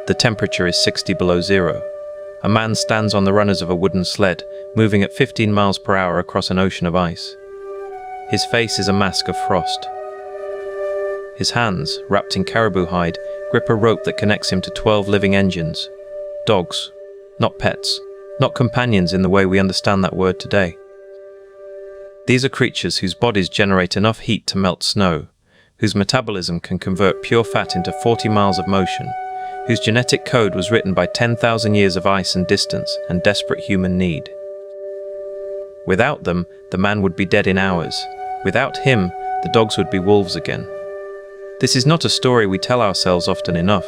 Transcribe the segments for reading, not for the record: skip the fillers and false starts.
The temperature is 60 below zero. A man stands on the runners of a wooden sled, moving at 15 miles per hour across an ocean of ice. His face is a mask of frost. His hands, wrapped in caribou hide, grip a rope that connects him to 12 living engines. Dogs, not pets, not companions in the way we understand that word today. These are creatures whose bodies generate enough heat to melt snow, whose metabolism can convert pure fat into 40 miles of motion, whose genetic code was written by 10,000 years of ice and distance and desperate human need. Without them, the man would be dead in hours. Without him, the dogs would be wolves again. This is not a story we tell ourselves often enough.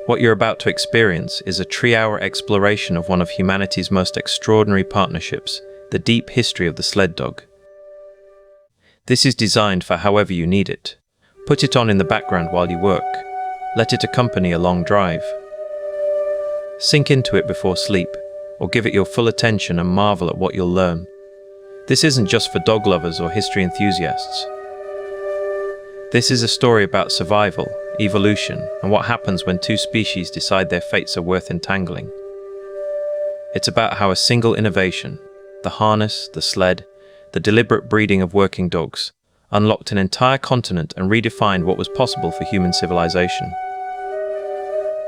What you're about to experience is a 3-hour exploration of one of humanity's most extraordinary partnerships, the deep history of the sled dog. This is designed for however you need it. Put it on in the background while you work. Let it accompany a long drive. Sink into it before sleep, or give it your full attention and marvel at what you'll learn. This isn't just for dog lovers or history enthusiasts. This is a story about survival, evolution, and what happens when two species decide their fates are worth entangling. It's about how a single innovation, the harness, the sled, the deliberate breeding of working dogs, unlocked an entire continent and redefined what was possible for human civilization.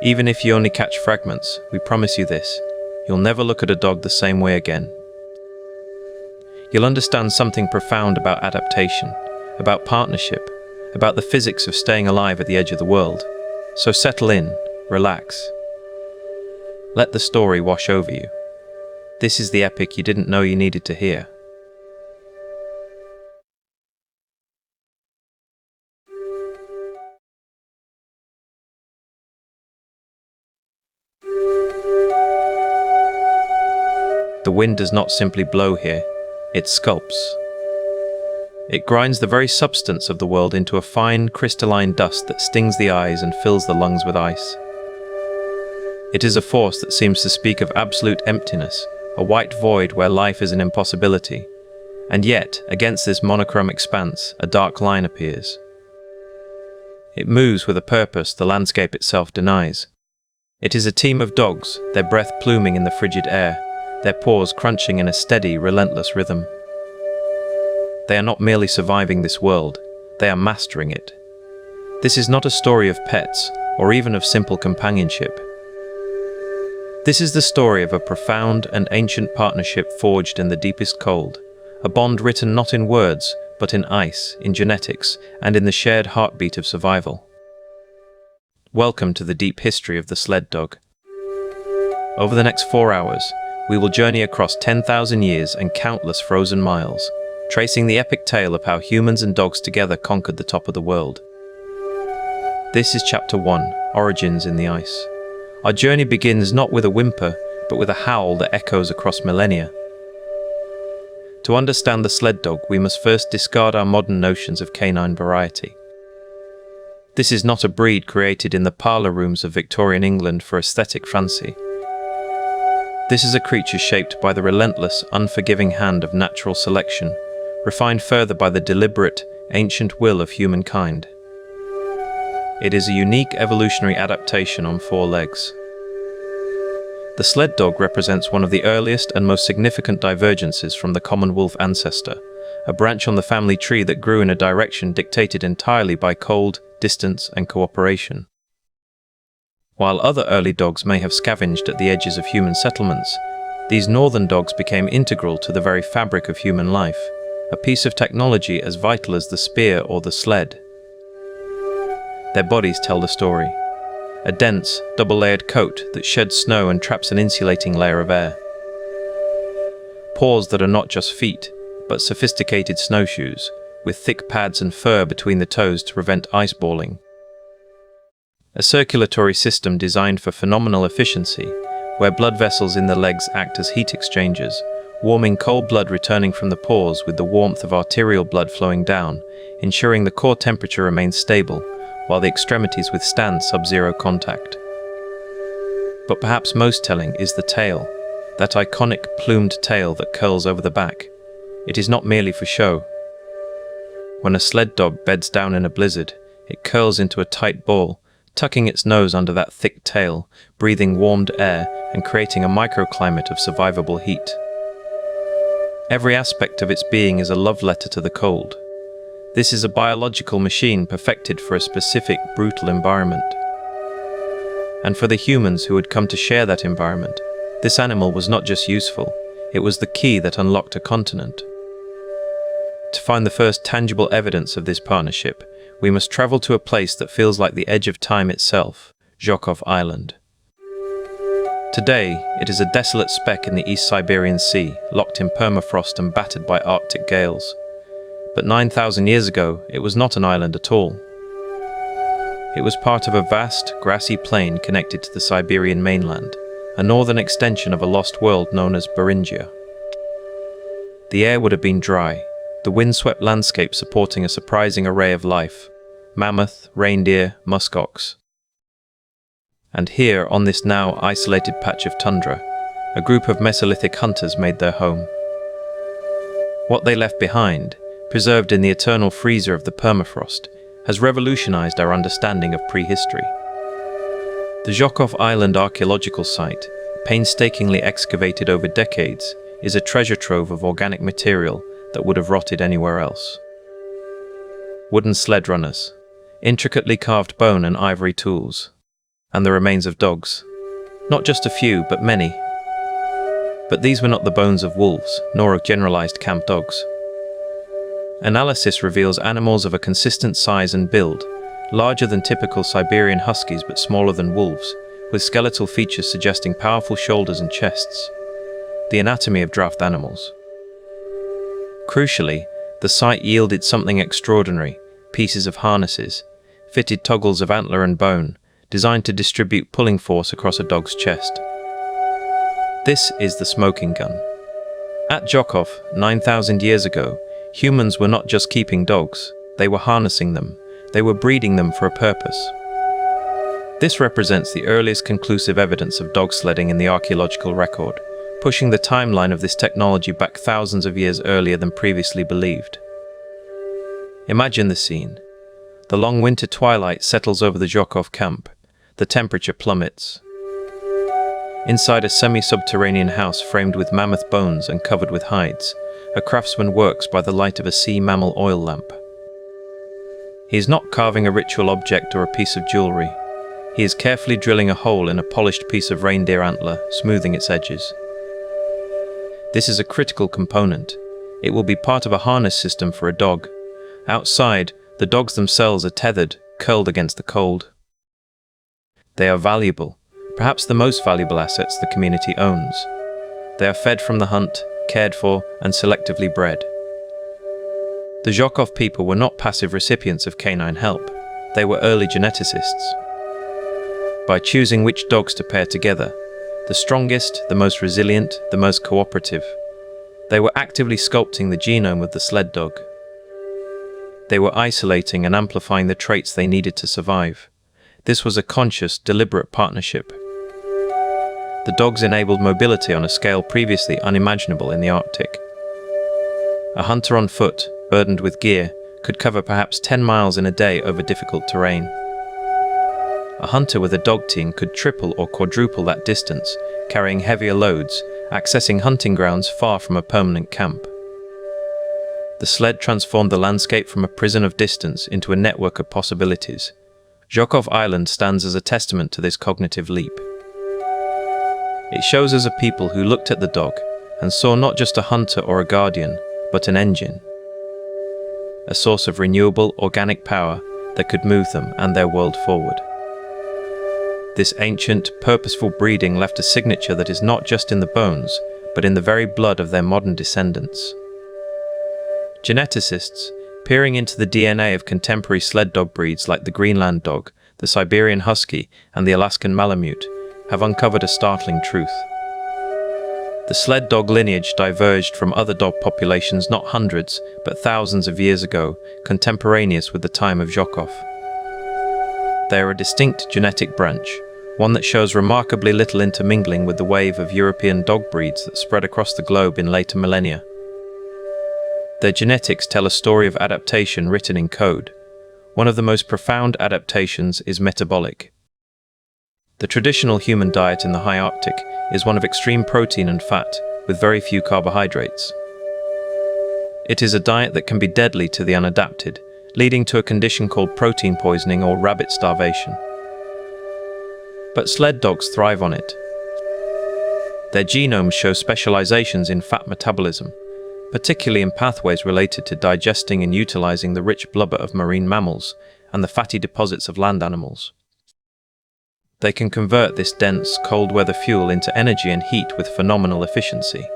Even if you only catch fragments, we promise you this: you'll never look at a dog the same way again. You'll understand something profound about adaptation, about partnership, about the physics of staying alive at the edge of the world. So settle in, relax. Let the story wash over you. This is the epic you didn't know you needed to hear. The wind does not simply blow here, it sculpts. It grinds the very substance of the world into a fine, crystalline dust that stings the eyes and fills the lungs with ice. It is a force that seems to speak of absolute emptiness, a white void where life is an impossibility. And yet, against this monochrome expanse, a dark line appears. It moves with a purpose the landscape itself denies. It is a team of dogs, their breath pluming in the frigid air, their paws crunching in a steady, relentless rhythm. They are not merely surviving this world, they are mastering it. This is not a story of pets, or even of simple companionship. This is the story of a profound and ancient partnership forged in the deepest cold, a bond written not in words, but in ice, in genetics, and in the shared heartbeat of survival. Welcome to the deep history of the sled dog. Over the next 4 hours, we will journey across 10,000 years and countless frozen miles, tracing the epic tale of how humans and dogs together conquered the top of the world. This is Chapter 1, Origins in the Ice. Our journey begins not with a whimper, but with a howl that echoes across millennia. To understand the sled dog, we must first discard our modern notions of canine variety. This is not a breed created in the parlour rooms of Victorian England for aesthetic fancy. This is a creature shaped by the relentless, unforgiving hand of natural selection, refined further by the deliberate, ancient will of humankind. It is a unique evolutionary adaptation on 4 legs. The sled dog represents one of the earliest and most significant divergences from the common wolf ancestor, a branch on the family tree that grew in a direction dictated entirely by cold, distance, and cooperation. While other early dogs may have scavenged at the edges of human settlements, these northern dogs became integral to the very fabric of human life, a piece of technology as vital as the spear or the sled. Their bodies tell the story. A dense, double-layered coat that sheds snow and traps an insulating layer of air. Paws that are not just feet, but sophisticated snowshoes, with thick pads and fur between the toes to prevent ice balling. A circulatory system designed for phenomenal efficiency, where blood vessels in the legs act as heat exchangers, warming cold blood returning from the paws with the warmth of arterial blood flowing down, ensuring the core temperature remains stable, while the extremities withstand sub-zero contact. But perhaps most telling is the tail, that iconic plumed tail that curls over the back. It is not merely for show. When a sled dog beds down in a blizzard, it curls into a tight ball, tucking its nose under that thick tail, breathing warmed air and creating a microclimate of survivable heat. Every aspect of its being is a love letter to the cold. This is a biological machine perfected for a specific, brutal environment. And for the humans who had come to share that environment, this animal was not just useful, it was the key that unlocked a continent. To find the first tangible evidence of this partnership, we must travel to a place that feels like the edge of time itself, Zhukov Island. Today, it is a desolate speck in the East Siberian Sea, locked in permafrost and battered by Arctic gales. But 9,000 years ago, it was not an island at all. It was part of a vast, grassy plain connected to the Siberian mainland, a northern extension of a lost world known as Beringia. The air would have been dry, the windswept landscape supporting a surprising array of life: mammoth, reindeer, muskox. And here, on this now isolated patch of tundra, a group of Mesolithic hunters made their home. What they left behind, preserved in the eternal freezer of the permafrost, has revolutionized our understanding of prehistory. The Zhukov Island archaeological site, painstakingly excavated over decades, is a treasure trove of organic material that would have rotted anywhere else. Wooden sled runners, intricately carved bone and ivory tools, and the remains of dogs. Not just a few, but many. But these were not the bones of wolves, nor of generalized camp dogs. Analysis reveals animals of a consistent size and build, larger than typical Siberian huskies but smaller than wolves, with skeletal features suggesting powerful shoulders and chests. The anatomy of draft animals. Crucially, the site yielded something extraordinary: pieces of harnesses, fitted toggles of antler and bone, designed to distribute pulling force across a dog's chest. This is the smoking gun. At Zhukov, 9,000 years ago, humans were not just keeping dogs, they were harnessing them, they were breeding them for a purpose. This represents the earliest conclusive evidence of dog sledding in the archaeological record, pushing the timeline of this technology back thousands of years earlier than previously believed. Imagine the scene. The long winter twilight settles over the Zhukov camp. The temperature plummets. Inside a semi-subterranean house framed with mammoth bones and covered with hides, a craftsman works by the light of a sea mammal oil lamp. He is not carving a ritual object or a piece of jewelry. He is carefully drilling a hole in a polished piece of reindeer antler, smoothing its edges. This is a critical component. It will be part of a harness system for a dog. Outside, the dogs themselves are tethered, curled against the cold. They are valuable, perhaps the most valuable assets the community owns. They are fed from the hunt, cared for, and selectively bred. The Zhukov people were not passive recipients of canine help. They were early geneticists. By choosing which dogs to pair together, the strongest, the most resilient, the most cooperative, they were actively sculpting the genome of the sled dog. They were isolating and amplifying the traits they needed to survive. This was a conscious, deliberate partnership. The dogs enabled mobility on a scale previously unimaginable in the Arctic. A hunter on foot, burdened with gear, could cover perhaps 10 miles in a day over difficult terrain. A hunter with a dog team could triple or quadruple that distance, carrying heavier loads, accessing hunting grounds far from a permanent camp. The sled transformed the landscape from a prison of distance into a network of possibilities. Zhukov Island stands as a testament to this cognitive leap. It shows us a people who looked at the dog and saw not just a hunter or a guardian, but an engine. A source of renewable, organic power that could move them and their world forward. This ancient, purposeful breeding left a signature that is not just in the bones, but in the very blood of their modern descendants. Geneticists, peering into the DNA of contemporary sled dog breeds like the Greenland dog, the Siberian husky, and the Alaskan Malamute, have uncovered a startling truth. The sled dog lineage diverged from other dog populations not hundreds, but thousands of years ago, contemporaneous with the time of Zhukov. They are a distinct genetic branch, one that shows remarkably little intermingling with the wave of European dog breeds that spread across the globe in later millennia. Their genetics tell a story of adaptation written in code, One of the most profound adaptations is metabolic. The traditional human diet in the high Arctic is one of extreme protein and fat, with very few carbohydrates. It is a diet that can be deadly to the unadapted, leading to a condition called protein poisoning or rabbit starvation. But sled dogs thrive on it. Their genomes show specializations in fat metabolism, particularly in pathways related to digesting and utilizing the rich blubber of marine mammals and the fatty deposits of land animals. They can convert this dense, cold-weather fuel into energy and heat with phenomenal efficiency.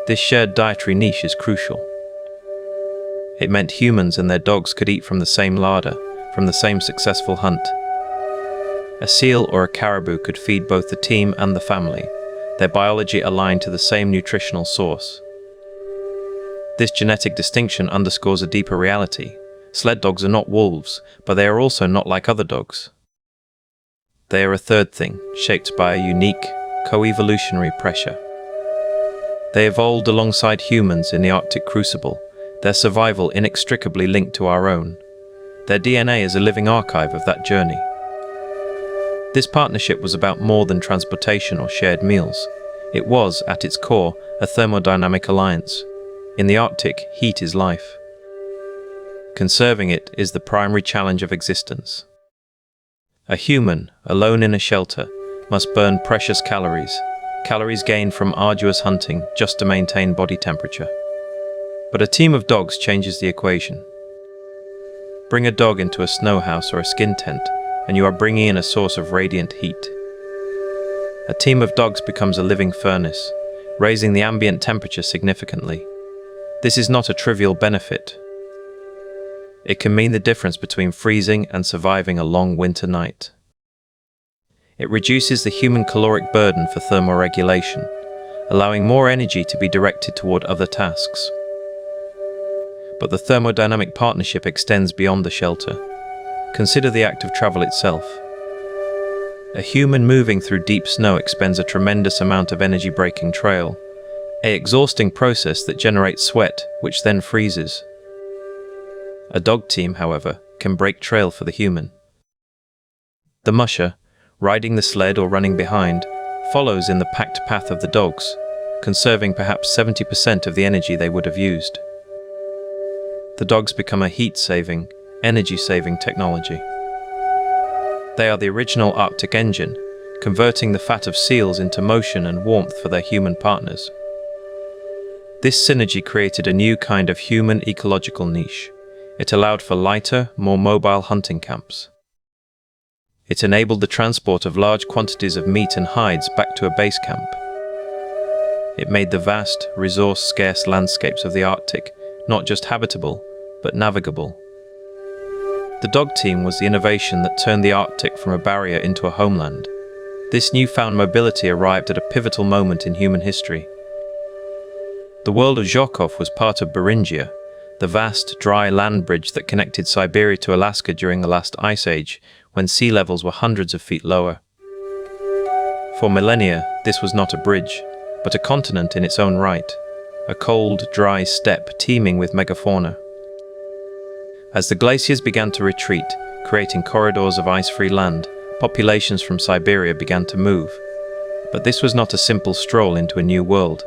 This shared dietary niche is crucial. It meant humans and their dogs could eat from the same larder, from the same successful hunt. A seal or a caribou could feed both the team and the family, their biology aligned to the same nutritional source. This genetic distinction underscores a deeper reality. Sled dogs are not wolves, but they are also not like other dogs. They are a third thing, shaped by a unique, co-evolutionary pressure. They evolved alongside humans in the Arctic crucible, their survival inextricably linked to our own. Their DNA is a living archive of that journey. This partnership was about more than transportation or shared meals. It was, at its core, a thermodynamic alliance. In the Arctic, heat is life. Conserving it is the primary challenge of existence. A human, alone in a shelter, must burn precious calories gained from arduous hunting just to maintain body temperature. But a team of dogs changes the equation. Bring a dog into a snow house or a skin tent, and you are bringing in a source of radiant heat. A team of dogs becomes a living furnace, raising the ambient temperature significantly. This is not a trivial benefit. It can mean the difference between freezing and surviving a long winter night. It reduces the human caloric burden for thermoregulation, allowing more energy to be directed toward other tasks. But the thermodynamic partnership extends beyond the shelter. Consider the act of travel itself. A human moving through deep snow expends a tremendous amount of energy breaking trail, an exhausting process that generates sweat, which then freezes. A dog team, however, can break trail for the human. The musher, riding the sled or running behind, follows in the packed path of the dogs, conserving perhaps 70% of the energy they would have used. The dogs become a heat-saving, energy-saving technology. They are the original Arctic engine, converting the fat of seals into motion and warmth for their human partners. This synergy created a new kind of human ecological niche. It allowed for lighter, more mobile hunting camps. It enabled the transport of large quantities of meat and hides back to a base camp. It made the vast, resource-scarce landscapes of the Arctic not just habitable, but navigable. The dog team was the innovation that turned the Arctic from a barrier into a homeland. This newfound mobility arrived at a pivotal moment in human history. The world of Zhukov was part of Beringia, the vast, dry land bridge that connected Siberia to Alaska during the last ice age, when sea levels were hundreds of feet lower. For millennia, this was not a bridge, but a continent in its own right, a cold, dry steppe teeming with megafauna. As the glaciers began to retreat, creating corridors of ice-free land, populations from Siberia began to move. But this was not a simple stroll into a new world.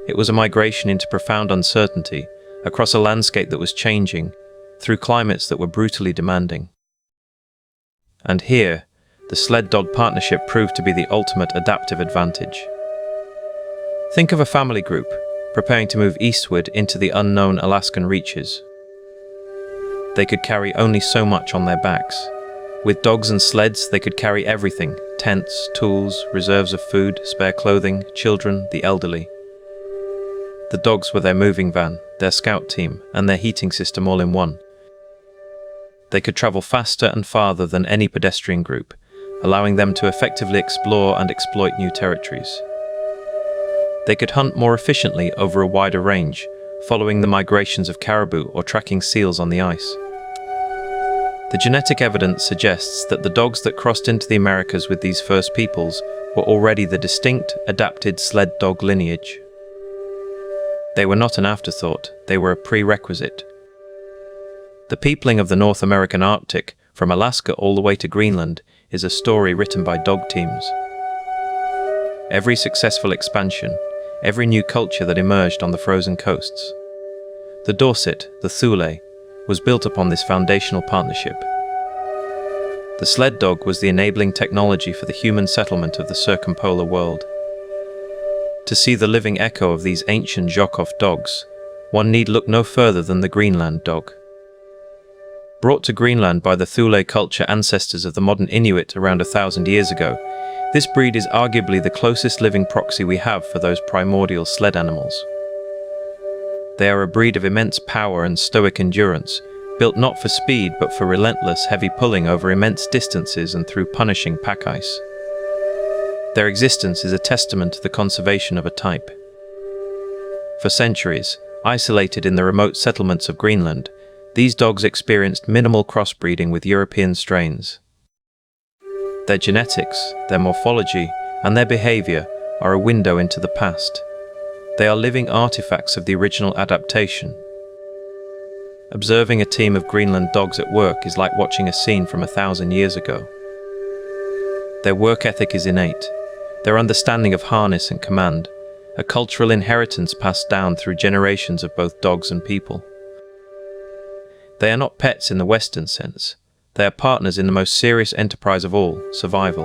It was a migration into profound uncertainty, across a landscape that was changing, through climates that were brutally demanding. And here, the sled-dog partnership proved to be the ultimate adaptive advantage. Think of a family group, preparing to move eastward into the unknown Alaskan reaches. They could carry only so much on their backs. With dogs and sleds, they could carry everything: tents, tools, reserves of food, spare clothing, children, the elderly. The dogs were their moving van, their scout team, and their heating system all in one. They could travel faster and farther than any pedestrian group, allowing them to effectively explore and exploit new territories. They could hunt more efficiently over a wider range, following the migrations of caribou or tracking seals on the ice. The genetic evidence suggests that the dogs that crossed into the Americas with these first peoples were already the distinct, adapted sled dog lineage. They were not an afterthought, they were a prerequisite. The peopling of the North American Arctic, from Alaska all the way to Greenland, is a story written by dog teams. Every successful expansion, every new culture that emerged on the frozen coasts. The Dorset, the Thule, was built upon this foundational partnership. The sled dog was the enabling technology for the human settlement of the circumpolar world. To see the living echo of these ancient Zhokov dogs, one need look no further than the Greenland dog. Brought to Greenland by the Thule culture ancestors of the modern Inuit around 1,000 years ago, this breed is arguably the closest living proxy we have for those primordial sled animals. They are a breed of immense power and stoic endurance, built not for speed but for relentless heavy pulling over immense distances and through punishing pack ice. Their existence is a testament to the conservation of a type. For centuries, isolated in the remote settlements of Greenland, these dogs experienced minimal crossbreeding with European strains. Their genetics, their morphology, and their behavior are a window into the past. They are living artifacts of the original adaptation. Observing a team of Greenland dogs at work is like watching a scene from 1,000 years ago. Their work ethic is innate, their understanding of harness and command, a cultural inheritance passed down through generations of both dogs and people. They are not pets in the Western sense. They are partners in the most serious enterprise of all, survival.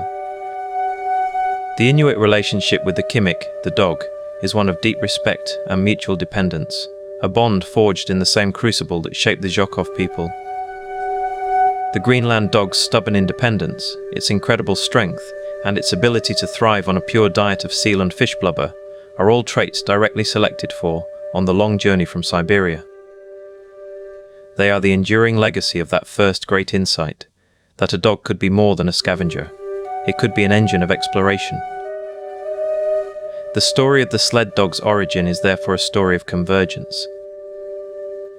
The Inuit relationship with the Kimik, the dog, is one of deep respect and mutual dependence, a bond forged in the same crucible that shaped the Zhokov people. The Greenland dog's stubborn independence, its incredible strength, and its ability to thrive on a pure diet of seal and fish blubber are all traits directly selected for on the long journey from Siberia. They are the enduring legacy of that first great insight, that a dog could be more than a scavenger. It could be an engine of exploration. The story of the sled dog's origin is therefore a story of convergence.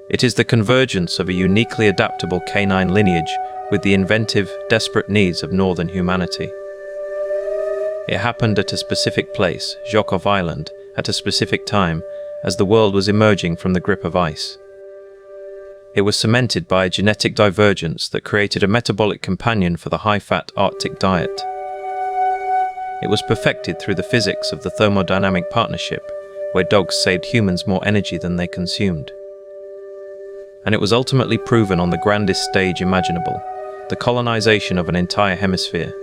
It is the convergence of a uniquely adaptable canine lineage with the inventive, desperate needs of northern humanity. It happened at a specific place, Zhokov Island, at a specific time, as the world was emerging from the grip of ice. It was cemented by a genetic divergence that created a metabolic companion for the high-fat Arctic diet. It was perfected through the physics of the thermodynamic partnership, where dogs saved humans more energy than they consumed. And it was ultimately proven on the grandest stage imaginable, the colonization of an entire hemisphere.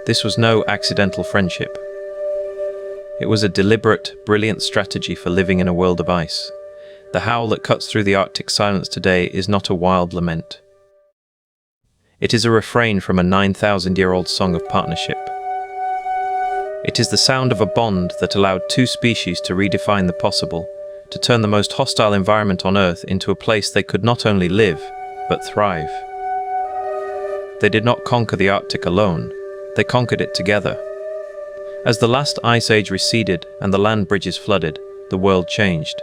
This was no accidental friendship. It was a deliberate, brilliant strategy for living in a world of ice. The howl that cuts through the Arctic silence today is not a wild lament. It is a refrain from a 9,000-year-old song of partnership. It is the sound of a bond that allowed two species to redefine the possible, to turn the most hostile environment on Earth into a place they could not only live, but thrive. They did not conquer the Arctic alone, they conquered it together. As the last ice age receded and the land bridges flooded, the world changed.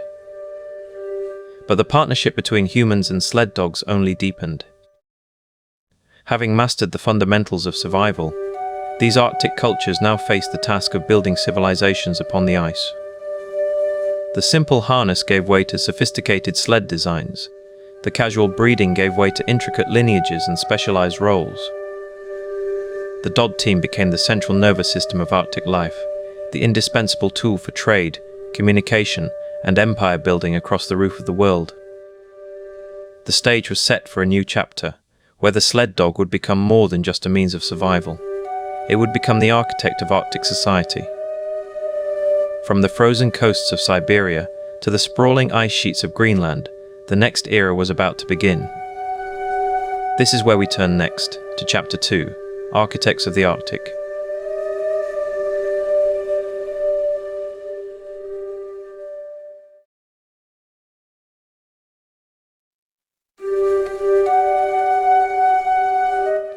But the partnership between humans and sled dogs only deepened. Having mastered the fundamentals of survival, these Arctic cultures now face the task of building civilizations upon the ice. The simple harness gave way to sophisticated sled designs. The casual breeding gave way to intricate lineages and specialized roles. The dog team became the central nervous system of Arctic life, the indispensable tool for trade, communication, and empire building across the roof of the world. The stage was set for a new chapter, where the sled dog would become more than just a means of survival. It would become the architect of Arctic society. From the frozen coasts of Siberia to the sprawling ice sheets of Greenland, the next era was about to begin. This is where we turn next, to Chapter 2, Architects of the Arctic.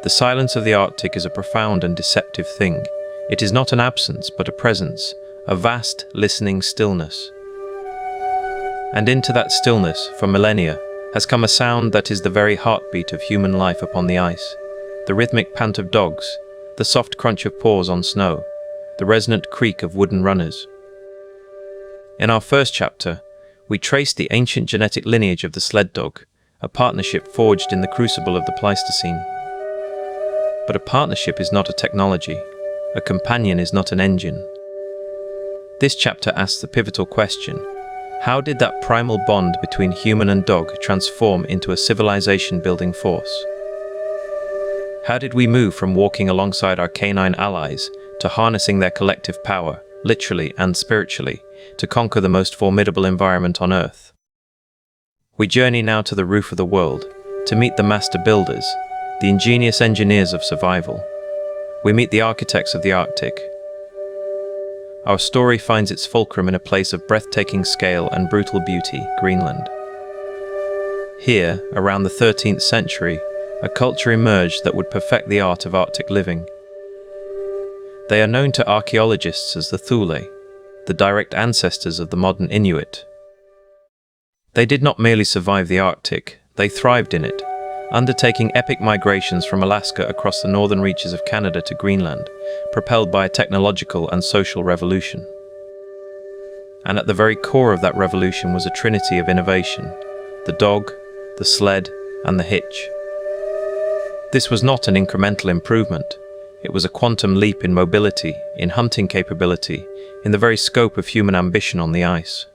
The silence of the Arctic is a profound and deceptive thing. It is not an absence, but a presence, a vast, listening stillness. And into that stillness, for millennia, has come a sound that is the very heartbeat of human life upon the ice. The rhythmic pant of dogs, the soft crunch of paws on snow, the resonant creak of wooden runners. In our first chapter, we traced the ancient genetic lineage of the sled dog, a partnership forged in the crucible of the Pleistocene. But a partnership is not a technology. A companion is not an engine. This chapter asks the pivotal question: how did that primal bond between human and dog transform into a civilization-building force? How did we move from walking alongside our canine allies to harnessing their collective power, literally and spiritually, to conquer the most formidable environment on Earth? We journey now to the roof of the world, to meet the master builders, the ingenious engineers of survival. We meet the architects of the Arctic. Our story finds its fulcrum in a place of breathtaking scale and brutal beauty, Greenland. Here, around the 13th century, a culture emerged that would perfect the art of Arctic living. They are known to archaeologists as the Thule, the direct ancestors of the modern Inuit. They did not merely survive the Arctic, they thrived in it, undertaking epic migrations from Alaska across the northern reaches of Canada to Greenland, propelled by a technological and social revolution. And at the very core of that revolution was a trinity of innovation: the dog, the sled, and the hitch. This was not an incremental improvement. It was a quantum leap in mobility, in hunting capability, in the very scope of human ambition on the ice.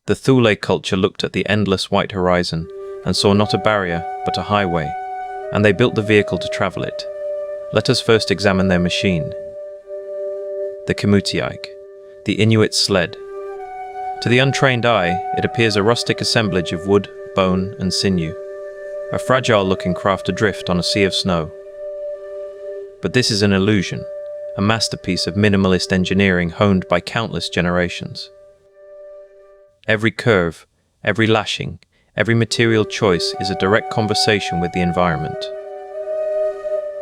The Thule culture looked at the endless white horizon and saw not a barrier, but a highway, and they built the vehicle to travel it. Let us first examine their machine. The Kamutiaik, the Inuit sled. To the untrained eye, it appears a rustic assemblage of wood, bone, and sinew, a fragile-looking craft adrift on a sea of snow. But this is an illusion, a masterpiece of minimalist engineering honed by countless generations. Every curve, every lashing, every material choice is a direct conversation with the environment.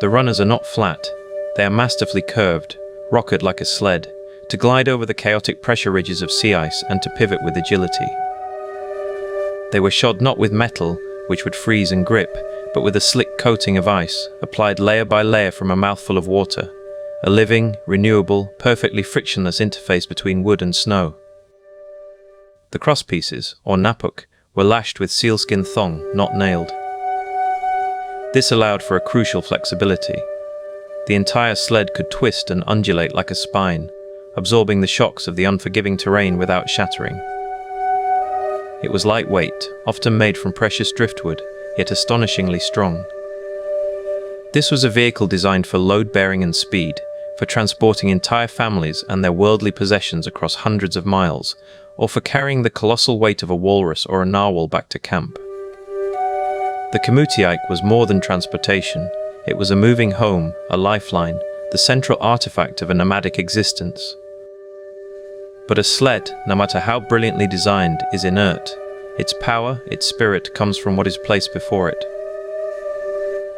The runners are not flat, they are masterfully curved, rocketed like a sled, to glide over the chaotic pressure ridges of sea ice and to pivot with agility. They were shod not with metal, which would freeze and grip, but with a slick coating of ice, applied layer by layer from a mouthful of water, a living, renewable, perfectly frictionless interface between wood and snow. The crosspieces, or napuk, were lashed with sealskin thong, not nailed. This allowed for a crucial flexibility. The entire sled could twist and undulate like a spine, absorbing the shocks of the unforgiving terrain without shattering. It was lightweight, often made from precious driftwood, yet astonishingly strong. This was a vehicle designed for load-bearing and speed, for transporting entire families and their worldly possessions across hundreds of miles, or for carrying the colossal weight of a walrus or a narwhal back to camp. The Kamutiaik was more than transportation. It was a moving home, a lifeline, the central artifact of a nomadic existence. But a sled, no matter how brilliantly designed, is inert. Its power, its spirit, comes from what is placed before it.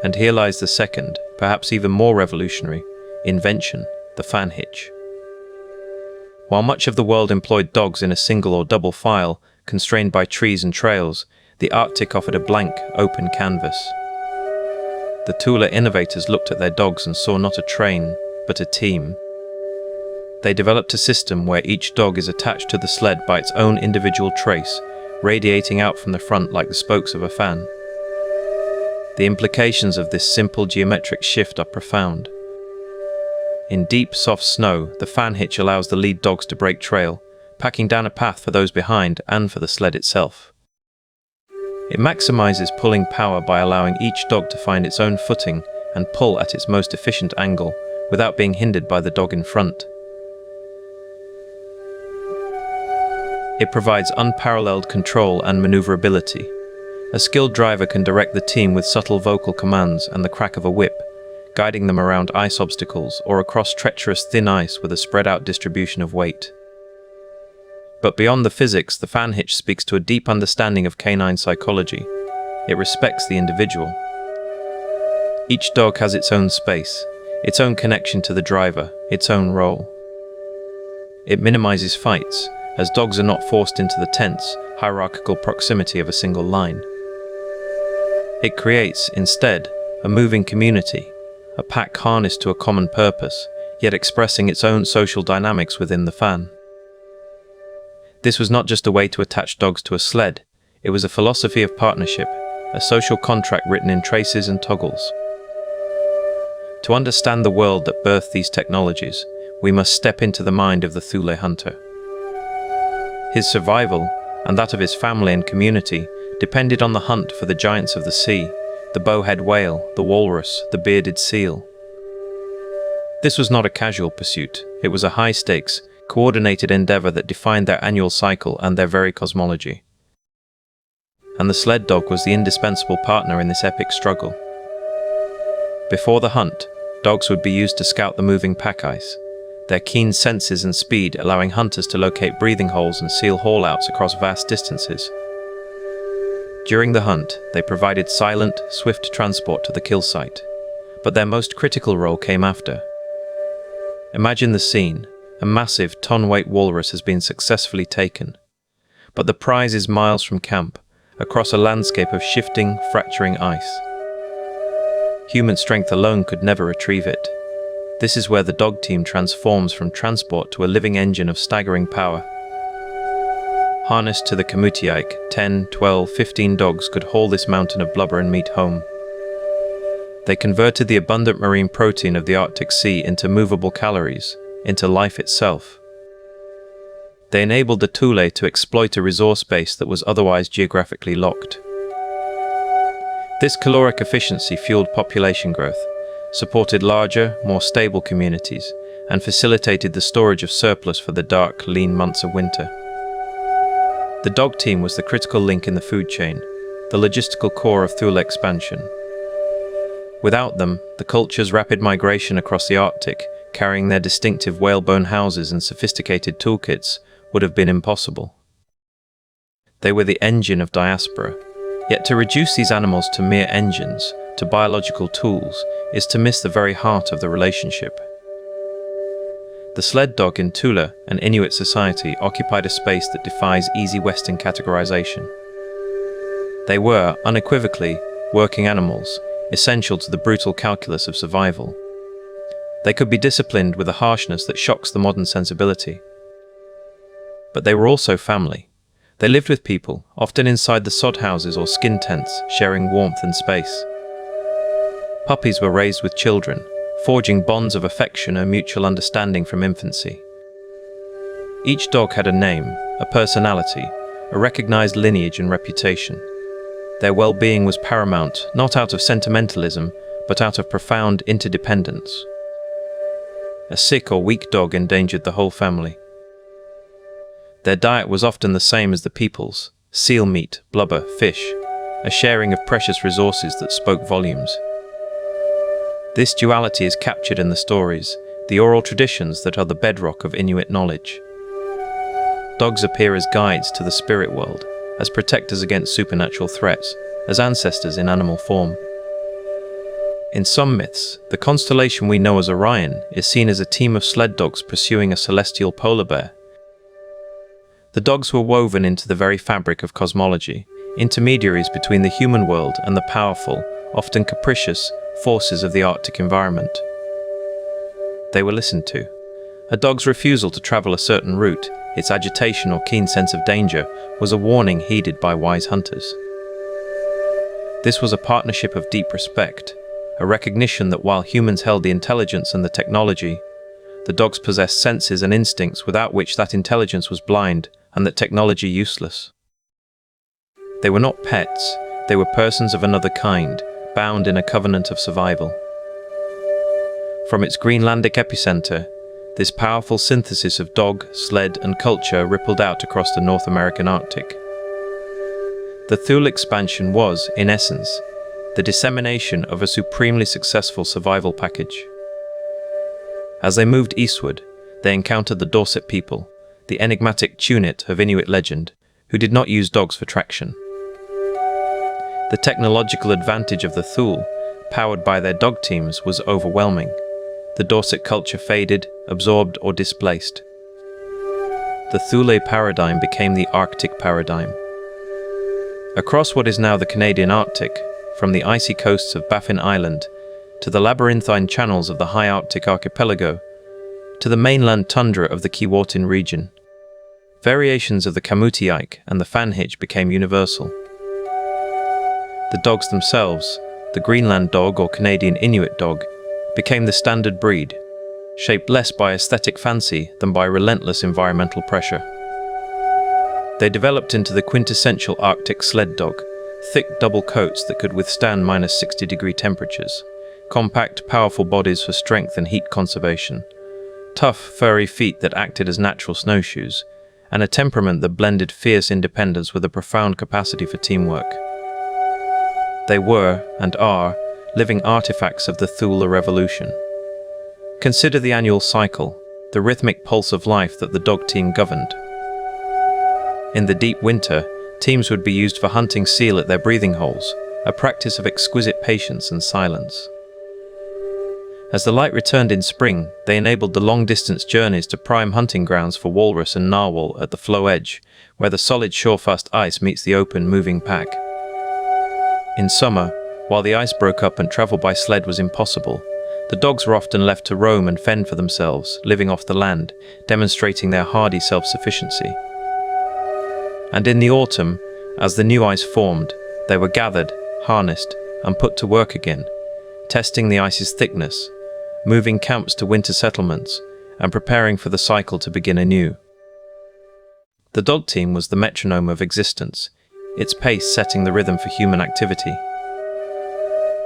And here lies the second, perhaps even more revolutionary, invention, the fan hitch. While much of the world employed dogs in a single or double file, constrained by trees and trails, the Arctic offered a blank, open canvas. The Thule innovators looked at their dogs and saw not a train, but a team. They developed a system where each dog is attached to the sled by its own individual trace, radiating out from the front like the spokes of a fan. The implications of this simple geometric shift are profound. In deep, soft snow, the fan hitch allows the lead dogs to break trail, packing down a path for those behind and for the sled itself. It maximizes pulling power by allowing each dog to find its own footing and pull at its most efficient angle, without being hindered by the dog in front. It provides unparalleled control and maneuverability. A skilled driver can direct the team with subtle vocal commands and the crack of a whip, guiding them around ice obstacles or across treacherous thin ice with a spread-out distribution of weight. But beyond the physics, the fan hitch speaks to a deep understanding of canine psychology. It respects the individual. Each dog has its own space, its own connection to the driver, its own role. It minimizes fights, as dogs are not forced into the tense, hierarchical proximity of a single line. It creates, instead, a moving community, a pack harnessed to a common purpose, yet expressing its own social dynamics within the fan. This was not just a way to attach dogs to a sled, It was a philosophy of partnership, a social contract written in traces and toggles. To understand the world that birthed these technologies, we must step into the mind of the Thule hunter. His survival, and that of his family and community, depended on the hunt for the giants of the sea, the bowhead whale, the walrus, the bearded seal. This was not a casual pursuit. It was a high-stakes, coordinated endeavor that defined their annual cycle and their very cosmology. And the sled dog was the indispensable partner in this epic struggle. Before the hunt, dogs would be used to scout the moving pack ice, their keen senses and speed allowing hunters to locate breathing holes and seal haul-outs across vast distances. During the hunt, they provided silent, swift transport to the kill site, but their most critical role came after. Imagine the scene. A massive, ton-weight walrus has been successfully taken, but the prize is miles from camp, across a landscape of shifting, fracturing ice. Human strength alone could never retrieve it. This is where the dog team transforms from transport to a living engine of staggering power. Harnessed to the Kamutiaik, 10, 12, 15 dogs could haul this mountain of blubber and meat home. They converted the abundant marine protein of the Arctic Sea into movable calories, into life itself. They enabled the Thule to exploit a resource base that was otherwise geographically locked. This caloric efficiency fueled population growth, supported larger, more stable communities, and facilitated the storage of surplus for the dark, lean months of winter. The dog team was the critical link in the food chain, the logistical core of Thule expansion. Without them, the culture's rapid migration across the Arctic, carrying their distinctive whalebone houses and sophisticated toolkits, would have been impossible. They were the engine of diaspora, yet to reduce these animals to mere engines, to biological tools, is to miss the very heart of the relationship. The sled dog in Thule and Inuit society occupied a space that defies easy Western categorization. They were, unequivocally, working animals, essential to the brutal calculus of survival. They could be disciplined with a harshness that shocks the modern sensibility. But they were also family. They lived with people, often inside the sod houses or skin tents, sharing warmth and space. Puppies were raised with children, forging bonds of affection and mutual understanding from infancy. Each dog had a name, a personality, a recognized lineage and reputation. Their well-being was paramount, not out of sentimentalism, but out of profound interdependence. A sick or weak dog endangered the whole family. Their diet was often the same as the people's: seal meat, blubber, fish, a sharing of precious resources that spoke volumes. This duality is captured in the stories, the oral traditions that are the bedrock of Inuit knowledge. Dogs appear as guides to the spirit world, as protectors against supernatural threats, as ancestors in animal form. In some myths, the constellation we know as Orion is seen as a team of sled dogs pursuing a celestial polar bear. The dogs were woven into the very fabric of cosmology, intermediaries between the human world and the powerful, often capricious, forces of the Arctic environment. They were listened to. A dog's refusal to travel a certain route, its agitation or keen sense of danger, was a warning heeded by wise hunters. This was a partnership of deep respect, a recognition that while humans held the intelligence and the technology, the dogs possessed senses and instincts without which that intelligence was blind and that technology useless. They were not pets, they were persons of another kind, bound in a covenant of survival. From its Greenlandic epicenter, this powerful synthesis of dog, sled, and culture rippled out across the North American Arctic. The Thule expansion was, in essence, the dissemination of a supremely successful survival package. As they moved eastward, they encountered the Dorset people, the enigmatic Tunit of Inuit legend, who did not use dogs for traction. The technological advantage of the Thule, powered by their dog teams, was overwhelming. The Dorset culture faded, absorbed, or displaced. The Thule paradigm became the Arctic paradigm. Across what is now the Canadian Arctic, from the icy coasts of Baffin Island to the labyrinthine channels of the high Arctic archipelago, to the mainland tundra of the Keewatin region, Variations of the Kamutiike and the Fanhitch became universal. The dogs themselves, the Greenland dog or Canadian Inuit dog, became the standard breed, shaped less by aesthetic fancy than by relentless environmental pressure. They developed into the quintessential Arctic sled dog, thick double coats that could withstand -60-degree temperatures, compact, powerful bodies for strength and heat conservation, tough, furry feet that acted as natural snowshoes, and a temperament that blended fierce independence with a profound capacity for teamwork. They were, and are, living artifacts of the Thule revolution. Consider the annual cycle, the rhythmic pulse of life that the dog team governed. In the deep winter, teams would be used for hunting seal at their breathing holes, a practice of exquisite patience and silence. As the light returned in spring, they enabled the long-distance journeys to prime hunting grounds for walrus and narwhal at the floe edge, where the solid shorefast ice meets the open, moving pack. In summer, while the ice broke up and travel by sled was impossible, the dogs were often left to roam and fend for themselves, living off the land, demonstrating their hardy self-sufficiency. And in the autumn, as the new ice formed, they were gathered, harnessed, and put to work again, testing the ice's thickness, moving camps to winter settlements, and preparing for the cycle to begin anew. The dog team was the metronome of existence, its pace setting the rhythm for human activity.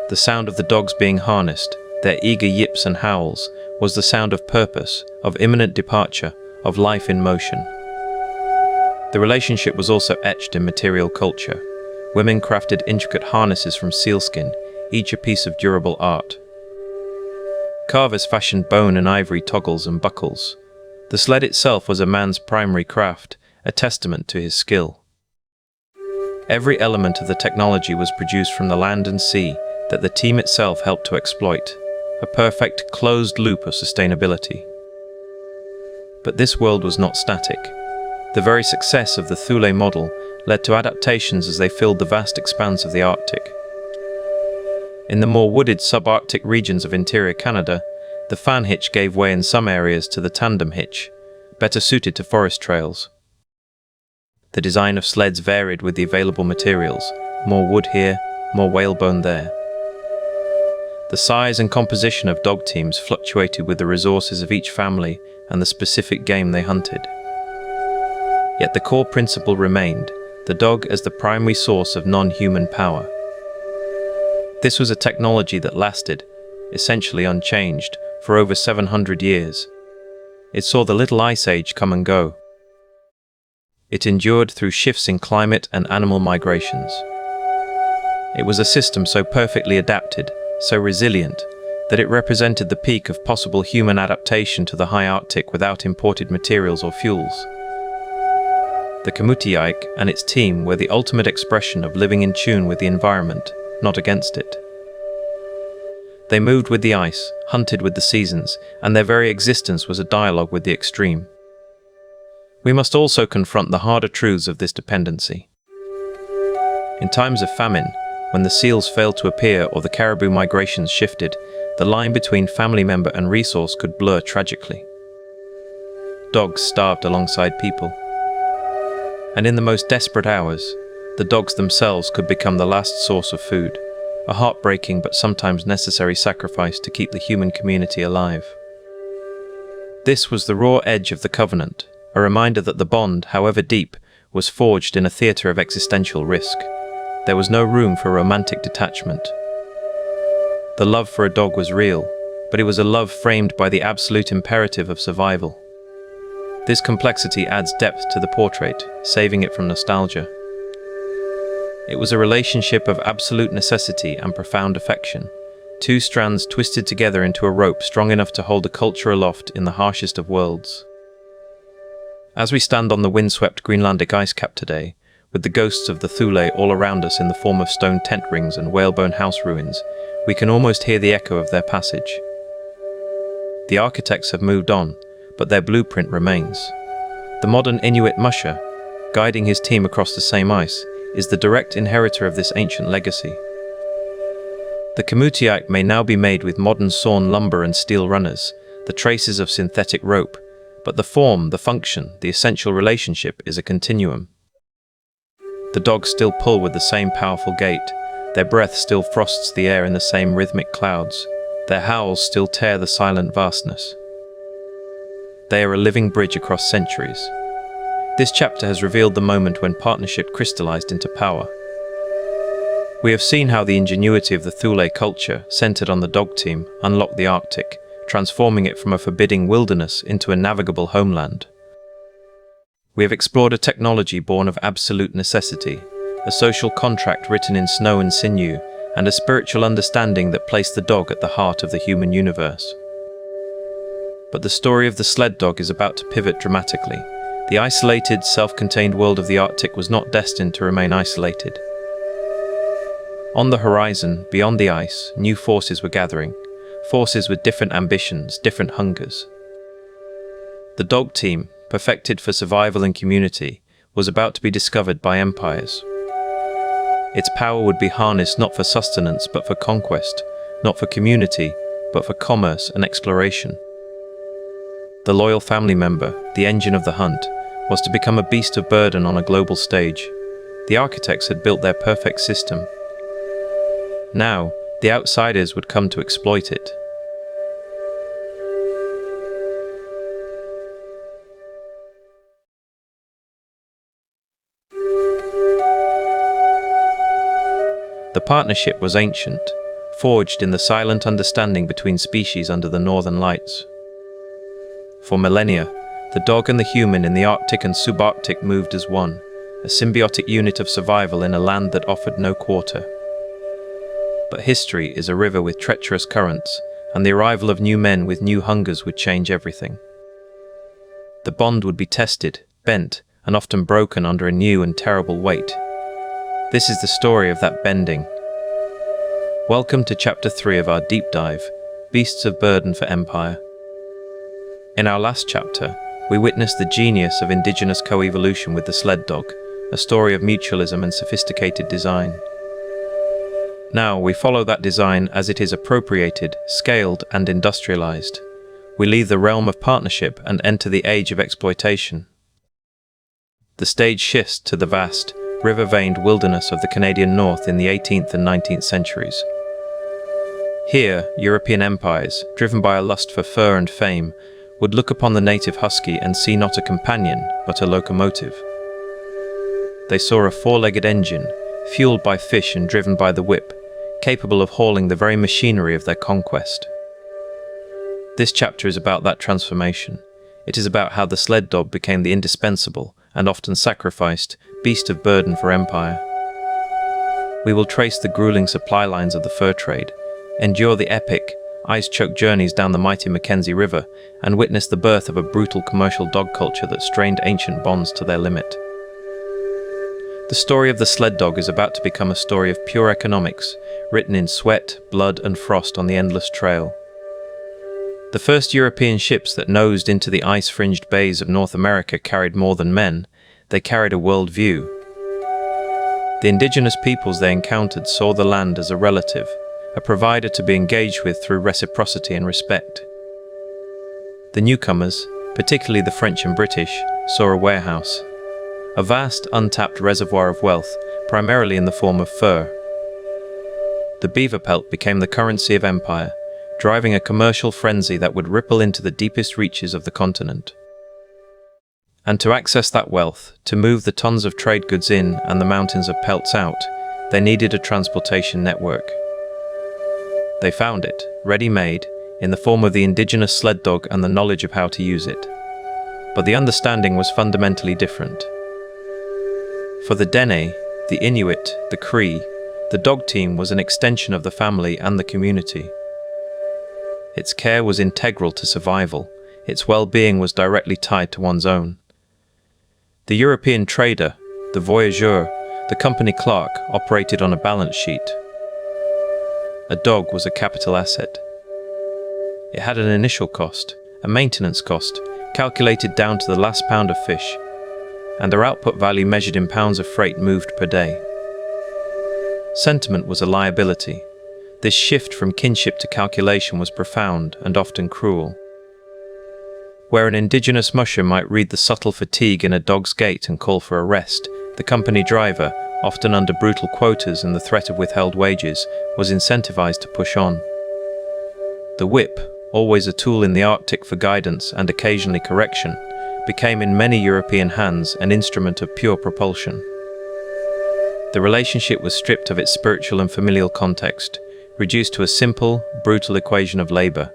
The sound of the dogs being harnessed, their eager yips and howls, was the sound of purpose, of imminent departure, of life in motion. The relationship was also etched in material culture. Women crafted intricate harnesses from sealskin, each a piece of durable art. Carvers fashioned bone and ivory toggles and buckles. The sled itself was a man's primary craft, a testament to his skill. Every element of the technology was produced from the land and sea that the team itself helped to exploit, a perfect closed loop of sustainability. But this world was not static. The very success of the Thule model led to adaptations as they filled the vast expanse of the Arctic. In the more wooded subarctic regions of interior Canada, the fan hitch gave way in some areas to the tandem hitch, better suited to forest trails. The design of sleds varied with the available materials, more wood here, more whalebone there. The size and composition of dog teams fluctuated with the resources of each family and the specific game they hunted. Yet the core principle remained, the dog as the primary source of non-human power. This was a technology that lasted, essentially unchanged, for over 700 years. It saw the Little Ice Age come and go. It endured through shifts in climate and animal migrations. It was a system so perfectly adapted, so resilient, that it represented the peak of possible human adaptation to the high Arctic without imported materials or fuels. The Kamutiike and its team were the ultimate expression of living in tune with the environment, not against it. They moved with the ice, hunted with the seasons, and their very existence was a dialogue with the extreme. We must also confront the harder truths of this dependency. In times of famine, when the seals failed to appear or the caribou migrations shifted, the line between family member and resource could blur tragically. Dogs starved alongside people. And in the most desperate hours, the dogs themselves could become the last source of food, a heartbreaking but sometimes necessary sacrifice to keep the human community alive. This was the raw edge of the covenant, a reminder that the bond, however deep, was forged in a theatre of existential risk. There was no room for romantic detachment. The love for a dog was real, but it was a love framed by the absolute imperative of survival. This complexity adds depth to the portrait, saving it from nostalgia. It was a relationship of absolute necessity and profound affection, two strands twisted together into a rope strong enough to hold a culture aloft in the harshest of worlds. As we stand on the windswept Greenlandic ice cap today, with the ghosts of the Thule all around us in the form of stone tent rings and whalebone house ruins, we can almost hear the echo of their passage. The architects have moved on, but their blueprint remains. The modern Inuit Musher, guiding his team across the same ice, is the direct inheritor of this ancient legacy. The Kamutiike may now be made with modern sawn lumber and steel runners, the traces of synthetic rope, But the form, the function, the essential relationship is a continuum. The dogs still pull with the same powerful gait, their breath still frosts the air in the same rhythmic clouds, their howls still tear the silent vastness. They are a living bridge across centuries. This chapter has revealed the moment when partnership crystallized into power. We have seen how the ingenuity of the Thule culture, centered on the dog team, unlocked the Arctic, transforming it from a forbidding wilderness into a navigable homeland. We have explored a technology born of absolute necessity, a social contract written in snow and sinew, and a spiritual understanding that placed the dog at the heart of the human universe. But the story of the sled dog is about to pivot dramatically. The isolated, self-contained world of the Arctic was not destined to remain isolated. On the horizon, beyond the ice, new forces were gathering, forces with different ambitions, different hungers. The dog team, perfected for survival and community, was about to be discovered by empires. Its power would be harnessed not for sustenance but for conquest, not for community but for commerce and exploration. The loyal family member, the engine of the hunt, was to become a beast of burden on a global stage. The architects had built their perfect system. Now, the outsiders would come to exploit it. The partnership was ancient, forged in the silent understanding between species under the northern lights. For millennia, the dog and the human in the Arctic and subarctic moved as one, a symbiotic unit of survival in a land that offered no quarter. But history is a river with treacherous currents, and the arrival of new men with new hungers would change everything. The bond would be tested, bent, and often broken under a new and terrible weight. This is the story of that bending. Welcome to Chapter 3 of our deep dive, Beasts of Burden for Empire. In our last chapter, we witnessed the genius of indigenous coevolution with the sled dog, a story of mutualism and sophisticated design. Now we follow that design as it is appropriated, scaled, and industrialized. We leave the realm of partnership and enter the age of exploitation. The stage shifts to the vast, river-veined wilderness of the Canadian North in the 18th and 19th centuries. Here, European empires, driven by a lust for fur and fame, would look upon the native husky and see not a companion, but a locomotive. They saw a four-legged engine, fueled by fish and driven by the whip, capable of hauling the very machinery of their conquest. This chapter is about that transformation. It is about how the sled dog became the indispensable, and often sacrificed, beast of burden for empire. We will trace the grueling supply lines of the fur trade, endure the epic, ice-choked journeys down the mighty Mackenzie River, and witness the birth of a brutal commercial dog culture that strained ancient bonds to their limit. The story of the sled dog is about to become a story of pure economics, written in sweat, blood, and frost on the endless trail. The first European ships that nosed into the ice-fringed bays of North America carried more than men, they carried a world view. The indigenous peoples they encountered saw the land as a relative, a provider to be engaged with through reciprocity and respect. The newcomers, particularly the French and British, saw a warehouse, a vast, untapped reservoir of wealth, primarily in the form of fur. The beaver pelt became the currency of empire, driving a commercial frenzy that would ripple into the deepest reaches of the continent. And to access that wealth, to move the tons of trade goods in and the mountains of pelts out, they needed a transportation network. They found it, ready-made, in the form of the indigenous sled dog and the knowledge of how to use it. But the understanding was fundamentally different. For the Dene, the Inuit, the Cree, the dog team was an extension of the family and the community. Its care was integral to survival, its well-being was directly tied to one's own. The European trader, the voyageur, the company clerk operated on a balance sheet. A dog was a capital asset. It had an initial cost, a maintenance cost, calculated down to the last pound of fish, and their output value measured in pounds of freight moved per day. Sentiment was a liability. This shift from kinship to calculation was profound and often cruel. Where an indigenous musher might read the subtle fatigue in a dog's gait and call for a rest, the company driver, often under brutal quotas and the threat of withheld wages, was incentivized to push on. The whip, always a tool in the Arctic for guidance and occasionally correction, became in many European hands an instrument of pure propulsion. The relationship was stripped of its spiritual and familial context, reduced to a simple, brutal equation of labor.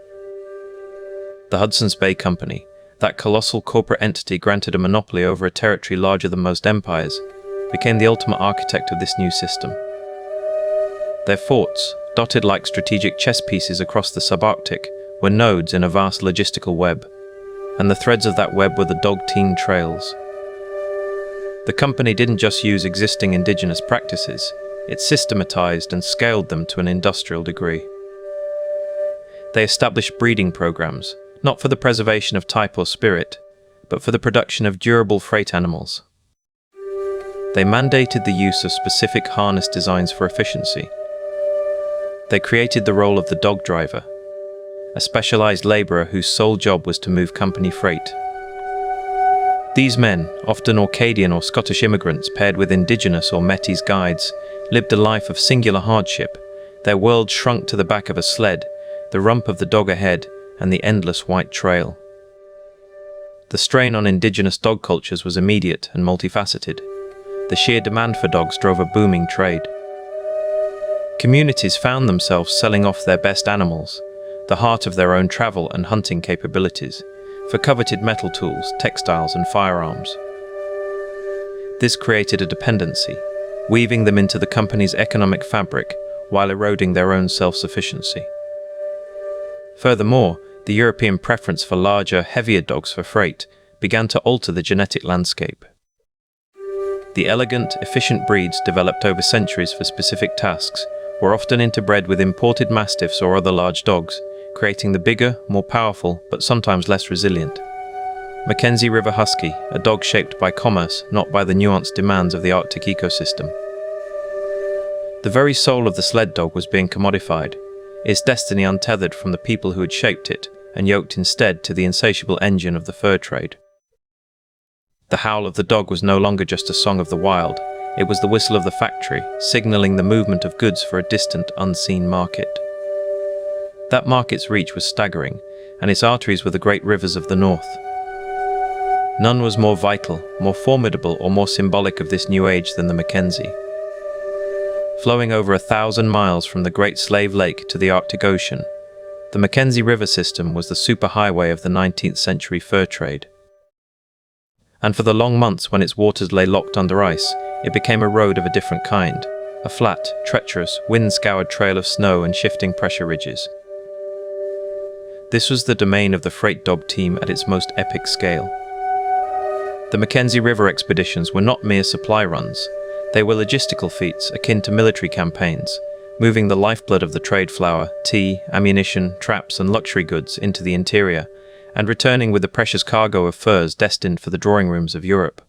The Hudson's Bay Company, that colossal corporate entity granted a monopoly over a territory larger than most empires, became the ultimate architect of this new system. Their forts, dotted like strategic chess pieces across the subarctic, were nodes in a vast logistical web, and the threads of that web were the dog-team trails. The company didn't just use existing indigenous practices, it systematized and scaled them to an industrial degree. They established breeding programs, not for the preservation of type or spirit, but for the production of durable freight animals. They mandated the use of specific harness designs for efficiency. They created the role of the dog driver, a specialized laborer whose sole job was to move company freight. These men, often Orcadian or Scottish immigrants paired with indigenous or Métis guides, lived a life of singular hardship. Their world shrunk to the back of a sled, the rump of the dog ahead, and the endless white trail. The strain on indigenous dog cultures was immediate and multifaceted. The sheer demand for dogs drove a booming trade. Communities found themselves selling off their best animals, the heart of their own travel and hunting capabilities, for coveted metal tools, textiles, and firearms. This created a dependency, weaving them into the company's economic fabric while eroding their own self-sufficiency. Furthermore, the European preference for larger, heavier dogs for freight began to alter the genetic landscape. The elegant, efficient breeds developed over centuries for specific tasks were often interbred with imported mastiffs or other large dogs, creating the bigger, more powerful, but sometimes less resilient Mackenzie River Husky, a dog shaped by commerce, not by the nuanced demands of the Arctic ecosystem. The very soul of the sled dog was being commodified, its destiny untethered from the people who had shaped it and yoked instead to the insatiable engine of the fur trade. The howl of the dog was no longer just a song of the wild, it was the whistle of the factory, signaling the movement of goods for a distant, unseen market. That market's reach was staggering, and its arteries were the great rivers of the north. None was more vital, more formidable, or more symbolic of this new age than the Mackenzie. Flowing over 1,000 miles from the Great Slave Lake to the Arctic Ocean, the Mackenzie River system was the superhighway of the 19th century fur trade. And for the long months when its waters lay locked under ice, it became a road of a different kind, a flat, treacherous, wind-scoured trail of snow and shifting pressure ridges. This was the domain of the freight dog team at its most epic scale. The Mackenzie River expeditions were not mere supply runs, they were logistical feats akin to military campaigns, moving the lifeblood of the trade flour, tea, ammunition, traps and luxury goods into the interior, and returning with the precious cargo of furs destined for the drawing rooms of Europe.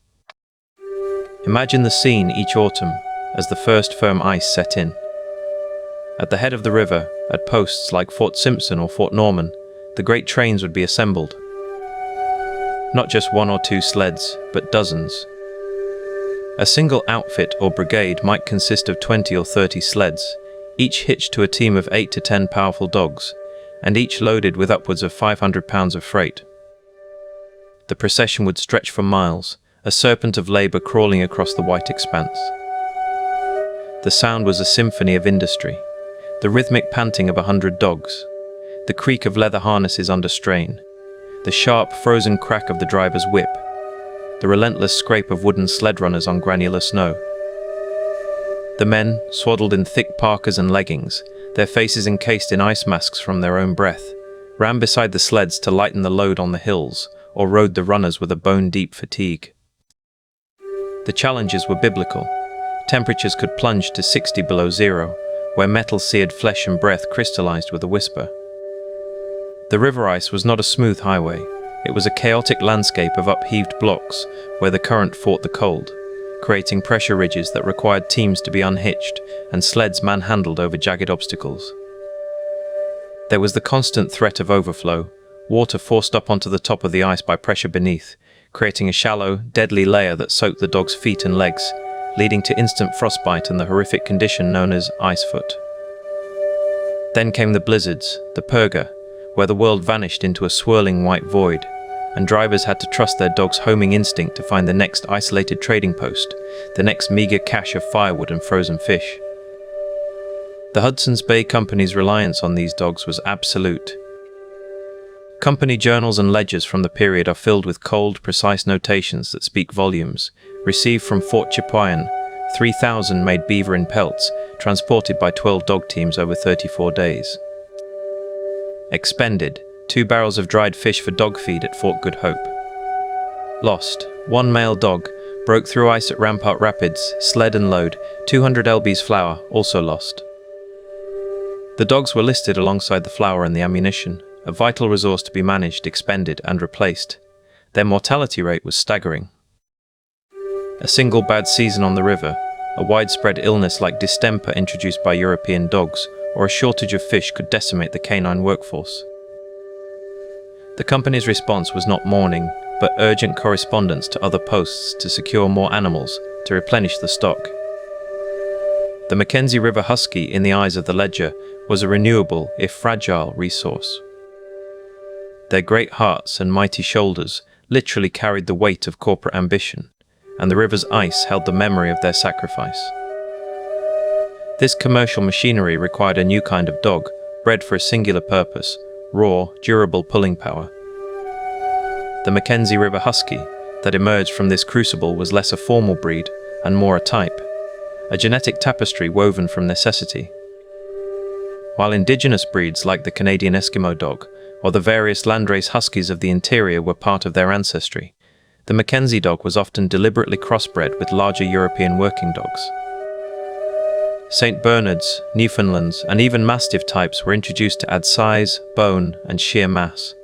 Imagine the scene each autumn as the first firm ice set in. At the head of the river, at posts like Fort Simpson or Fort Norman, the great trains would be assembled. Not just one or two sleds, but dozens. A single outfit or brigade might consist of 20 or 30 sleds, each hitched to a team of 8 to 10 powerful dogs, and each loaded with upwards of 500 pounds of freight. The procession would stretch for miles, a serpent of labor crawling across the white expanse. The sound was a symphony of industry, the rhythmic panting of 100 dogs, the creak of leather harnesses under strain, the sharp, frozen crack of the driver's whip, the relentless scrape of wooden sled runners on granular snow. The men, swaddled in thick parkas and leggings, their faces encased in ice masks from their own breath, ran beside the sleds to lighten the load on the hills, or rode the runners with a bone-deep fatigue. The challenges were biblical. Temperatures could plunge to 60 below zero, where metal-seared flesh and breath crystallized with a whisper. The river ice was not a smooth highway. It was a chaotic landscape of upheaved blocks where the current fought the cold, creating pressure ridges that required teams to be unhitched and sleds manhandled over jagged obstacles. There was the constant threat of overflow, water forced up onto the top of the ice by pressure beneath, creating a shallow, deadly layer that soaked the dog's feet and legs, leading to instant frostbite and the horrific condition known as ice foot. Then came the blizzards, the purga, where the world vanished into a swirling white void, and drivers had to trust their dog's homing instinct to find the next isolated trading post, the next meager cache of firewood and frozen fish. The Hudson's Bay Company's reliance on these dogs was absolute. Company journals and ledgers from the period are filled with cold, precise notations that speak volumes, received from Fort Chipewyan, 3,000 made beaver in pelts, transported by 12 dog teams over 34 days. Expended, 2 barrels of dried fish for dog feed at Fort Good Hope. Lost, 1 male dog, broke through ice at Rampart Rapids, sled and load, 200 lbs flour, also lost. The dogs were listed alongside the flour and the ammunition, a vital resource to be managed, expended, and replaced. Their mortality rate was staggering. A single bad season on the river, a widespread illness like distemper introduced by European dogs, or a shortage of fish could decimate the canine workforce. The company's response was not mourning, but urgent correspondence to other posts to secure more animals, to replenish the stock. The Mackenzie River husky, in the eyes of the ledger, was a renewable, if fragile, resource. Their great hearts and mighty shoulders literally carried the weight of corporate ambition, and the river's ice held the memory of their sacrifice. This commercial machinery required a new kind of dog, bred for a singular purpose: raw, durable pulling power. The Mackenzie River husky that emerged from this crucible was less a formal breed and more a type, a genetic tapestry woven from necessity. While indigenous breeds like the Canadian Eskimo dog or the various landrace huskies of the interior were part of their ancestry, the Mackenzie dog was often deliberately crossbred with larger European working dogs. St. Bernards, Newfoundlands, and even Mastiff types were introduced to add size, bone, and sheer mass.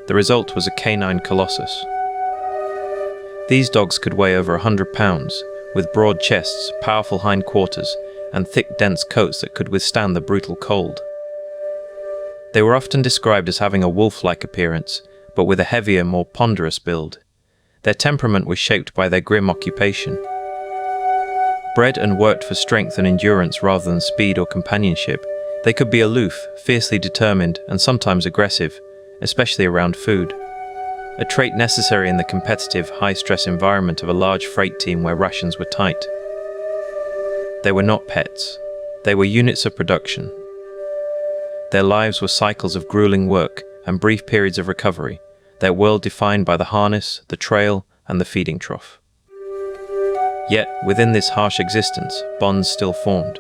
The result was a canine colossus. These dogs could weigh over 100 pounds, with broad chests, powerful hindquarters, and thick, dense coats that could withstand the brutal cold. They were often described as having a wolf-like appearance, but with a heavier, more ponderous build. Their temperament was shaped by their grim occupation. Bred and worked for strength and endurance rather than speed or companionship, they could be aloof, fiercely determined, and sometimes aggressive, especially around food. A trait necessary in the competitive, high-stress environment of a large freight team where rations were tight. They were not pets. They were units of production. Their lives were cycles of grueling work and brief periods of recovery, their world defined by the harness, the trail, and the feeding trough. Yet, within this harsh existence, bonds still formed.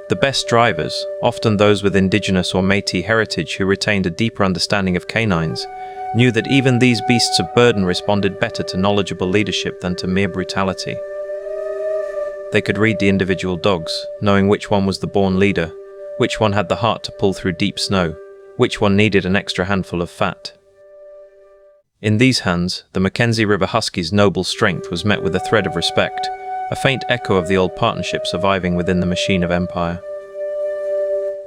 The best drivers, often those with indigenous or Métis heritage who retained a deeper understanding of canines, knew that even these beasts of burden responded better to knowledgeable leadership than to mere brutality. They could read the individual dogs, knowing which one was the born leader, which one had the heart to pull through deep snow, which one needed an extra handful of fat. In these hands, the Mackenzie River husky's noble strength was met with a thread of respect, a faint echo of the old partnership surviving within the machine of empire.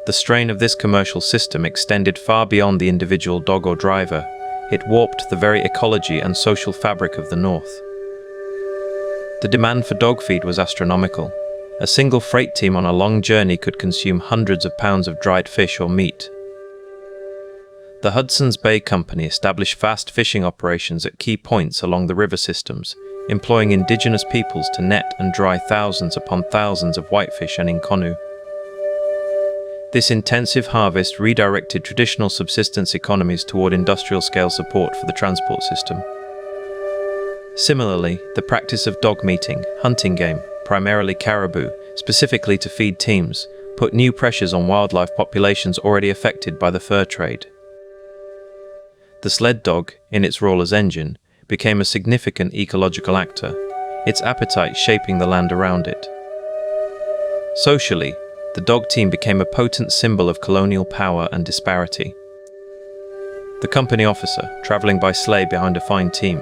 The strain of this commercial system extended far beyond the individual dog or driver. It warped the very ecology and social fabric of the North. The demand for dog feed was astronomical. A single freight team on a long journey could consume hundreds of pounds of dried fish or meat. The Hudson's Bay Company established fast fishing operations at key points along the river systems, employing indigenous peoples to net and dry thousands upon thousands of whitefish and inkonu. This intensive harvest redirected traditional subsistence economies toward industrial-scale support for the transport system. Similarly, the practice of dog meeting, hunting game, primarily caribou, specifically to feed teams, put new pressures on wildlife populations already affected by the fur trade. The sled dog, in its role as engine, became a significant ecological actor, its appetite shaping the land around it. Socially, the dog team became a potent symbol of colonial power and disparity. The company officer, traveling by sleigh behind a fine team,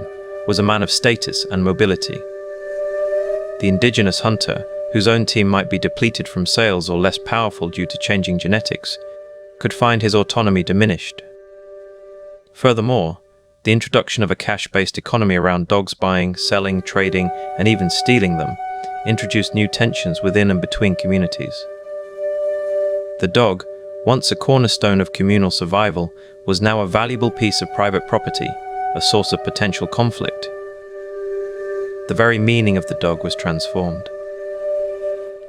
was a man of status and mobility. The indigenous hunter, whose own team might be depleted from sales or less powerful due to changing genetics, could find his autonomy diminished. Furthermore, the introduction of a cash-based economy around dogs buying, selling, trading, and even stealing them introduced new tensions within and between communities. The dog, once a cornerstone of communal survival, was now a valuable piece of private property, a source of potential conflict. The very meaning of the dog was transformed.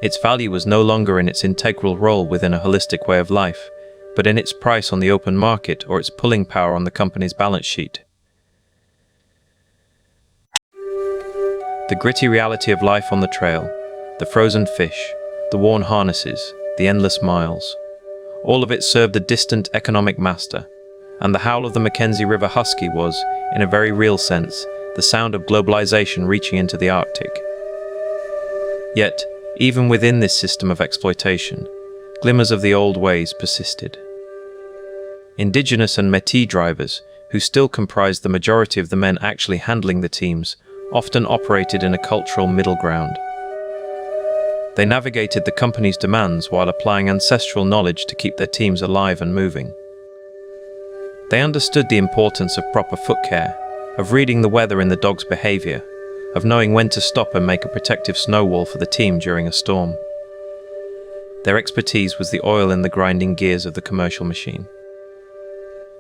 Its value was no longer in its integral role within a holistic way of life, but in its price on the open market or its pulling power on the company's balance sheet. The gritty reality of life on the trail, the frozen fish, the worn harnesses, the endless miles, all of it served a distant economic master, and the howl of the Mackenzie River husky was, in a very real sense, the sound of globalization reaching into the Arctic. Yet, even within this system of exploitation, glimmers of the old ways persisted. Indigenous and Métis drivers, who still comprised the majority of the men actually handling the teams, often operated in a cultural middle ground. They navigated the company's demands while applying ancestral knowledge to keep their teams alive and moving. They understood the importance of proper foot care, of reading the weather in the dog's behavior, of knowing when to stop and make a protective snow wall for the team during a storm. Their expertise was the oil in the grinding gears of the commercial machine.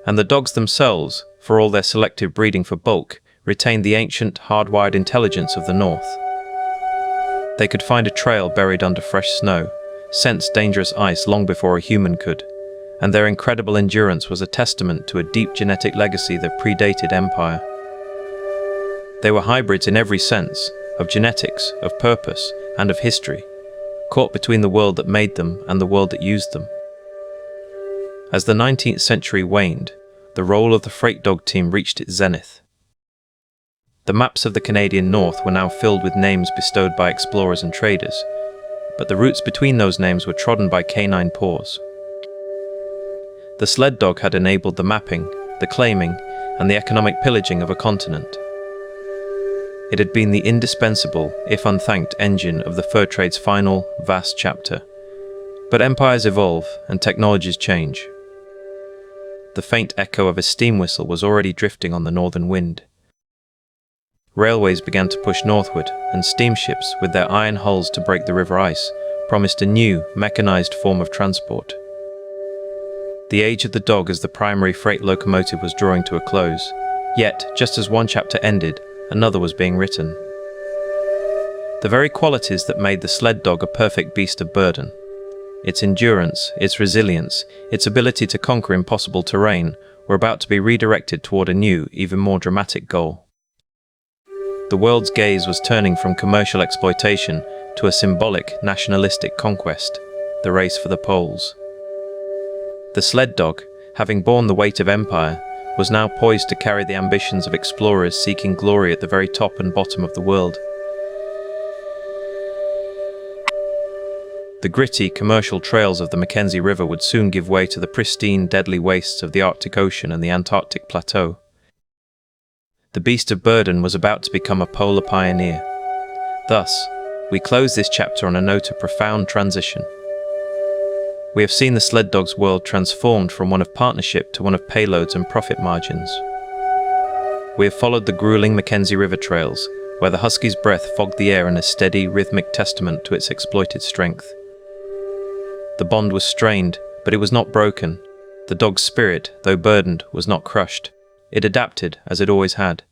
And the dogs themselves, for all their selective breeding for bulk, retained the ancient, hardwired intelligence of the North. They could find a trail buried under fresh snow, sense dangerous ice long before a human could, and their incredible endurance was a testament to a deep genetic legacy that predated empire. They were hybrids in every sense, of genetics, of purpose, and of history, caught between the world that made them and the world that used them. As the 19th century waned, the role of the freight dog team reached its zenith. The maps of the Canadian North were now filled with names bestowed by explorers and traders, but the routes between those names were trodden by canine paws. The sled dog had enabled the mapping, the claiming, and the economic pillaging of a continent. It had been the indispensable, if unthanked, engine of the fur trade's final, vast chapter. But empires evolve and technologies change. The faint echo of a steam whistle was already drifting on the northern wind. Railways began to push northward, and steamships, with their iron hulls to break the river ice, promised a new, mechanized form of transport. The age of the dog as the primary freight locomotive was drawing to a close, yet, just as one chapter ended, another was being written. The very qualities that made the sled dog a perfect beast of burden, its endurance, its resilience, its ability to conquer impossible terrain, were about to be redirected toward a new, even more dramatic goal. The world's gaze was turning from commercial exploitation to a symbolic, nationalistic conquest, the race for the poles. The sled dog, having borne the weight of empire, was now poised to carry the ambitions of explorers seeking glory at the very top and bottom of the world. The gritty, commercial trails of the Mackenzie River would soon give way to the pristine, deadly wastes of the Arctic Ocean and the Antarctic Plateau. The beast of burden was about to become a polar pioneer. Thus, we close this chapter on a note of profound transition. We have seen the sled dog's world transformed from one of partnership to one of payloads and profit margins. We have followed the grueling Mackenzie River trails, where the husky's breath fogged the air in a steady, rhythmic testament to its exploited strength. The bond was strained, but it was not broken. The dog's spirit, though burdened, was not crushed. It adapted, as it always had.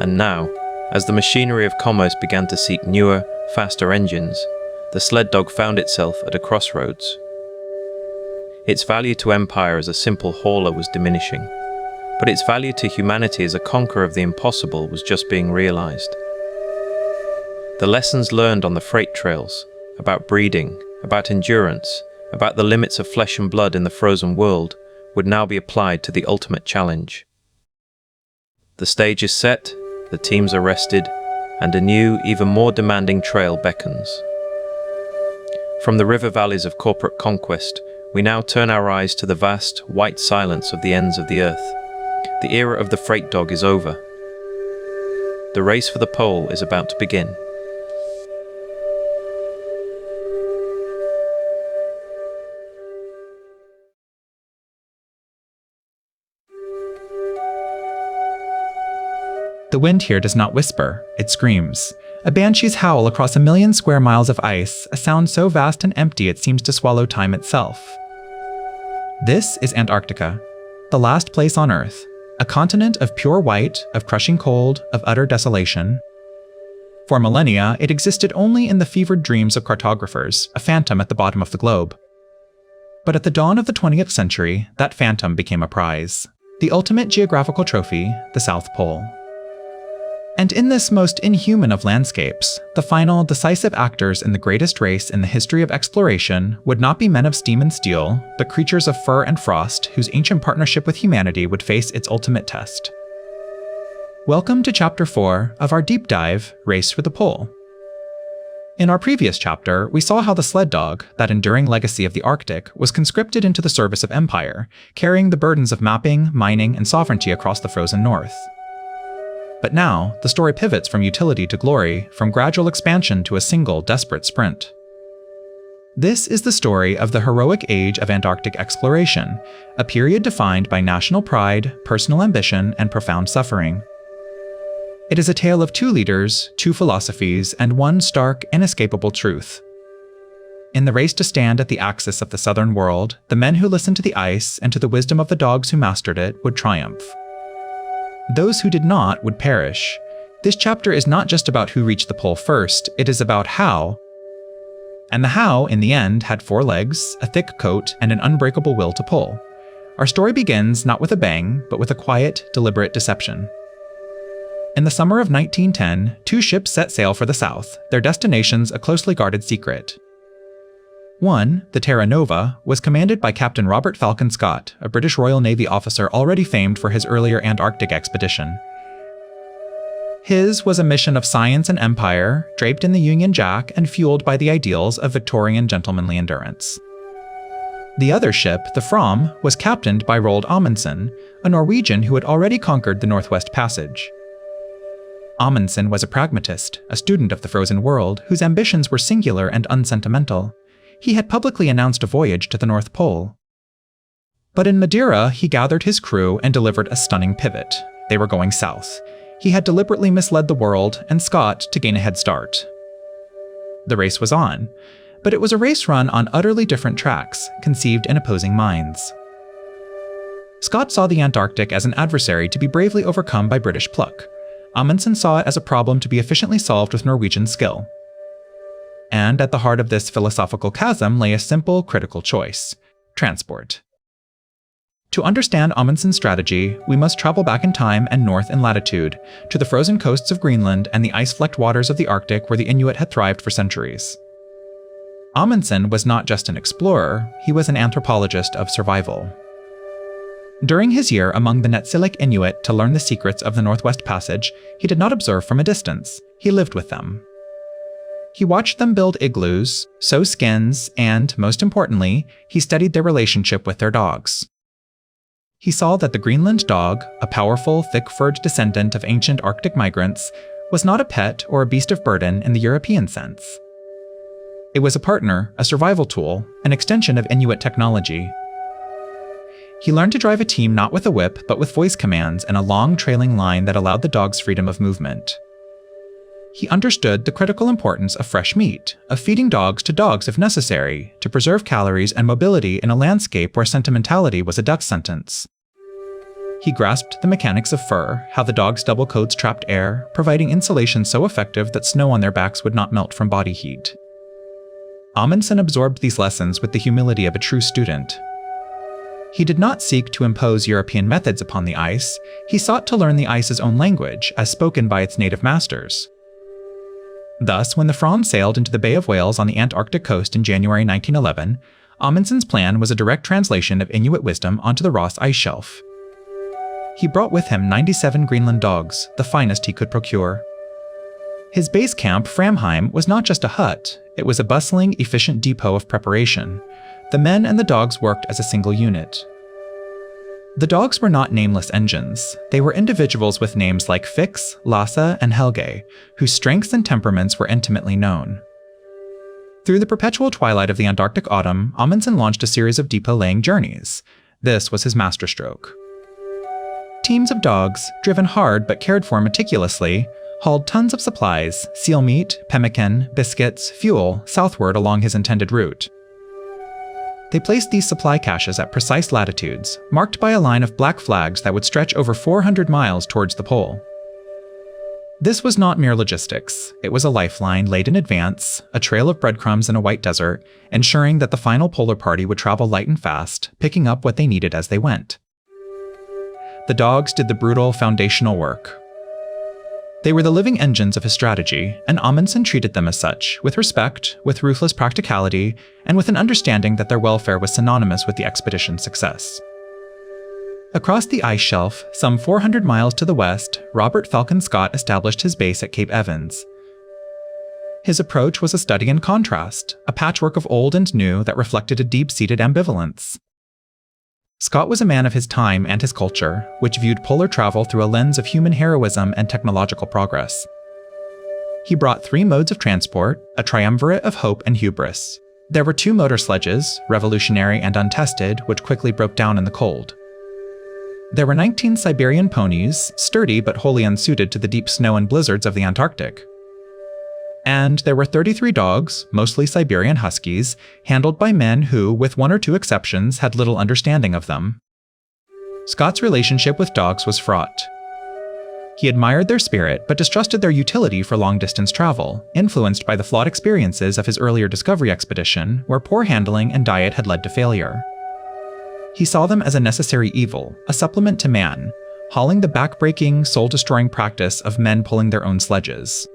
And now, as the machinery of commerce began to seek newer, faster engines, the sled dog found itself at a crossroads. Its value to empire as a simple hauler was diminishing, but its value to humanity as a conqueror of the impossible was just being realized. The lessons learned on the freight trails, about breeding, about endurance, about the limits of flesh and blood in the frozen world, would now be applied to the ultimate challenge. The stage is set, the teams are rested, and a new, even more demanding trail beckons. From the river valleys of corporate conquest, we now turn our eyes to the vast, white silence of the ends of the earth. The era of the freight dog is over. The race for the pole is about to begin. The wind here does not whisper, it screams. A banshee's howl across 1,000,000 square miles of ice, a sound so vast and empty it seems to swallow time itself. This is Antarctica, the last place on Earth, a continent of pure white, of crushing cold, of utter desolation. For millennia, it existed only in the fevered dreams of cartographers, a phantom at the bottom of the globe. But at the dawn of the 20th century, that phantom became a prize, the ultimate geographical trophy, the South Pole. And in this most inhuman of landscapes, the final, decisive actors in the greatest race in the history of exploration would not be men of steam and steel, but creatures of fur and frost whose ancient partnership with humanity would face its ultimate test. Welcome to Chapter 4 of our deep dive, Race for the Pole. In our previous chapter, we saw how the sled dog, that enduring legacy of the Arctic, was conscripted into the service of empire, carrying the burdens of mapping, mining, and sovereignty across the frozen north. But now, the story pivots from utility to glory, from gradual expansion to a single, desperate sprint. This is the story of the heroic age of Antarctic exploration, a period defined by national pride, personal ambition, and profound suffering. It is a tale of two leaders, two philosophies, and one stark, inescapable truth. In the race to stand at the axis of the southern world, the men who listened to the ice and to the wisdom of the dogs who mastered it would triumph. Those who did not would perish. This chapter is not just about who reached the pole first, it is about how. And the how, in the end, had 4 legs, a thick coat, and an unbreakable will to pull. Our story begins not with a bang, but with a quiet, deliberate deception. In the summer of 1910, 2 ships set sail for the south, their destinations a closely guarded secret. One, the Terra Nova, was commanded by Captain Robert Falcon Scott, a British Royal Navy officer already famed for his earlier Antarctic expedition. His was a mission of science and empire, draped in the Union Jack and fueled by the ideals of Victorian gentlemanly endurance. The other ship, the Fram, was captained by Roald Amundsen, a Norwegian who had already conquered the Northwest Passage. Amundsen was a pragmatist, a student of the frozen world, whose ambitions were singular and unsentimental. He had publicly announced a voyage to the North Pole. But in Madeira, he gathered his crew and delivered a stunning pivot. They were going south. He had deliberately misled the world and Scott to gain a head start. The race was on, but it was a race run on utterly different tracks, conceived in opposing minds. Scott saw the Antarctic as an adversary to be bravely overcome by British pluck. Amundsen saw it as a problem to be efficiently solved with Norwegian skill. And at the heart of this philosophical chasm lay a simple, critical choice: transport. To understand Amundsen's strategy, we must travel back in time and north in latitude, to the frozen coasts of Greenland and the ice-flecked waters of the Arctic where the Inuit had thrived for centuries. Amundsen was not just an explorer, he was an anthropologist of survival. During his year among the Netsilik Inuit to learn the secrets of the Northwest Passage, he did not observe from a distance, he lived with them. He watched them build igloos, sew skins, and, most importantly, he studied their relationship with their dogs. He saw that the Greenland dog, a powerful, thick-furred descendant of ancient Arctic migrants, was not a pet or a beast of burden in the European sense. It was a partner, a survival tool, an extension of Inuit technology. He learned to drive a team not with a whip, but with voice commands and a long trailing line that allowed the dogs freedom of movement. He understood the critical importance of fresh meat, of feeding dogs to dogs if necessary, to preserve calories and mobility in a landscape where sentimentality was a death sentence. He grasped the mechanics of fur, how the dogs' double coats trapped air, providing insulation so effective that snow on their backs would not melt from body heat. Amundsen absorbed these lessons with the humility of a true student. He did not seek to impose European methods upon the ice, he sought to learn the ice's own language, as spoken by its native masters. Thus, when the Fram sailed into the Bay of Whales on the Antarctic coast in January 1911, Amundsen's plan was a direct translation of Inuit wisdom onto the Ross ice shelf. He brought with him 97 Greenland dogs, the finest he could procure. His base camp, Framheim, was not just a hut, it was a bustling, efficient depot of preparation. The men and the dogs worked as a single unit. The dogs were not nameless engines. They were individuals with names like Fix, Lasse, and Helge, whose strengths and temperaments were intimately known. Through the perpetual twilight of the Antarctic autumn, Amundsen launched a series of depot-laying journeys. This was his masterstroke. teams of dogs, driven hard but cared for meticulously, hauled tons of supplies, seal meat, pemmican, biscuits, fuel, southward along his intended route. They placed these supply caches at precise latitudes, marked by a line of black flags that would stretch over 400 miles towards the pole. This was not mere logistics. It was a lifeline laid in advance, a trail of breadcrumbs in a white desert, ensuring that the final polar party would travel light and fast, picking up what they needed as they went. The dogs did the brutal, foundational work. They were the living engines of his strategy, and Amundsen treated them as such, with respect, with ruthless practicality, and with an understanding that their welfare was synonymous with the expedition's success. Across the ice shelf, some 400 miles to the west, Robert Falcon Scott established his base at Cape Evans. His approach was a study in contrast, a patchwork of old and new that reflected a deep-seated ambivalence. Scott was a man of his time and his culture, which viewed polar travel through a lens of human heroism and technological progress. He brought 3 modes of transport, a triumvirate of hope and hubris. There were 2 motor sledges, revolutionary and untested, which quickly broke down in the cold. There were 19 Siberian ponies, sturdy but wholly unsuited to the deep snow and blizzards of the Antarctic. And there were 33 dogs, mostly Siberian huskies, handled by men who, with 1 or 2 exceptions, had little understanding of them. Scott's relationship with dogs was fraught. He admired their spirit, but distrusted their utility for long-distance travel, influenced by the flawed experiences of his earlier discovery expedition, where poor handling and diet had led to failure. He saw them as a necessary evil, a supplement to man, hauling the back-breaking, soul-destroying practice of men pulling their own sledges.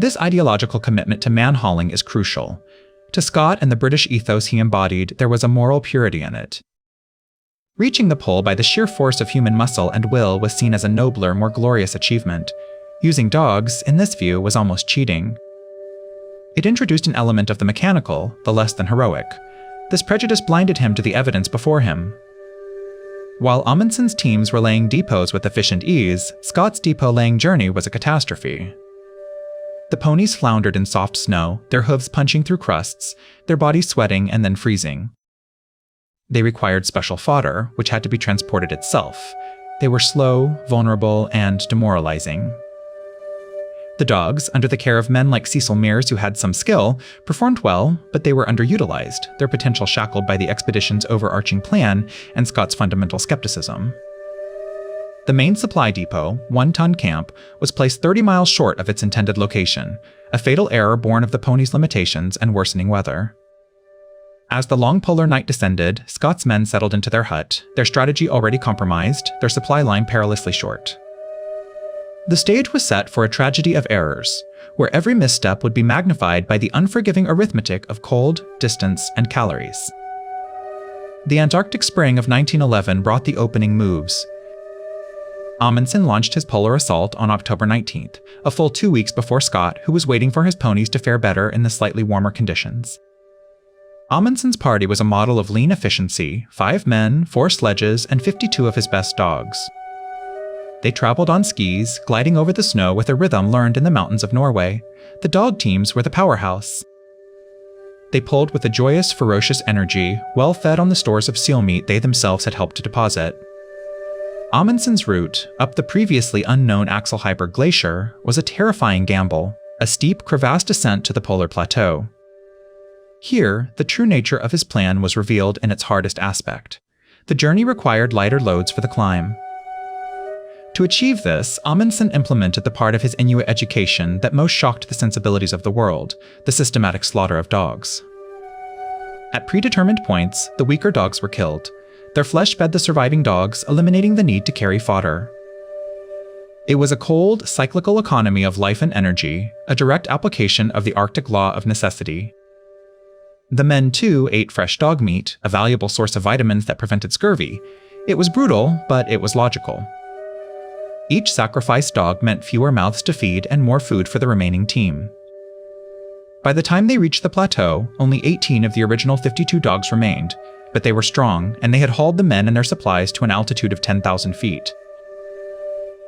This ideological commitment to man-hauling is crucial. To Scott and the British ethos he embodied, there was a moral purity in it. Reaching the pole by the sheer force of human muscle and will was seen as a nobler, more glorious achievement. Using dogs, in this view, was almost cheating. It introduced an element of the mechanical, the less than heroic. This prejudice blinded him to the evidence before him. While Amundsen's teams were laying depots with efficient ease, Scott's depot-laying journey was a catastrophe. The ponies floundered in soft snow, their hooves punching through crusts, their bodies sweating and then freezing. They required special fodder, which had to be transported itself. They were slow, vulnerable, and demoralizing. The dogs, under the care of men like Cecil Mears who had some skill, performed well, but they were underutilized, their potential shackled by the expedition's overarching plan and Scott's fundamental skepticism. The main supply depot, 1 Ton Camp, was placed 30 miles short of its intended location, a fatal error born of the ponies' limitations and worsening weather. As the long polar night descended, Scott's men settled into their hut, their strategy already compromised, their supply line perilously short. The stage was set for a tragedy of errors, where every misstep would be magnified by the unforgiving arithmetic of cold, distance, and calories. The Antarctic spring of 1911 brought the opening moves. Amundsen launched his polar assault on October 19th, a full 2 weeks before Scott, who was waiting for his ponies to fare better in the slightly warmer conditions. Amundsen's party was a model of lean efficiency, 5 men, 4 sledges, and 52 of his best dogs. They traveled on skis, gliding over the snow with a rhythm learned in the mountains of Norway. The dog teams were the powerhouse. They pulled with a joyous, ferocious energy, well fed on the stores of seal meat they themselves had helped to deposit. Amundsen's route, up the previously unknown Axelhyper Glacier, was a terrifying gamble, a steep, crevassed descent to the polar plateau. Here, the true nature of his plan was revealed in its hardest aspect. The journey required lighter loads for the climb. To achieve this, Amundsen implemented the part of his Inuit education that most shocked the sensibilities of the world, the systematic slaughter of dogs. At predetermined points, the weaker dogs were killed. Their flesh fed the surviving dogs, eliminating the need to carry fodder. It was a cold, cyclical economy of life and energy, a direct application of the Arctic law of necessity. The men, too, ate fresh dog meat, a valuable source of vitamins that prevented scurvy. It was brutal, but it was logical. Each sacrificed dog meant fewer mouths to feed and more food for the remaining team. By the time they reached the plateau, only 18 of the original 52 dogs remained, but they were strong, and they had hauled the men and their supplies to an altitude of 10,000 feet.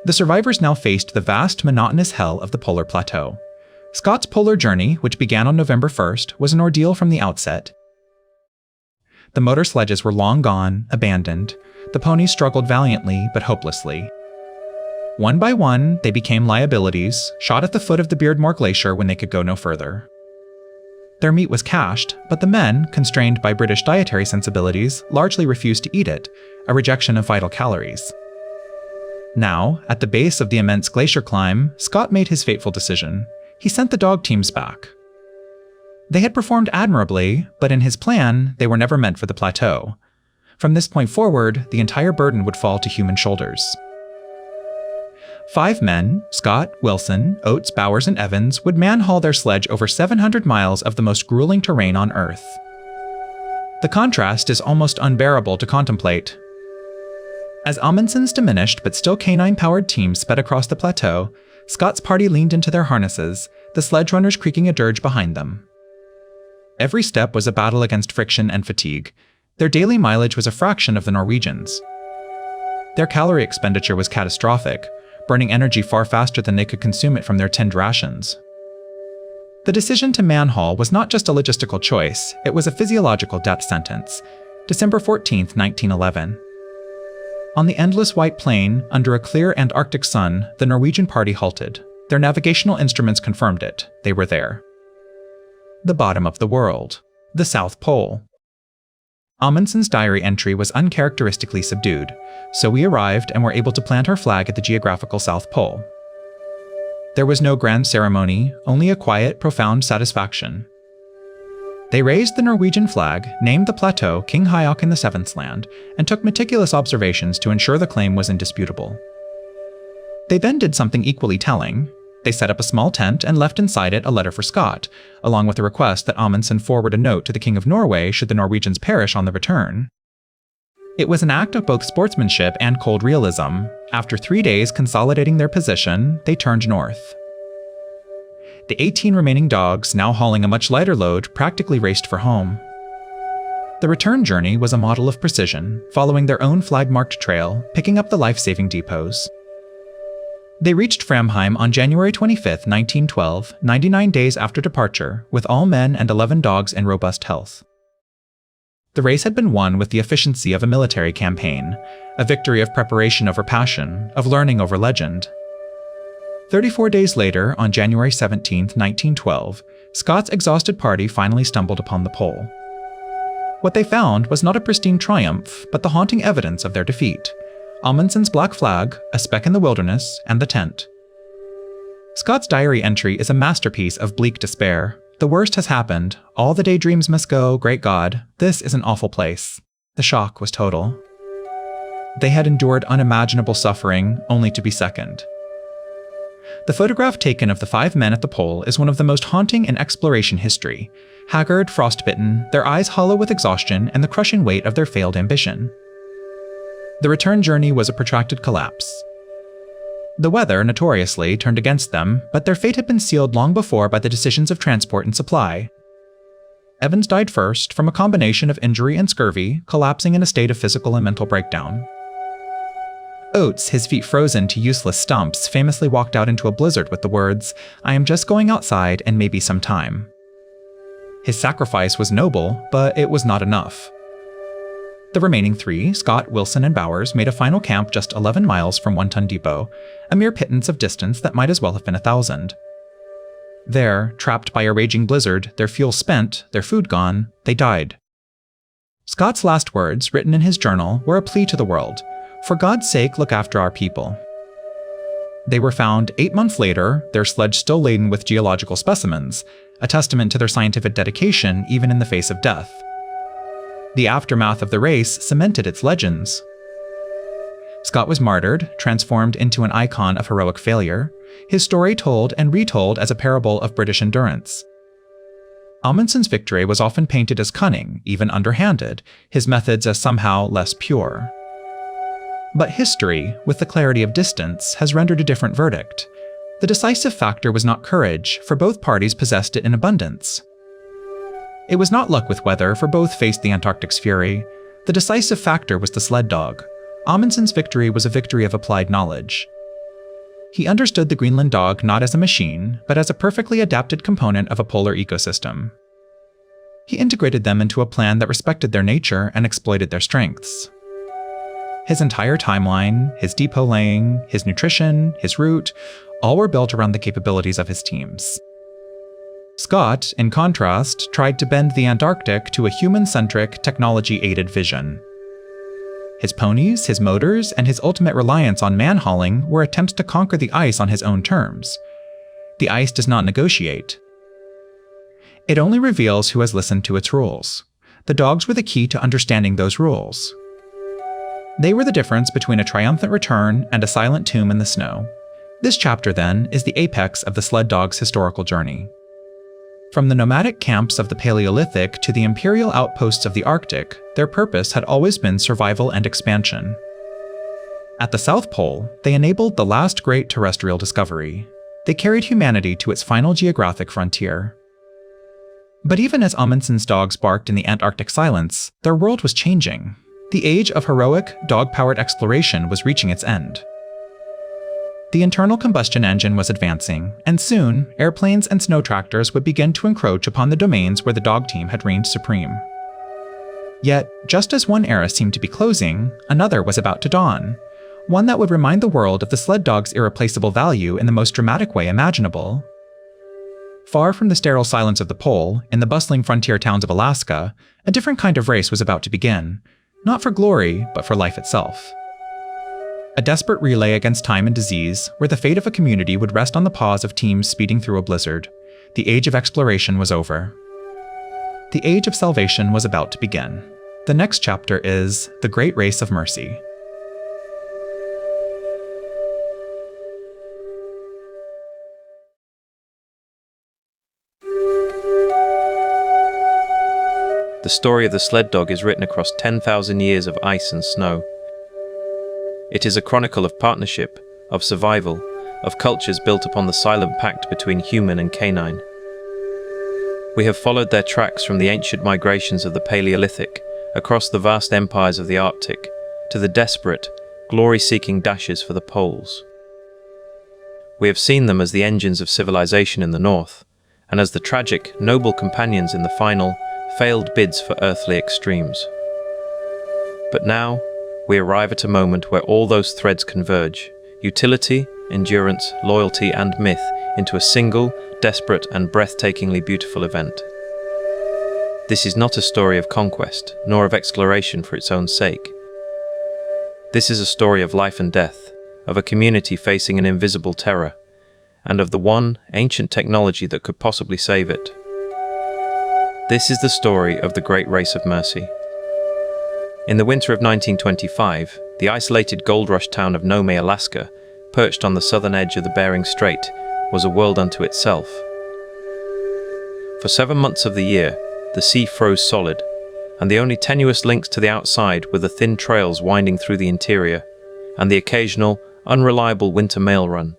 The survivors now faced the vast, monotonous hell of the polar plateau. Scott's polar journey, which began on November 1st, was an ordeal from the outset. The motor sledges were long gone, abandoned. The ponies struggled valiantly but hopelessly. One by one, they became liabilities, shot at the foot of the Beardmore Glacier when they could go no further. Their meat was cached, but the men, constrained by British dietary sensibilities, largely refused to eat it, a rejection of vital calories. Now, at the base of the immense glacier climb, Scott made his fateful decision. He sent the dog teams back. They had performed admirably, but in his plan, they were never meant for the plateau. From this point forward, the entire burden would fall to human shoulders. 5 men, Scott, Wilson, Oates, Bowers, and Evans, would man-haul their sledge over 700 miles of the most grueling terrain on Earth. The contrast is almost unbearable to contemplate. As Amundsen's diminished but still canine-powered team sped across the plateau, Scott's party leaned into their harnesses, the sledge runners creaking a dirge behind them. Every step was a battle against friction and fatigue. Their daily mileage was a fraction of the Norwegians'. Their calorie expenditure was catastrophic, burning energy far faster than they could consume it from their tinned rations. The decision to man-haul was not just a logistical choice, it was a physiological death sentence. December 14, 1911. On the endless white plain, under a clear Antarctic sun, the Norwegian party halted. Their navigational instruments confirmed it. They were there. The bottom of the world. The South Pole. Amundsen's diary entry was uncharacteristically subdued, so we arrived and were able to plant our flag at the geographical South Pole. There was no grand ceremony, only a quiet, profound satisfaction. They raised the Norwegian flag, named the plateau King Hayok in the Seventh Land, and took meticulous observations to ensure the claim was indisputable. They then did something equally telling. They set up a small tent and left inside it a letter for Scott, along with a request that Amundsen forward a note to the King of Norway should the Norwegians perish on the return. It was an act of both sportsmanship and cold realism. After 3 days consolidating their position, they turned north. The 18 remaining dogs, now hauling a much lighter load, practically raced for home. The return journey was a model of precision, following their own flag-marked trail, picking up the life-saving depots. They reached Framheim on January 25, 1912, 99 days after departure, with all men and 11 dogs in robust health. The race had been won with the efficiency of a military campaign, a victory of preparation over passion, of learning over legend. 34 days later, on January 17, 1912, Scott's exhausted party finally stumbled upon the pole. What they found was not a pristine triumph, but the haunting evidence of their defeat. Amundsen's black flag, a speck in the wilderness, and the tent. Scott's diary entry is a masterpiece of bleak despair. The worst has happened. All the daydreams must go, great God. This is an awful place. The shock was total. They had endured unimaginable suffering, only to be second. The photograph taken of the 5 men at the pole is one of the most haunting in exploration history. Haggard, frostbitten, their eyes hollow with exhaustion and the crushing weight of their failed ambition. The return journey was a protracted collapse. The weather, notoriously, turned against them, but their fate had been sealed long before by the decisions of transport and supply. Evans died first, from a combination of injury and scurvy, collapsing in a state of physical and mental breakdown. Oates, his feet frozen to useless stumps, famously walked out into a blizzard with the words, "I am just going outside and maybe some time." His sacrifice was noble, but it was not enough. The remaining 3, Scott, Wilson, and Bowers, made a final camp just 11 miles from One Ton Depot, a mere pittance of distance that might as well have been 1,000. There, trapped by a raging blizzard, their fuel spent, their food gone, they died. Scott's last words, written in his journal, were a plea to the world. For God's sake, look after our people. They were found 8 months later, their sledge still laden with geological specimens, a testament to their scientific dedication even in the face of death. The aftermath of the race cemented its legends. Scott was martyred, transformed into an icon of heroic failure, his story told and retold as a parable of British endurance. Amundsen's victory was often painted as cunning, even underhanded, his methods as somehow less pure. But history, with the clarity of distance, has rendered a different verdict. The decisive factor was not courage, for both parties possessed it in abundance. It was not luck with weather, for both faced the Antarctic's fury. The decisive factor was the sled dog. Amundsen's victory was a victory of applied knowledge. He understood the Greenland dog not as a machine, but as a perfectly adapted component of a polar ecosystem. He integrated them into a plan that respected their nature and exploited their strengths. His entire timeline, his depot laying, his nutrition, his route, all were built around the capabilities of his teams. Scott, in contrast, tried to bend the Antarctic to a human-centric, technology-aided vision. His ponies, his motors, and his ultimate reliance on man-hauling were attempts to conquer the ice on his own terms. The ice does not negotiate. It only reveals who has listened to its rules. The dogs were the key to understanding those rules. They were the difference between a triumphant return and a silent tomb in the snow. This chapter, then, is the apex of the sled dog's historical journey. From the nomadic camps of the Paleolithic to the imperial outposts of the Arctic, their purpose had always been survival and expansion. At the South Pole, they enabled the last great terrestrial discovery. They carried humanity to its final geographic frontier. But even as Amundsen's dogs barked in the Antarctic silence, their world was changing. The age of heroic, dog-powered exploration was reaching its end. The internal combustion engine was advancing, and soon, airplanes and snow tractors would begin to encroach upon the domains where the dog team had reigned supreme. Yet, just as one era seemed to be closing, another was about to dawn, one that would remind the world of the sled dog's irreplaceable value in the most dramatic way imaginable. Far from the sterile silence of the pole, in the bustling frontier towns of Alaska, a different kind of race was about to begin, not for glory, but for life itself. A desperate relay against time and disease, where the fate of a community would rest on the paws of teams speeding through a blizzard. The age of exploration was over. The age of salvation was about to begin. The next chapter is The Great Race of Mercy. The story of the sled dog is written across 10,000 years of ice and snow. It is a chronicle of partnership, of survival, of cultures built upon the silent pact between human and canine. We have followed their tracks from the ancient migrations of the Paleolithic, across the vast empires of the Arctic, to the desperate, glory-seeking dashes for the poles. We have seen them as the engines of civilization in the north, and as the tragic, noble companions in the final, failed bids for earthly extremes. But now, we arrive at a moment where all those threads converge, utility, endurance, loyalty, and myth, into a single, desperate, and breathtakingly beautiful event. This is not a story of conquest, nor of exploration for its own sake. This is a story of life and death, of a community facing an invisible terror, and of the one ancient technology that could possibly save it. This is the story of the Great Race of Mercy. In the winter of 1925, the isolated gold rush town of Nome, Alaska, perched on the southern edge of the Bering Strait, was a world unto itself. For 7 months of the year, the sea froze solid, and the only tenuous links to the outside were the thin trails winding through the interior, and the occasional, unreliable winter mail run.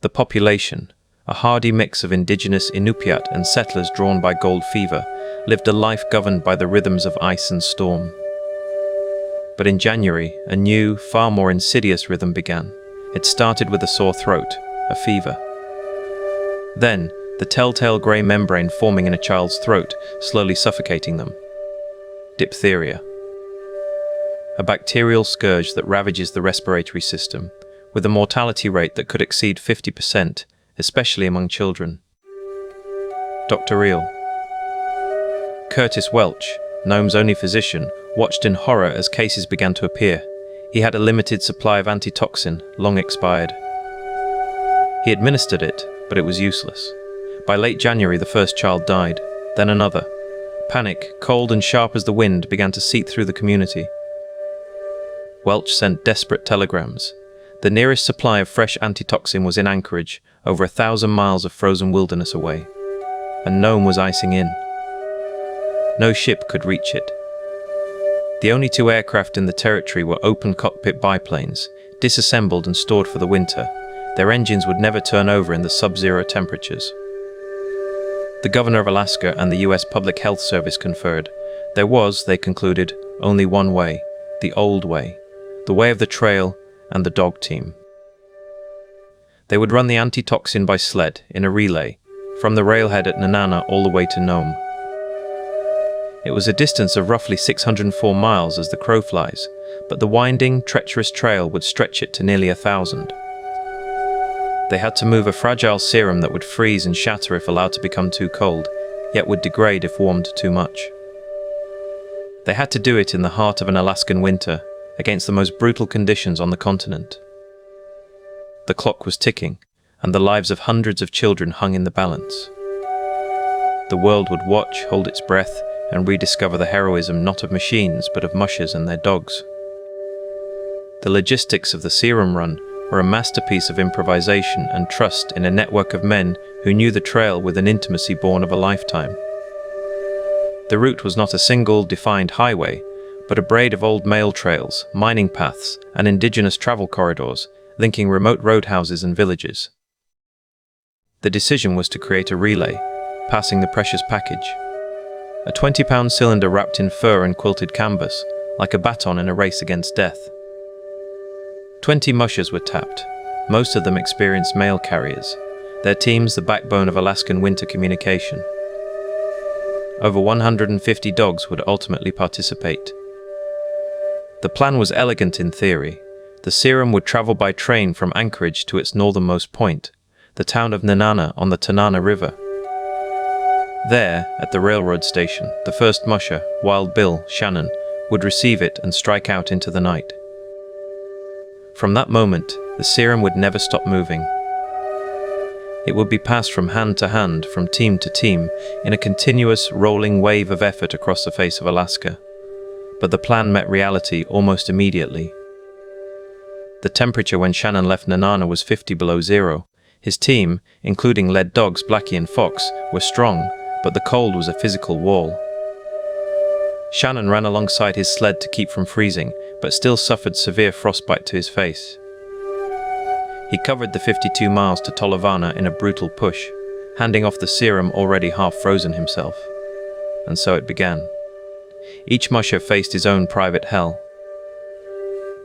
The population, a hardy mix of indigenous Inupiat and settlers drawn by gold fever, lived a life governed by the rhythms of ice and storm. But in January, a new, far more insidious rhythm began. It started with a sore throat, a fever. Then, the telltale grey membrane forming in a child's throat, slowly suffocating them. Diphtheria. A bacterial scourge that ravages the respiratory system, with a mortality rate that could exceed 50%, especially among children. Dr. Reel. Curtis Welch, Nome's only physician, watched in horror as cases began to appear. He had a limited supply of antitoxin, long expired. He administered it, but it was useless. By late January, the first child died, then another. Panic, cold and sharp as the wind, began to seep through the community. Welch sent desperate telegrams. The nearest supply of fresh antitoxin was in Anchorage, over 1,000 miles of frozen wilderness away. And Nome was icing in. No ship could reach it. The only 2 aircraft in the territory were open cockpit biplanes, disassembled and stored for the winter. Their engines would never turn over in the sub-zero temperatures. The governor of Alaska and the US Public Health Service conferred. There was, they concluded, only one way, the old way, the way of the trail and the dog team. They would run the antitoxin by sled, in a relay, from the railhead at Nanana all the way to Nome. It was a distance of roughly 604 miles as the crow flies, but the winding, treacherous trail would stretch it to nearly 1,000. They had to move a fragile serum that would freeze and shatter if allowed to become too cold, yet would degrade if warmed too much. They had to do it in the heart of an Alaskan winter, against the most brutal conditions on the continent. The clock was ticking, and the lives of hundreds of children hung in the balance. The world would watch, hold its breath, and rediscover the heroism not of machines but of mushers and their dogs. The logistics of the serum run were a masterpiece of improvisation and trust in a network of men who knew the trail with an intimacy born of a lifetime. The route was not a single, defined highway, but a braid of old mail trails, mining paths, and indigenous travel corridors, linking remote roadhouses and villages. The decision was to create a relay, passing the precious package. A 20-pound cylinder wrapped in fur and quilted canvas, like a baton in a race against death. 20 mushers were tapped, most of them experienced mail carriers, their teams the backbone of Alaskan winter communication. Over 150 dogs would ultimately participate. The plan was elegant in theory. The serum would travel by train from Anchorage to its northernmost point, the town of Nenana on the Tanana River. There, at the railroad station, the first musher, Wild Bill Shannon, would receive it and strike out into the night. From that moment, the serum would never stop moving. It would be passed from hand to hand, from team to team, in a continuous, rolling wave of effort across the face of Alaska. But the plan met reality almost immediately. The temperature when Shannon left Nenana was 50 below zero. His team, including lead dogs Blackie and Fox, were strong, but the cold was a physical wall. Shannon ran alongside his sled to keep from freezing, but still suffered severe frostbite to his face. He covered the 52 miles to Tolovana in a brutal push, handing off the serum already half frozen himself. And so it began. Each musher faced his own private hell.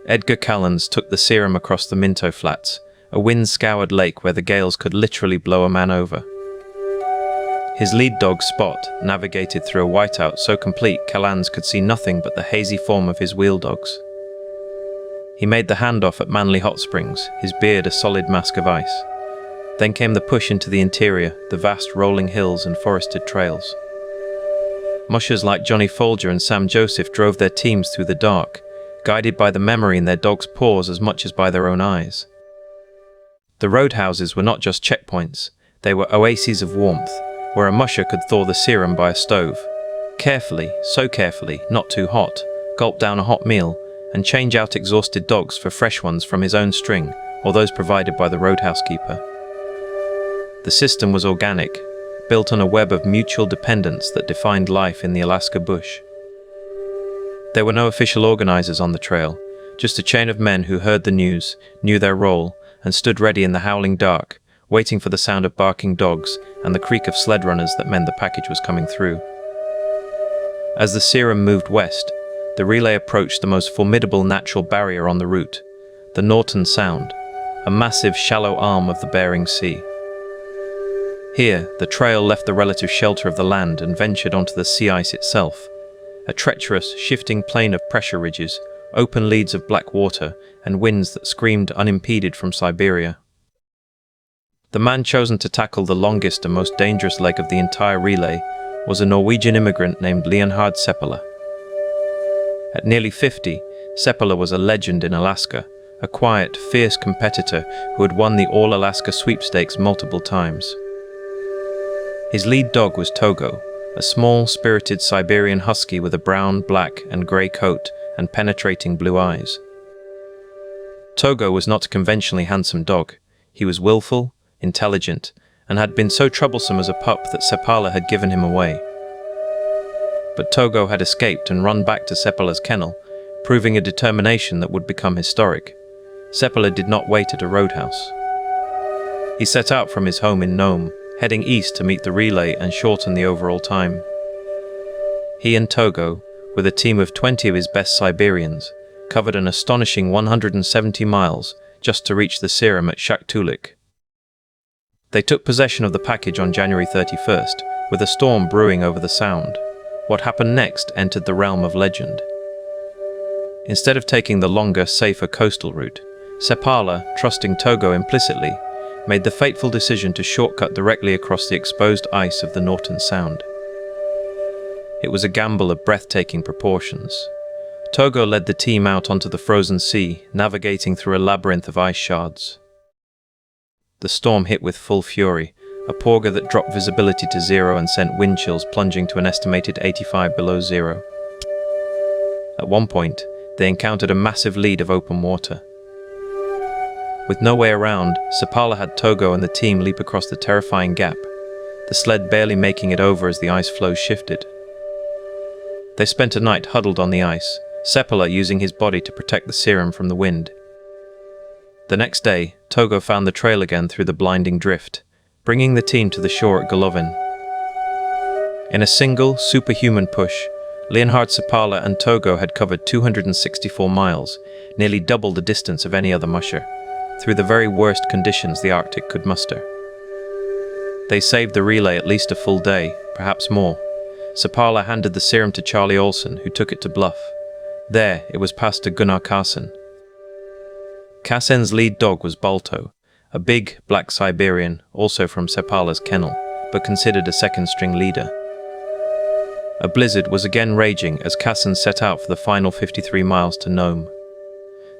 Edgar Callens took the serum across the Minto Flats, a wind-scoured lake where the gales could literally blow a man over. His lead dog, Spot, navigated through a whiteout so complete Callens could see nothing but the hazy form of his wheel dogs. He made the handoff at Manly Hot Springs, his beard a solid mask of ice. Then came the push into the interior, the vast rolling hills and forested trails. Mushers like Johnny Folger and Sam Joseph drove their teams through the dark, guided by the memory in their dogs' paws as much as by their own eyes. The roadhouses were not just checkpoints, they were oases of warmth, where a musher could thaw the serum by a stove. Carefully, so carefully, not too hot, gulp down a hot meal, and change out exhausted dogs for fresh ones from his own string, or those provided by the roadhouse keeper. The system was organic, built on a web of mutual dependence that defined life in the Alaska bush. There were no official organizers on the trail, just a chain of men who heard the news, knew their role, and stood ready in the howling dark, waiting for the sound of barking dogs and the creak of sled runners that meant the package was coming through. As the serum moved west, the relay approached the most formidable natural barrier on the route, the Norton Sound, a massive shallow arm of the Bering Sea. Here, the trail left the relative shelter of the land and ventured onto the sea ice itself, a treacherous, shifting plain of pressure ridges, open leads of black water, and winds that screamed unimpeded from Siberia. The man chosen to tackle the longest and most dangerous leg of the entire relay was a Norwegian immigrant named Leonhard Seppala. At nearly 50, Seppala was a legend in Alaska, a quiet, fierce competitor who had won the All-Alaska Sweepstakes multiple times. His lead dog was Togo, a small, spirited Siberian husky with a brown, black, and grey coat and penetrating blue eyes. Togo was not a conventionally handsome dog. He was willful, intelligent, and had been so troublesome as a pup that Seppala had given him away. But Togo had escaped and run back to Seppala's kennel, proving a determination that would become historic. Seppala did not wait at a roadhouse. He set out from his home in Nome, heading east to meet the relay and shorten the overall time. He and Togo, with a team of 20 of his best Siberians, covered an astonishing 170 miles just to reach the serum at Shaktoolik. They took possession of the package on January 31st, with a storm brewing over the sound. What happened next entered the realm of legend. Instead of taking the longer, safer coastal route, Sepala, trusting Togo implicitly, made the fateful decision to shortcut directly across the exposed ice of the Norton Sound. It was a gamble of breathtaking proportions. Togo led the team out onto the frozen sea, navigating through a labyrinth of ice shards. The storm hit with full fury, a porga that dropped visibility to zero and sent wind chills plunging to an estimated 85 below zero. At one point, they encountered a massive lead of open water. With no way around, Sepala had Togo and the team leap across the terrifying gap, the sled barely making it over as the ice floes shifted. They spent a night huddled on the ice, Sepala using his body to protect the serum from the wind. The next day, Togo found the trail again through the blinding drift, bringing the team to the shore at Golovin. In a single, superhuman push, Leonhard Sepala and Togo had covered 264 miles, nearly double the distance of any other musher, through the very worst conditions the Arctic could muster. They saved the relay at least a full day, perhaps more. Sepala handed the serum to Charlie Olsen, who took it to Bluff. There, it was passed to Gunnar Carson. Carsen's lead dog was Balto, a big, black Siberian, also from Sepala's kennel, but considered a second-string leader. A blizzard was again raging as Carson set out for the final 53 miles to Nome.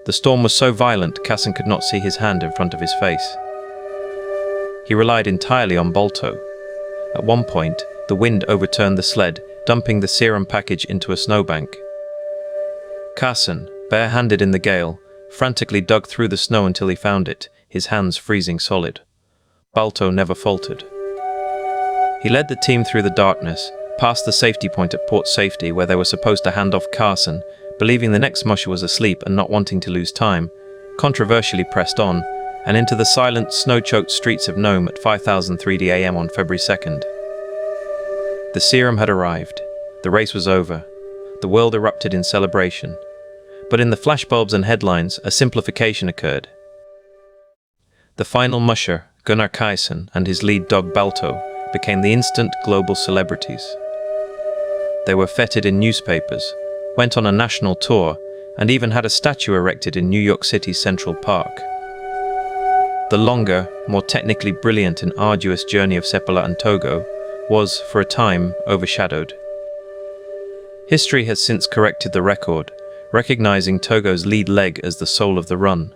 The storm was so violent, Carson could not see his hand in front of his face. He relied entirely on Balto. At one point, the wind overturned the sled, dumping the serum package into a snowbank. Carson, bare-handed in the gale, frantically dug through the snow until he found it, his hands freezing solid. Balto never faltered. He led the team through the darkness, past the safety point at Port Safety where they were supposed to hand off Carson, believing the next musher was asleep and not wanting to lose time, controversially pressed on, and into the silent, snow-choked streets of Nome at 5:03 AM on February 2nd. The serum had arrived. The race was over. The world erupted in celebration. But in the flashbulbs and headlines, a simplification occurred. The final musher, Gunnar Carson, and his lead dog Balto became the instant global celebrities. They were feted in newspapers, went on a national tour, and even had a statue erected in New York City's Central Park. The longer, more technically brilliant and arduous journey of Sepala and Togo was, for a time, overshadowed. History has since corrected the record, recognizing Togo's lead leg as the soul of the run,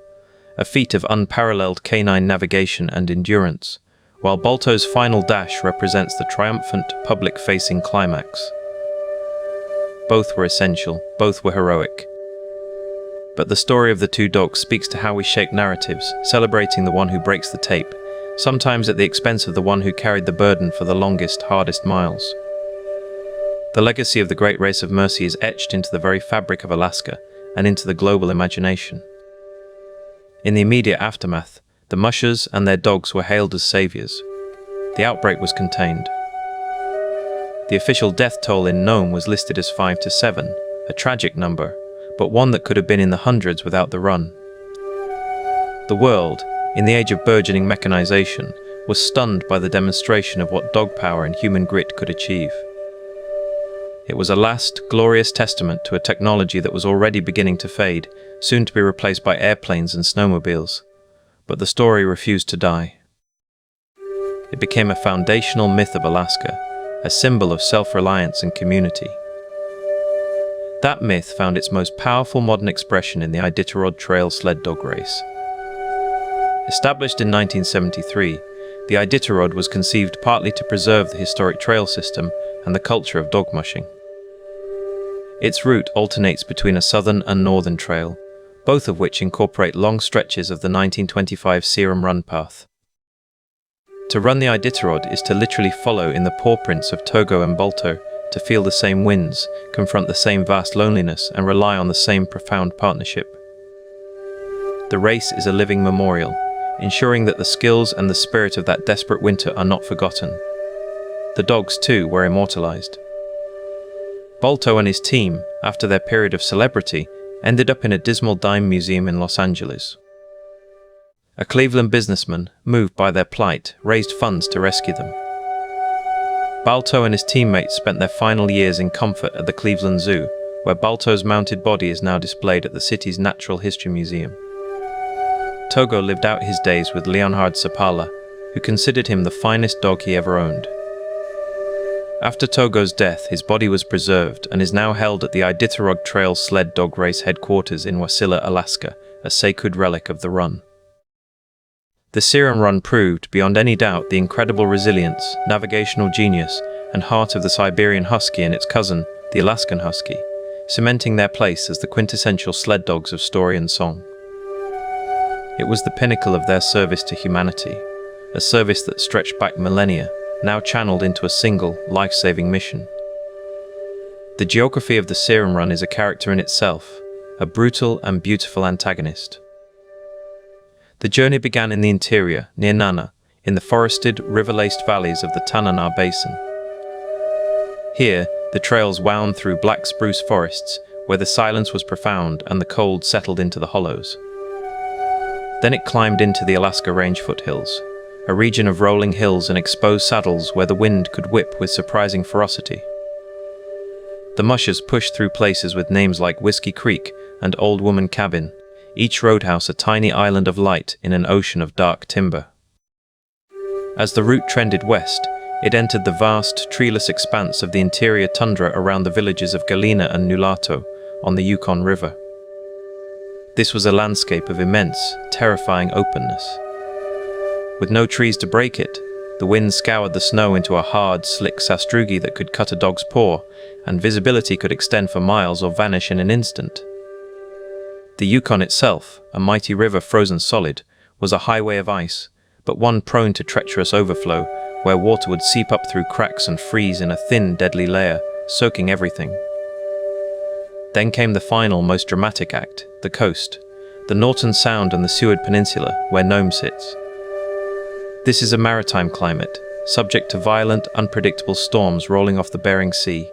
a feat of unparalleled canine navigation and endurance, while Balto's final dash represents the triumphant, public-facing climax. Both were essential, both were heroic. But the story of the two dogs speaks to how we shape narratives, celebrating the one who breaks the tape, sometimes at the expense of the one who carried the burden for the longest, hardest miles. The legacy of the Great Race of Mercy is etched into the very fabric of Alaska and into the global imagination. In the immediate aftermath, the mushers and their dogs were hailed as saviors. The outbreak was contained. The official death toll in Nome was listed as 5 to 7, a tragic number, but one that could have been in the hundreds without the run. The world, in the age of burgeoning mechanization, was stunned by the demonstration of what dog power and human grit could achieve. It was a last, glorious testament to a technology that was already beginning to fade, soon to be replaced by airplanes and snowmobiles. But the story refused to die. It became a foundational myth of Alaska, a symbol of self-reliance and community. That myth found its most powerful modern expression in the Iditarod Trail sled dog race. Established in 1973, the Iditarod was conceived partly to preserve the historic trail system and the culture of dog mushing. Its route alternates between a southern and northern trail, both of which incorporate long stretches of the 1925 Serum Run path. To run the Iditarod is to literally follow in the paw prints of Togo and Balto, to feel the same winds, confront the same vast loneliness, and rely on the same profound partnership. The race is a living memorial, ensuring that the skills and the spirit of that desperate winter are not forgotten. The dogs, too, were immortalized. Balto and his team, after their period of celebrity, ended up in a dismal dime museum in Los Angeles. A Cleveland businessman, moved by their plight, raised funds to rescue them. Balto and his teammates spent their final years in comfort at the Cleveland Zoo, where Balto's mounted body is now displayed at the city's Natural History Museum. Togo lived out his days with Leonhard Sapala, who considered him the finest dog he ever owned. After Togo's death, his body was preserved and is now held at the Iditarod Trail Sled Dog Race headquarters in Wasilla, Alaska, a sacred relic of the run. The Serum Run proved, beyond any doubt, the incredible resilience, navigational genius, and heart of the Siberian Husky and its cousin, the Alaskan Husky, cementing their place as the quintessential sled dogs of story and song. It was the pinnacle of their service to humanity, a service that stretched back millennia, now channeled into a single, life-saving mission. The geography of the Serum Run is a character in itself, a brutal and beautiful antagonist. The journey began in the interior, near Nana, in the forested, river-laced valleys of the Tanana Basin. Here, the trails wound through black spruce forests, where the silence was profound and the cold settled into the hollows. Then it climbed into the Alaska Range foothills, a region of rolling hills and exposed saddles where the wind could whip with surprising ferocity. The mushers pushed through places with names like Whiskey Creek and Old Woman Cabin, each roadhouse a tiny island of light in an ocean of dark timber. As the route trended west, it entered the vast, treeless expanse of the interior tundra around the villages of Galena and Nulato on the Yukon River. This was a landscape of immense, terrifying openness. With no trees to break it, the wind scoured the snow into a hard, slick sastrugi that could cut a dog's paw, and visibility could extend for miles or vanish in an instant. The Yukon itself, a mighty river frozen solid, was a highway of ice, but one prone to treacherous overflow, where water would seep up through cracks and freeze in a thin, deadly layer, soaking everything. Then came the final, most dramatic act, the coast, the Norton Sound and the Seward Peninsula, where Nome sits. This is a maritime climate, subject to violent, unpredictable storms rolling off the Bering Sea.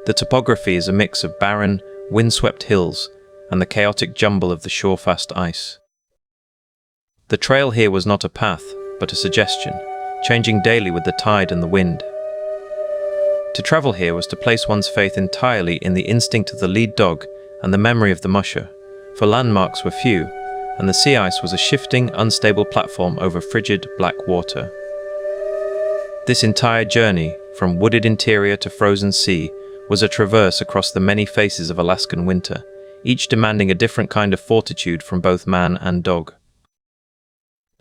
The topography is a mix of barren, windswept hills and the chaotic jumble of the shore-fast ice. The trail here was not a path, but a suggestion, changing daily with the tide and the wind. To travel here was to place one's faith entirely in the instinct of the lead dog and the memory of the musher, for landmarks were few, and the sea ice was a shifting, unstable platform over frigid, black water. This entire journey, from wooded interior to frozen sea, was a traverse across the many faces of Alaskan winter, each demanding a different kind of fortitude from both man and dog.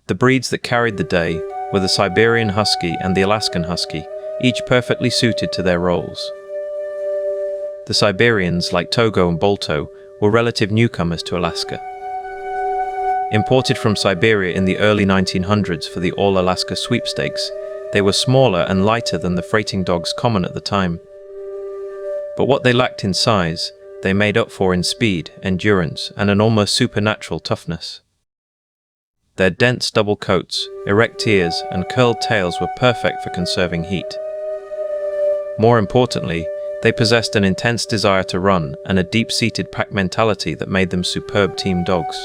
The breeds that carried the day were the Siberian Husky and the Alaskan Husky, each perfectly suited to their roles. The Siberians, like Togo and Balto, were relative newcomers to Alaska. Imported from Siberia in the early 1900s for the All-Alaska Sweepstakes, they were smaller and lighter than the freighting dogs common at the time. But what they lacked in size, they made up for in speed, endurance, and an almost supernatural toughness. Their dense double coats, erect ears, and curled tails were perfect for conserving heat. More importantly, they possessed an intense desire to run and a deep-seated pack mentality that made them superb team dogs.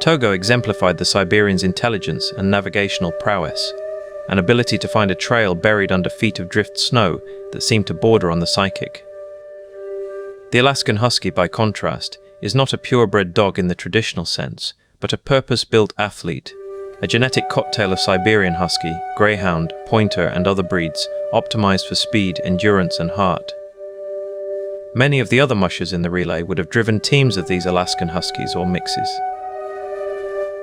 Togo exemplified the Siberians' intelligence and navigational prowess, an ability to find a trail buried under feet of drift snow that seemed to border on the psychic. The Alaskan Husky, by contrast, is not a purebred dog in the traditional sense, but a purpose-built athlete, a genetic cocktail of Siberian Husky, Greyhound, Pointer, and other breeds, optimized for speed, endurance, and heart. Many of the other mushers in the relay would have driven teams of these Alaskan Huskies or mixes.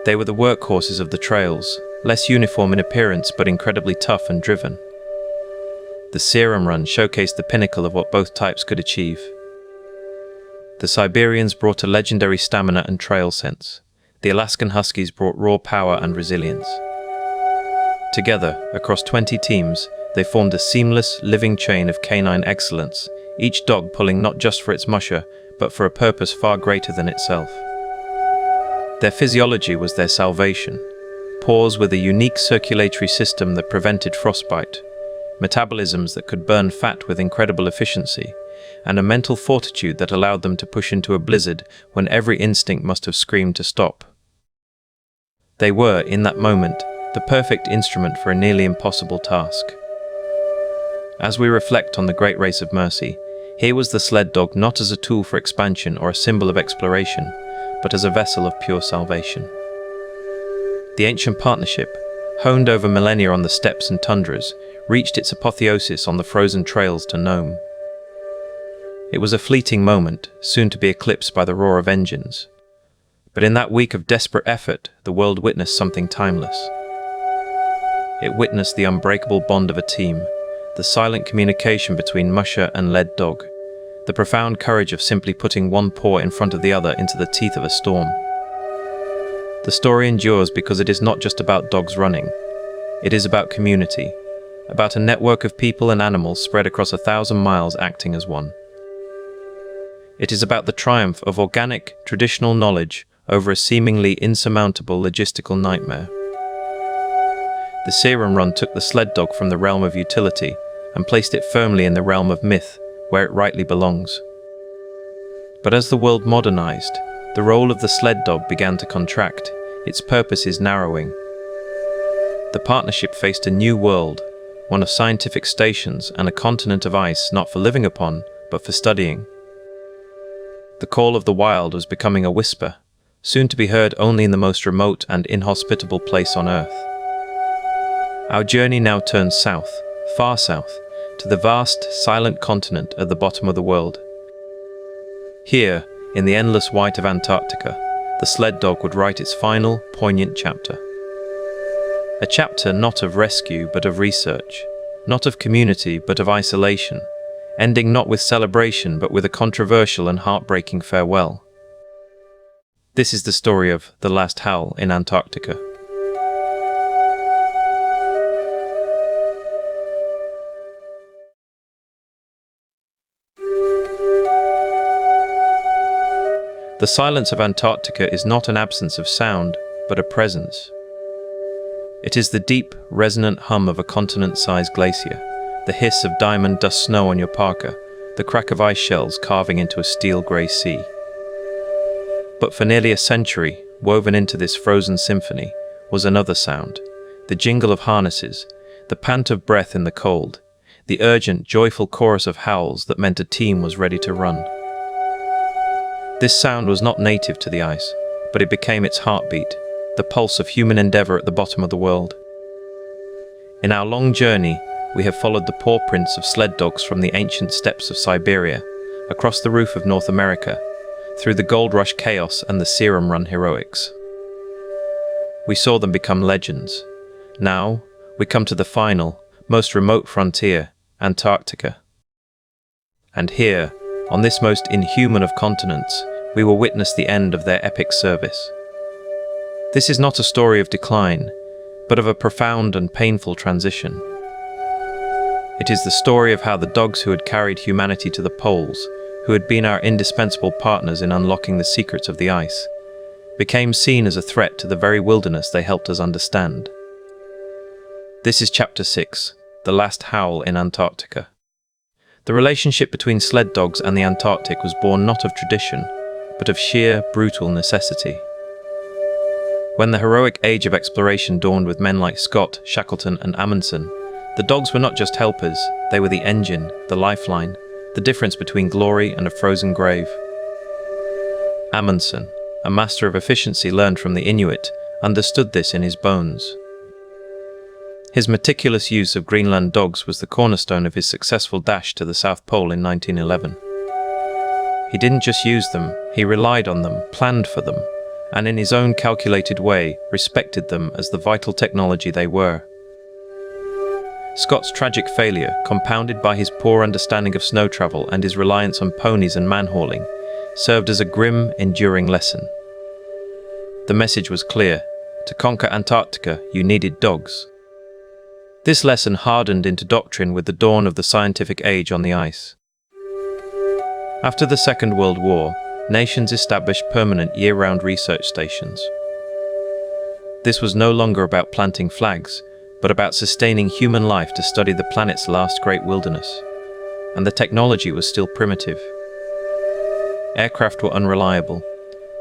They were the workhorses of the trails, less uniform in appearance but incredibly tough and driven. The Serum Run showcased the pinnacle of what both types could achieve. The Siberians brought a legendary stamina and trail sense. The Alaskan Huskies brought raw power and resilience. Together, across 20 teams, they formed a seamless, living chain of canine excellence, each dog pulling not just for its musher, but for a purpose far greater than itself. Their physiology was their salvation. Paws with a unique circulatory system that prevented frostbite, metabolisms that could burn fat with incredible efficiency, and a mental fortitude that allowed them to push into a blizzard when every instinct must have screamed to stop. They were, in that moment, the perfect instrument for a nearly impossible task. As we reflect on the Great Race of Mercy, here was the sled dog not as a tool for expansion or a symbol of exploration, but as a vessel of pure salvation. The ancient partnership, honed over millennia on the steppes and tundras, reached its apotheosis on the frozen trails to Nome. It was a fleeting moment, soon to be eclipsed by the roar of engines. But in that week of desperate effort, the world witnessed something timeless. It witnessed the unbreakable bond of a team, the silent communication between Musher and Led Dog, the profound courage of simply putting one paw in front of the other into the teeth of a storm. The story endures because it is not just about dogs running. It is about community, about a network of people and animals spread across 1,000 miles acting as one. It is about the triumph of organic, traditional knowledge over a seemingly insurmountable logistical nightmare. The serum run took the sled dog from the realm of utility and placed it firmly in the realm of myth, where it rightly belongs. But as the world modernized, the role of the sled dog began to contract, its purposes narrowing. The partnership faced a new world, one of scientific stations and a continent of ice not for living upon, but for studying. The call of the wild was becoming a whisper, soon to be heard only in the most remote and inhospitable place on Earth. Our journey now turns south, far south, to the vast, silent continent at the bottom of the world. Here, in the endless white of Antarctica, the sled dog would write its final, poignant chapter. A chapter not of rescue but of research, not of community but of isolation, ending not with celebration but with a controversial and heartbreaking farewell. This is the story of the last Howl in Antarctica. The silence of Antarctica is not an absence of sound, but a presence. It is the deep, resonant hum of a continent-sized glacier, the hiss of diamond dust snow on your parka, the crack of ice shells carving into a steel-grey sea. But for nearly a century, woven into this frozen symphony, was another sound, the jingle of harnesses, the pant of breath in the cold, the urgent, joyful chorus of howls that meant a team was ready to run. This sound was not native to the ice, but it became its heartbeat, the pulse of human endeavor at the bottom of the world. In our long journey, we have followed the paw prints of sled dogs from the ancient steppes of Siberia, across the roof of North America, through the gold rush chaos and the serum run heroics. We saw them become legends. Now, we come to the final, most remote frontier, Antarctica. And here, on this most inhuman of continents, we will witness the end of their epic service. This is not a story of decline, but of a profound and painful transition. It is the story of how the dogs who had carried humanity to the poles, who had been our indispensable partners in unlocking the secrets of the ice, became seen as a threat to the very wilderness they helped us understand. This is Chapter 6, The Last Howl in Antarctica. The relationship between sled dogs and the Antarctic was born not of tradition, but of sheer, brutal necessity. When the heroic age of exploration dawned with men like Scott, Shackleton, and Amundsen, the dogs were not just helpers, they were the engine, the lifeline, the difference between glory and a frozen grave. Amundsen, a master of efficiency learned from the Inuit, understood this in his bones. His meticulous use of Greenland dogs was the cornerstone of his successful dash to the South Pole in 1911. He didn't just use them, he relied on them, planned for them, and in his own calculated way, respected them as the vital technology they were. Scott's tragic failure, compounded by his poor understanding of snow travel and his reliance on ponies and man-hauling, served as a grim, enduring lesson. The message was clear: to conquer Antarctica, you needed dogs. This lesson hardened into doctrine with the dawn of the scientific age on the ice. After the Second World War, nations established permanent year-round research stations. This was no longer about planting flags, but about sustaining human life to study the planet's last great wilderness. And the technology was still primitive. Aircraft were unreliable,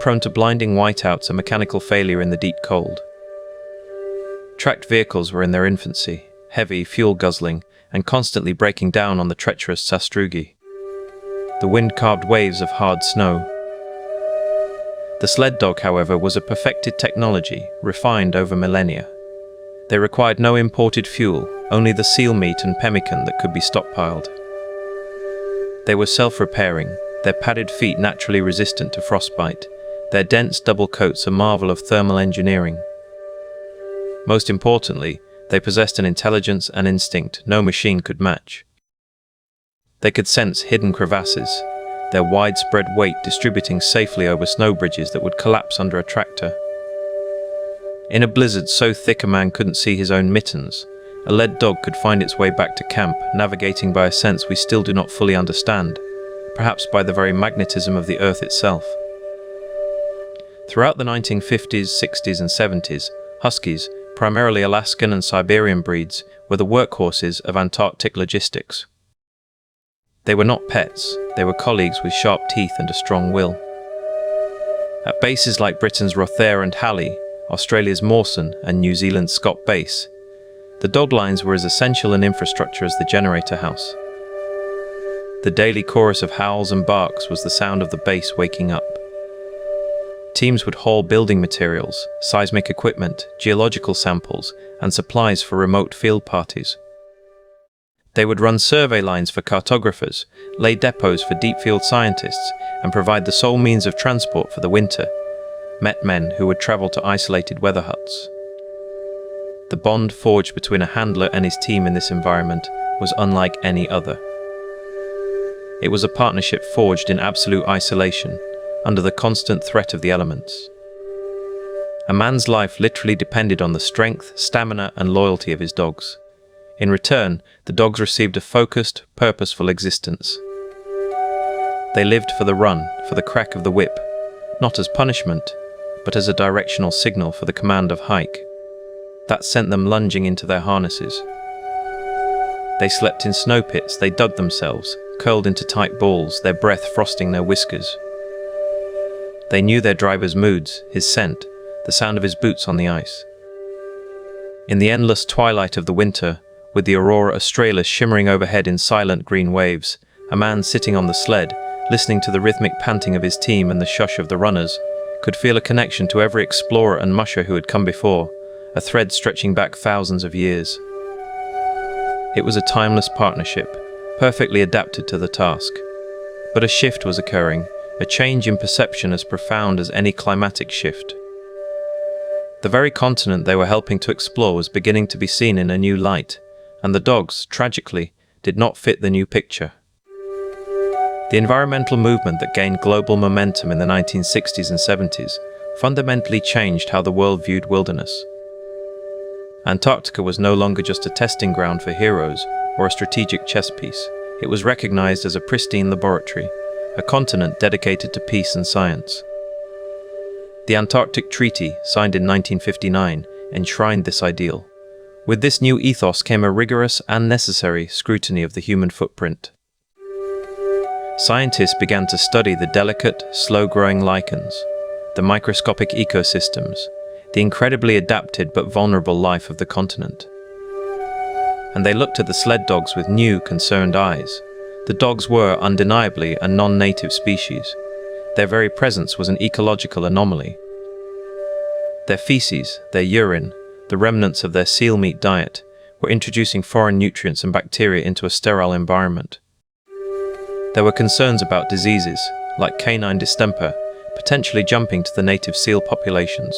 prone to blinding whiteouts and mechanical failure in the deep cold. tracked vehicles were in their infancy, heavy, fuel-guzzling, and constantly breaking down on the treacherous sastrugi. The wind-carved waves of hard snow. The sled dog, however, was a perfected technology, refined over millennia. They required no imported fuel, only the seal meat and pemmican that could be stockpiled. They were self-repairing, their padded feet naturally resistant to frostbite, their dense double coats a marvel of thermal engineering. Most importantly, they possessed an intelligence and instinct no machine could match. They could sense hidden crevasses, their widespread weight distributing safely over snow bridges that would collapse under a tractor. In a blizzard so thick a man couldn't see his own mittens, a lead dog could find its way back to camp, navigating by a sense we still do not fully understand, perhaps by the very magnetism of the earth itself. Throughout the 1950s, 60s and 70s, huskies, primarily Alaskan and Siberian breeds, were the workhorses of Antarctic logistics. They were not pets, they were colleagues with sharp teeth and a strong will. At bases like Britain's Rothair and Howl, Australia's Mawson and New Zealand's Scott Base, the dog lines were as essential an infrastructure as the generator house. The daily chorus of howls and barks was the sound of the base waking up. Teams would haul building materials, seismic equipment, geological samples, and supplies for remote field parties. They would run survey lines for cartographers, lay depots for deep field scientists, and provide the sole means of transport for the winter, met men who would travel to isolated weather huts. The bond forged between a handler and his team in this environment was unlike any other. It was a partnership forged in absolute isolation, under the constant threat of the elements. A man's life literally depended on the strength, stamina, and loyalty of his dogs. In return, the dogs received a focused, purposeful existence. They lived for the run, for the crack of the whip, not as punishment, but as a directional signal for the command of hike. That sent them lunging into their harnesses. They slept in snow pits, they dug themselves, curled into tight balls, their breath frosting their whiskers. They knew their driver's moods, his scent, the sound of his boots on the ice. In the endless twilight of the winter, with the aurora australis shimmering overhead in silent green waves, a man sitting on the sled, listening to the rhythmic panting of his team and the shush of the runners, could feel a connection to every explorer and musher who had come before, a thread stretching back thousands of years. It was a timeless partnership, perfectly adapted to the task. But a shift was occurring, a change in perception as profound as any climatic shift. The very continent they were helping to explore was beginning to be seen in a new light, and the dogs, tragically, did not fit the new picture. The environmental movement that gained global momentum in the 1960s and 70s fundamentally changed how the world viewed wilderness. Antarctica was no longer just a testing ground for heroes or a strategic chess piece. It was recognized as a pristine laboratory, a continent dedicated to peace and science. The Antarctic Treaty, signed in 1959, enshrined this ideal. With this new ethos came a rigorous and necessary scrutiny of the human footprint. Scientists began to study the delicate, slow-growing lichens, the microscopic ecosystems, the incredibly adapted but vulnerable life of the continent. And they looked at the sled dogs with new, concerned eyes. The dogs were, undeniably, a non-native species. Their very presence was an ecological anomaly. Their feces, their urine, the remnants of their seal meat diet, were introducing foreign nutrients and bacteria into a sterile environment. There were concerns about diseases, like canine distemper, potentially jumping to the native seal populations.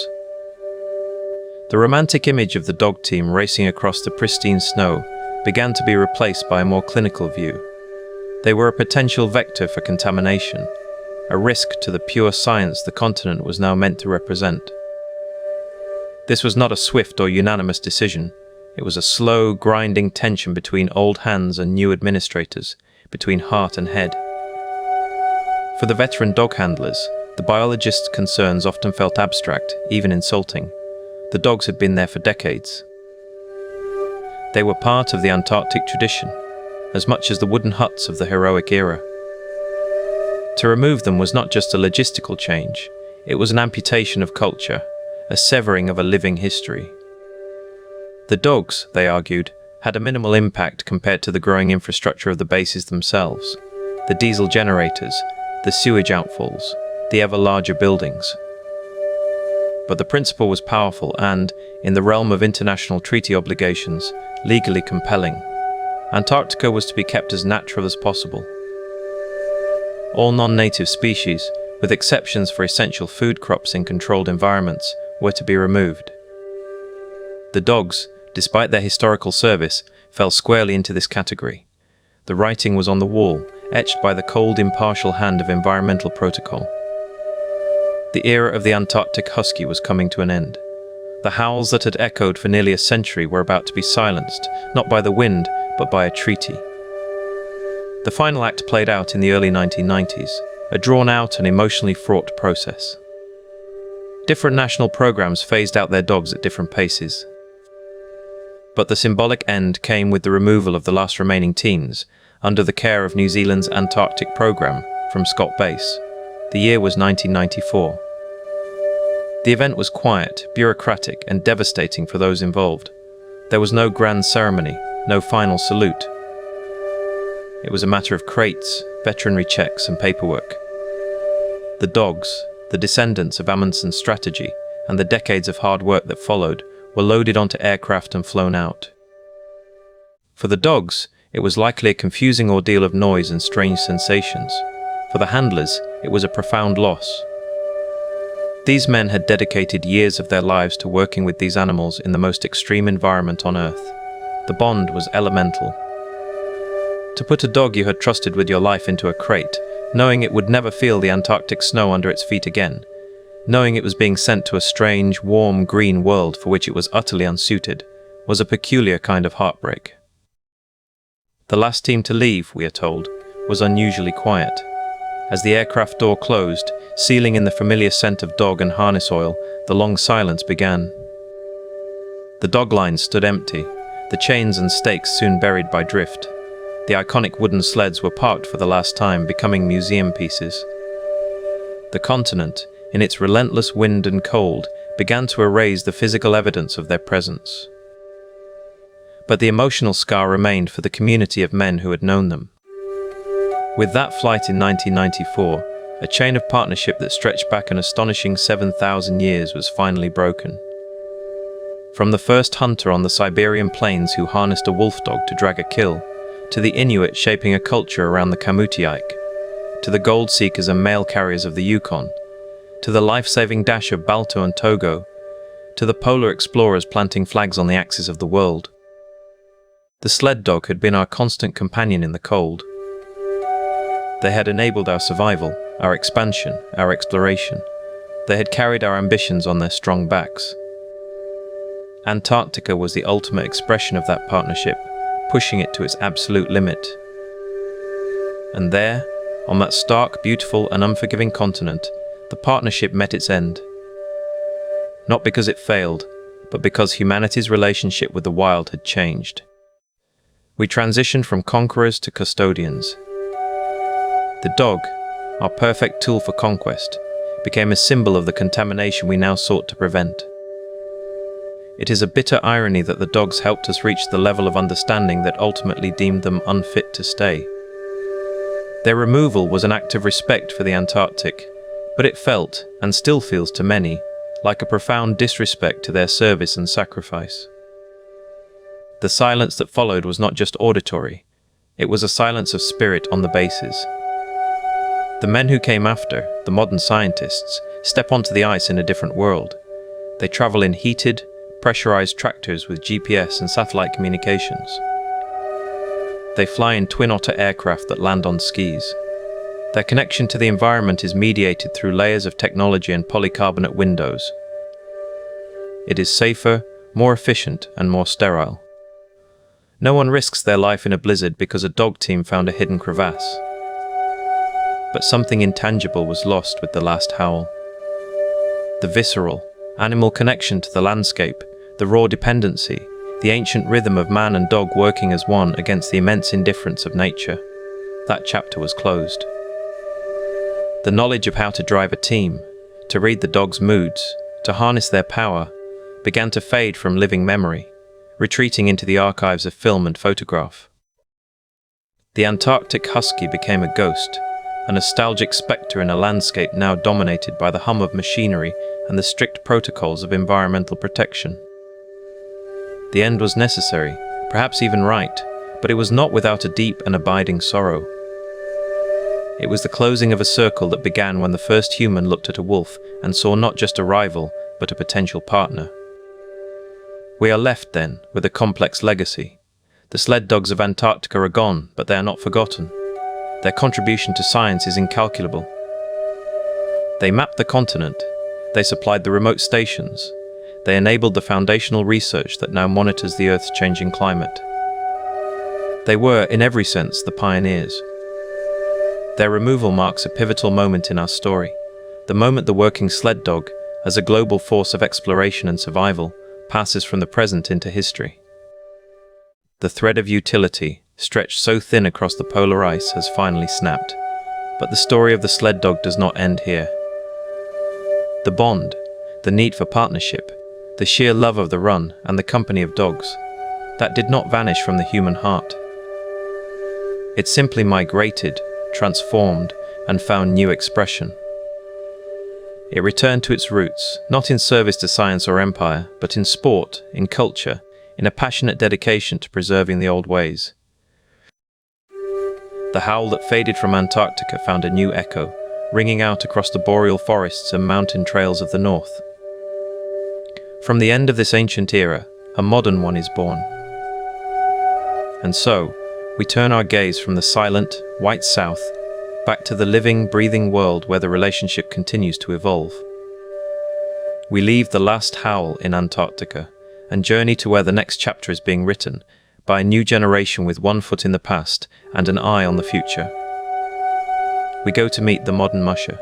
The romantic image of the dog team racing across the pristine snow began to be replaced by a more clinical view. They were a potential vector for contamination, a risk to the pure science the continent was now meant to represent. This was not a swift or unanimous decision. It was a slow, grinding tension between old hands and new administrators, between heart and head. For the veteran dog handlers, the biologists' concerns often felt abstract, even insulting. The dogs had been there for decades. They were part of the Antarctic tradition, as much as the wooden huts of the heroic era. To remove them was not just a logistical change, it was an amputation of culture, a severing of a living history. The dogs, they argued, had a minimal impact compared to the growing infrastructure of the bases themselves, the diesel generators, the sewage outfalls, the ever larger buildings. But the principle was powerful and, in the realm of international treaty obligations, legally compelling. Antarctica was to be kept as natural as possible. All non-native species, with exceptions for essential food crops in controlled environments, were to be removed. The dogs, despite their historical service, fell squarely into this category. The writing was on the wall, etched by the cold, impartial hand of environmental protocol. The era of the Antarctic husky was coming to an end. The howls that had echoed for nearly a century were about to be silenced, not by the wind, but by a treaty. The final act played out in the early 1990s, a drawn-out and emotionally fraught process. Different national programs phased out their dogs at different paces. But the symbolic end came with the removal of the last remaining teams, under the care of New Zealand's Antarctic program, from Scott Base. The year was 1994. The event was quiet, bureaucratic, and devastating for those involved. There was no grand ceremony, no final salute. It was a matter of crates, veterinary checks, and paperwork. The dogs, the descendants of Amundsen's strategy, and the decades of hard work that followed, were loaded onto aircraft and flown out. For the dogs, it was likely a confusing ordeal of noise and strange sensations. For the handlers, it was a profound loss. These men had dedicated years of their lives to working with these animals in the most extreme environment on Earth. The bond was elemental. To put a dog you had trusted with your life into a crate, knowing it would never feel the Antarctic snow under its feet again, knowing it was being sent to a strange, warm, green world for which it was utterly unsuited, was a peculiar kind of heartbreak. The last team to leave, we are told, was unusually quiet. As the aircraft door closed, sealing in the familiar scent of dog and harness oil, the long silence began. The dog line stood empty, the chains and stakes soon buried by drift. The iconic wooden sleds were parked for the last time, becoming museum pieces. The continent, in its relentless wind and cold, began to erase the physical evidence of their presence. But the emotional scar remained for the community of men who had known them. With that flight in 1994, a chain of partnership that stretched back an astonishing 7,000 years was finally broken. From the first hunter on the Siberian plains who harnessed a wolf dog to drag a kill, to the Inuit shaping a culture around the Kamutiak, to the gold seekers and mail carriers of the Yukon, to the life-saving dash of Balto and Togo, to the polar explorers planting flags on the axis of the world. The sled dog had been our constant companion in the cold. They had enabled our survival, our expansion, our exploration. They had carried our ambitions on their strong backs. Antarctica was the ultimate expression of that partnership, pushing it to its absolute limit. And there, on that stark, beautiful, and unforgiving continent, the partnership met its end. Not because it failed, but because humanity's relationship with the wild had changed. We transitioned from conquerors to custodians. The dog, our perfect tool for conquest, became a symbol of the contamination we now sought to prevent. It is a bitter irony that the dogs helped us reach the level of understanding that ultimately deemed them unfit to stay. Their removal was an act of respect for the Antarctic, but it felt, and still feels to many, like a profound disrespect to their service and sacrifice. The silence that followed was not just auditory, it was a silence of spirit on the bases. The men who came after, the modern scientists, step onto the ice in a different world. They travel in heated, pressurized tractors with GPS and satellite communications. They fly in twin-otter aircraft that land on skis. Their connection to the environment is mediated through layers of technology and polycarbonate windows. It is safer, more efficient, and more sterile. No one risks their life in a blizzard because a dog team found a hidden crevasse. But something intangible was lost with the last howl. The visceral, animal connection to the landscape, the raw dependency, the ancient rhythm of man and dog working as one against the immense indifference of nature. That chapter was closed. The knowledge of how to drive a team, to read the dog's moods, to harness their power, began to fade from living memory. retreating into the archives of film and photograph. The Antarctic husky became a ghost, a nostalgic spectre in a landscape now dominated by the hum of machinery and the strict protocols of environmental protection. The end was necessary, perhaps even right, but it was not without a deep and abiding sorrow. It was the closing of a circle that began when the first human looked at a wolf and saw not just a rival, but a potential partner. We are left, then, with a complex legacy. The sled dogs of Antarctica are gone, but they are not forgotten. Their contribution to science is incalculable. They mapped the continent. They supplied the remote stations. They enabled the foundational research that now monitors the Earth's changing climate. They were, in every sense, the pioneers. Their removal marks a pivotal moment in our story, the moment the working sled dog, as a global force of exploration and survival, passes from the present into history. The thread of utility, stretched so thin across the polar ice, has finally snapped. But the story of the sled dog does not end here. The bond, the need for partnership, the sheer love of the run and the company of dogs, that did not vanish from the human heart. It simply migrated, transformed, and found new expression. It returned to its roots, not in service to science or empire, but in sport, in culture, in a passionate dedication to preserving the old ways. The howl that faded from Antarctica found a new echo, ringing out across the boreal forests and mountain trails of the north. From the end of this ancient era, a modern one is born. And so, we turn our gaze from the silent, white south, back to the living, breathing world where the relationship continues to evolve. We leave the last howl in Antarctica and journey to where the next chapter is being written by a new generation with one foot in the past and an eye on the future. We go to meet the Modern Musher.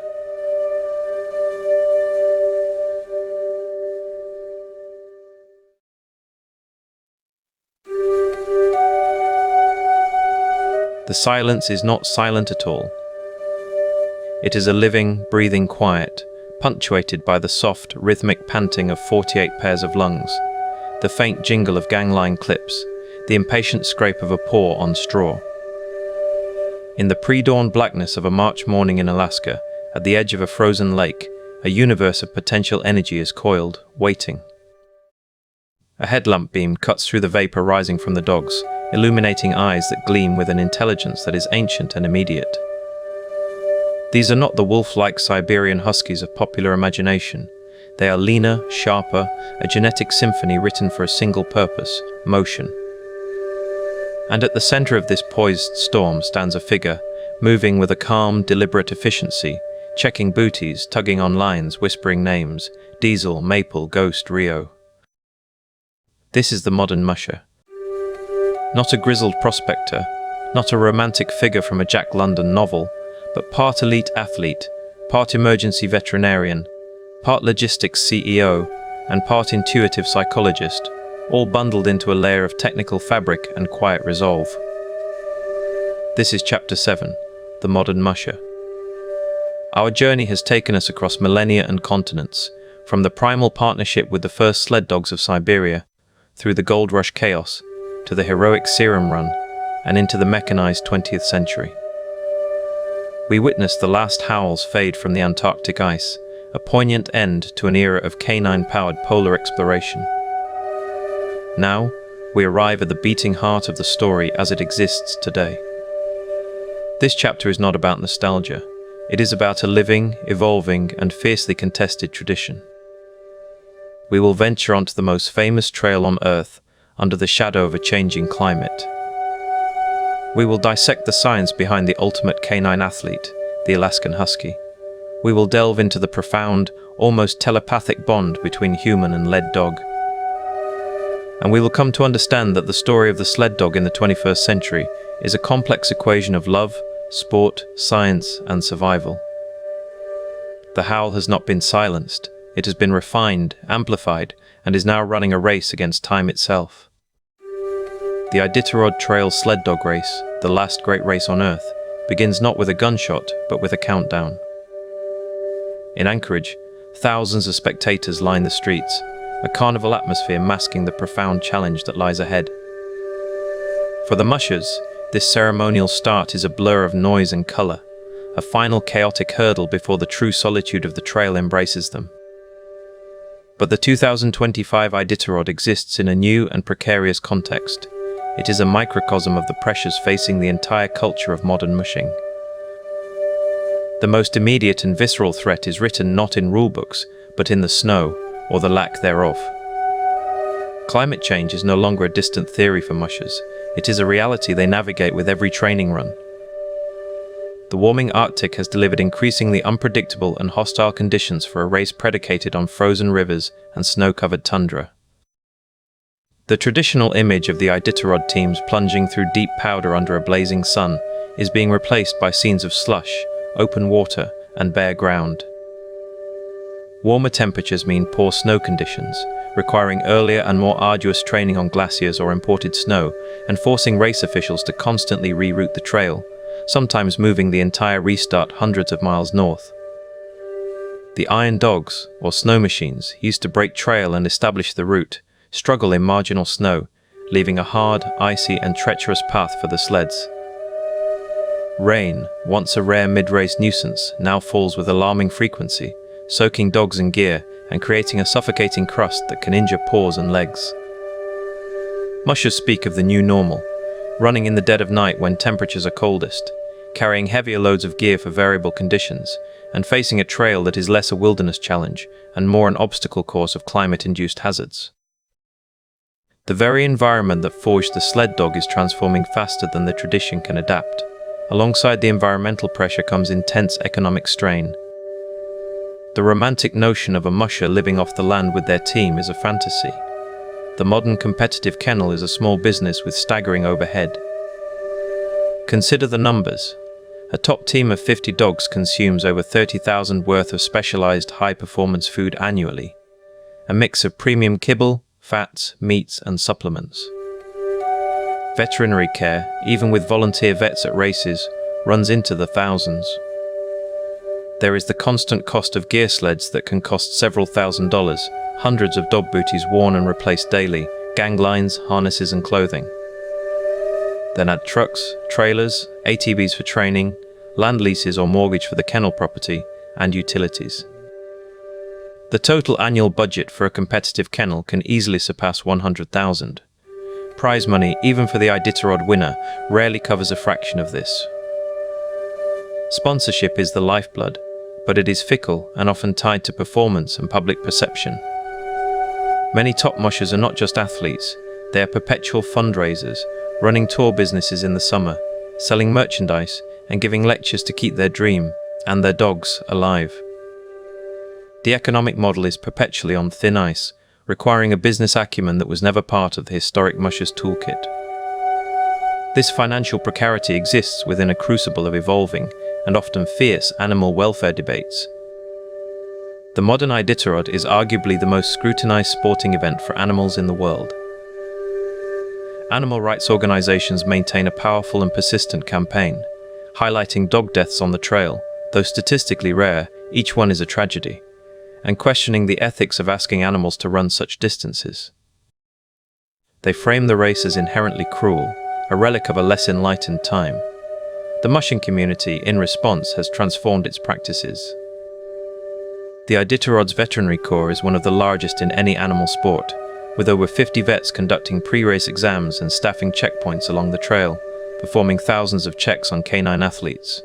The silence is not silent at all. It is a living, breathing quiet, punctuated by the soft, rhythmic panting of 48 pairs of lungs, the faint jingle of gangline clips, the impatient scrape of a paw on straw. In the pre-dawn blackness of a March morning in Alaska, at the edge of a frozen lake, a universe of potential energy is coiled, waiting. A headlamp beam cuts through the vapor rising from the dogs, illuminating eyes that gleam with an intelligence that is ancient and immediate. These are not the wolf-like Siberian huskies of popular imagination. They are leaner, sharper, a genetic symphony written for a single purpose: motion. And at the center of this poised storm stands a figure, moving with a calm, deliberate efficiency, checking booties, tugging on lines, whispering names: Diesel, Maple, Ghost, Rio. This is the Modern Musher. Not a grizzled prospector, not a romantic figure from a Jack London novel, but part elite athlete, part emergency veterinarian, part logistics CEO, and part intuitive psychologist, all bundled into a layer of technical fabric and quiet resolve. This is Chapter 7, The Modern Musher. Our journey has taken us across millennia and continents, from the primal partnership with the first sled dogs of Siberia, through the gold rush chaos, to the heroic serum run, and into the mechanized 20th century. We witnessed the last howls fade from the Antarctic ice, a poignant end to an era of canine-powered polar exploration. Now, we arrive at the beating heart of the story as it exists today. This chapter is not about nostalgia. It is about a living, evolving, and fiercely contested tradition. We will venture onto the most famous trail on Earth, under the shadow of a changing climate. We will dissect the science behind the ultimate canine athlete, the Alaskan Husky. We will delve into the profound, almost telepathic bond between human and led dog. And we will come to understand that the story of the sled dog in the 21st century is a complex equation of love, sport, science, and survival. The howl has not been silenced. It has been refined, amplified, and is now running a race against time itself. The Iditarod Trail Sled Dog Race, the last great race on Earth, begins not with a gunshot, but with a countdown. In Anchorage, thousands of spectators line the streets, a carnival atmosphere masking the profound challenge that lies ahead. For the mushers, this ceremonial start is a blur of noise and color, a final chaotic hurdle before the true solitude of the trail embraces them. But the 2025 Iditarod exists in a new and precarious context. It is a microcosm of the pressures facing the entire culture of modern mushing. The most immediate and visceral threat is written not in rulebooks, but in the snow, or the lack thereof. Climate change is no longer a distant theory for mushers. It is a reality they navigate with every training run. The warming Arctic has delivered increasingly unpredictable and hostile conditions for a race predicated on frozen rivers and snow-covered tundra. The traditional image of the Iditarod teams plunging through deep powder under a blazing sun is being replaced by scenes of slush, open water, and bare ground. Warmer temperatures mean poor snow conditions, requiring earlier and more arduous training on glaciers or imported snow, and forcing race officials to constantly reroute the trail, sometimes moving the entire restart hundreds of miles north. The iron dogs, or snow machines, used to break trail and establish the route, struggle in marginal snow, leaving a hard, icy and treacherous path for the sleds. Rain, once a rare mid-race nuisance, now falls with alarming frequency, soaking dogs and gear and creating a suffocating crust that can injure paws and legs. Mushers speak of the new normal, running in the dead of night when temperatures are coldest, carrying heavier loads of gear for variable conditions, and facing a trail that is less a wilderness challenge and more an obstacle course of climate-induced hazards. The very environment that forged the sled dog is transforming faster than the tradition can adapt. Alongside the environmental pressure comes intense economic strain. The romantic notion of a musher living off the land with their team is a fantasy. The modern competitive kennel is a small business with staggering overhead. Consider the numbers. A top team of 50 dogs consumes over 30,000 worth of specialized high-performance food annually, a mix of premium kibble, fats, meats, and supplements. Veterinary care, even with volunteer vets at races, runs into the thousands. There is the constant cost of gear sleds that can cost several $1,000s, hundreds of dog booties worn and replaced daily, gang lines, harnesses and clothing. Then add trucks, trailers, ATVs for training, land leases or mortgage for the kennel property, and utilities. The total annual budget for a competitive kennel can easily surpass $100,000. Prize money, even for the Iditarod winner, rarely covers a fraction of this. Sponsorship is the lifeblood, but it is fickle and often tied to performance and public perception. Many top mushers are not just athletes, they are perpetual fundraisers, running tour businesses in the summer, selling merchandise, and giving lectures to keep their dream, and their dogs, alive. The economic model is perpetually on thin ice, requiring a business acumen that was never part of the historic musher's toolkit. This financial precarity exists within a crucible of evolving, and often fierce, animal welfare debates. The modern Iditarod is arguably the most scrutinized sporting event for animals in the world. Animal rights organizations maintain a powerful and persistent campaign, highlighting dog deaths on the trail, though statistically rare, each one is a tragedy, and questioning the ethics of asking animals to run such distances. They frame the race as inherently cruel, a relic of a less enlightened time. The mushing community, in response, has transformed its practices. The Iditarod's veterinary corps is one of the largest in any animal sport, with over 50 vets conducting pre-race exams and staffing checkpoints along the trail, performing thousands of checks on canine athletes.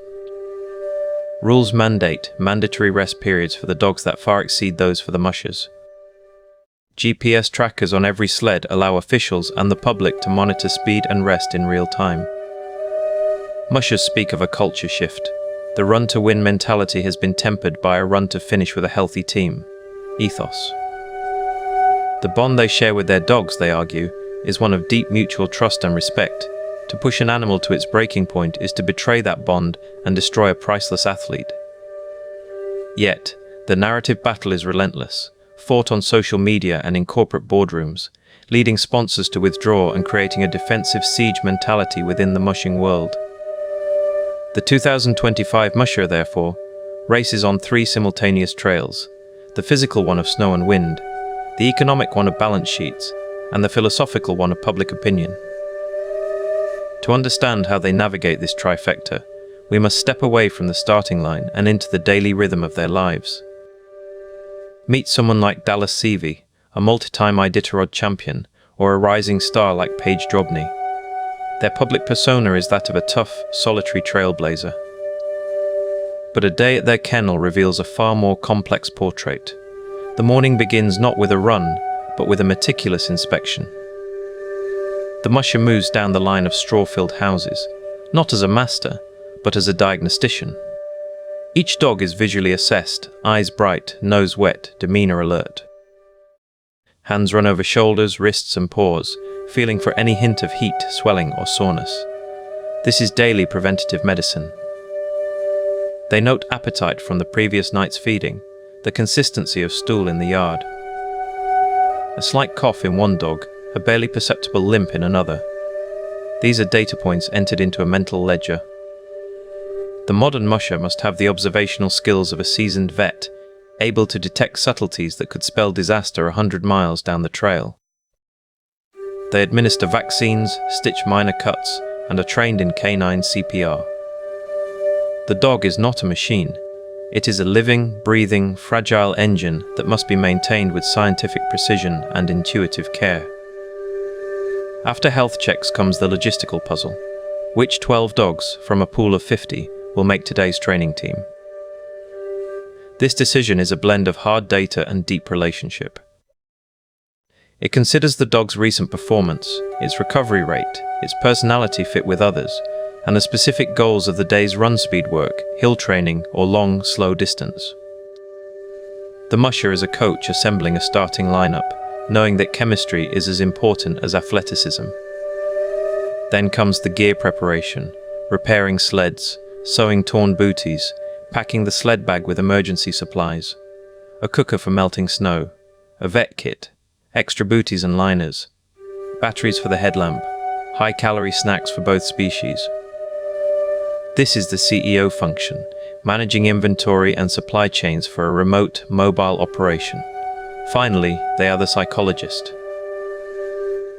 Rules mandate mandatory rest periods for the dogs that far exceed those for the mushers. GPS trackers on every sled allow officials and the public to monitor speed and rest in real time. Mushers speak of a culture shift. The run-to-win mentality has been tempered by a run-to-finish with a healthy team ethos. The bond they share with their dogs, they argue, is one of deep mutual trust and respect. To push an animal to its breaking point is to betray that bond and destroy a priceless athlete. Yet, the narrative battle is relentless, fought on social media and in corporate boardrooms, leading sponsors to withdraw and creating a defensive siege mentality within the mushing world. The 2025 Musher, therefore, races on 3 simultaneous trails: the physical one of snow and wind, the the economic one of balance sheets, and the philosophical one of public opinion. To understand how they navigate this trifecta, we must step away from the starting line and into the daily rhythm of their lives. Meet someone like Dallas Seavey, a multi-time Iditarod champion, or a rising star like Paige Drobny. Their public persona is that of a tough, solitary trailblazer. But a day at their kennel reveals a far more complex portrait. The morning begins not with a run, but with a meticulous inspection. The musher moves down the line of straw-filled houses, not as a master, but as a diagnostician. Each dog is visually assessed, eyes bright, nose wet, demeanor alert. Hands run over shoulders, wrists and paws, feeling for any hint of heat, swelling or soreness. This is daily preventative medicine. They note appetite from the previous night's feeding, the consistency of stool in the yard. A slight cough in one dog, a barely perceptible limp in another. These are data points entered into a mental ledger. The modern musher must have the observational skills of a seasoned vet, able to detect subtleties that could spell disaster 100 miles down the trail. They administer vaccines, stitch minor cuts, and are trained in canine CPR. The dog is not a machine. It is a living, breathing, fragile engine that must be maintained with scientific precision and intuitive care. After health checks comes the logistical puzzle. Which 12 dogs, from a pool of 50, will make today's training team? This decision is a blend of hard data and deep relationship. It considers the dog's recent performance, its recovery rate, its personality fit with others, and the specific goals of the day's run speed work, hill training, or long, slow distance. The musher is a coach assembling a starting lineup, knowing that chemistry is as important as athleticism. Then comes the gear preparation, repairing sleds, sewing torn booties, packing the sled bag with emergency supplies, a cooker for melting snow, a vet kit, extra booties and liners, batteries for the headlamp, high-calorie snacks for both species. This is the CEO function, managing inventory and supply chains for a remote, mobile operation. Finally, they are the psychologist.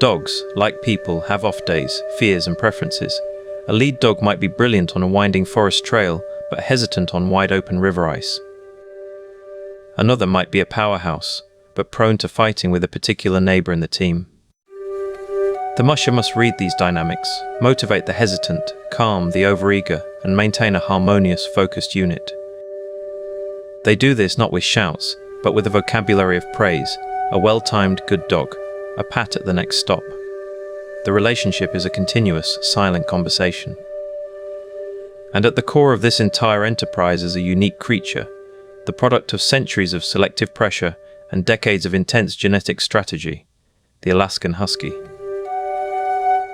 Dogs, like people, have off days, fears and preferences. A lead dog might be brilliant on a winding forest trail, but hesitant on wide-open river ice. Another might be a powerhouse, but prone to fighting with a particular neighbor in the team. The musher must read these dynamics, motivate the hesitant, calm the overeager, and maintain a harmonious, focused unit. They do this not with shouts, but with a vocabulary of praise, a well-timed good dog, a pat at the next stop. The relationship is a continuous, silent conversation. And at the core of this entire enterprise is a unique creature, the product of centuries of selective pressure and decades of intense genetic strategy, the Alaskan Husky.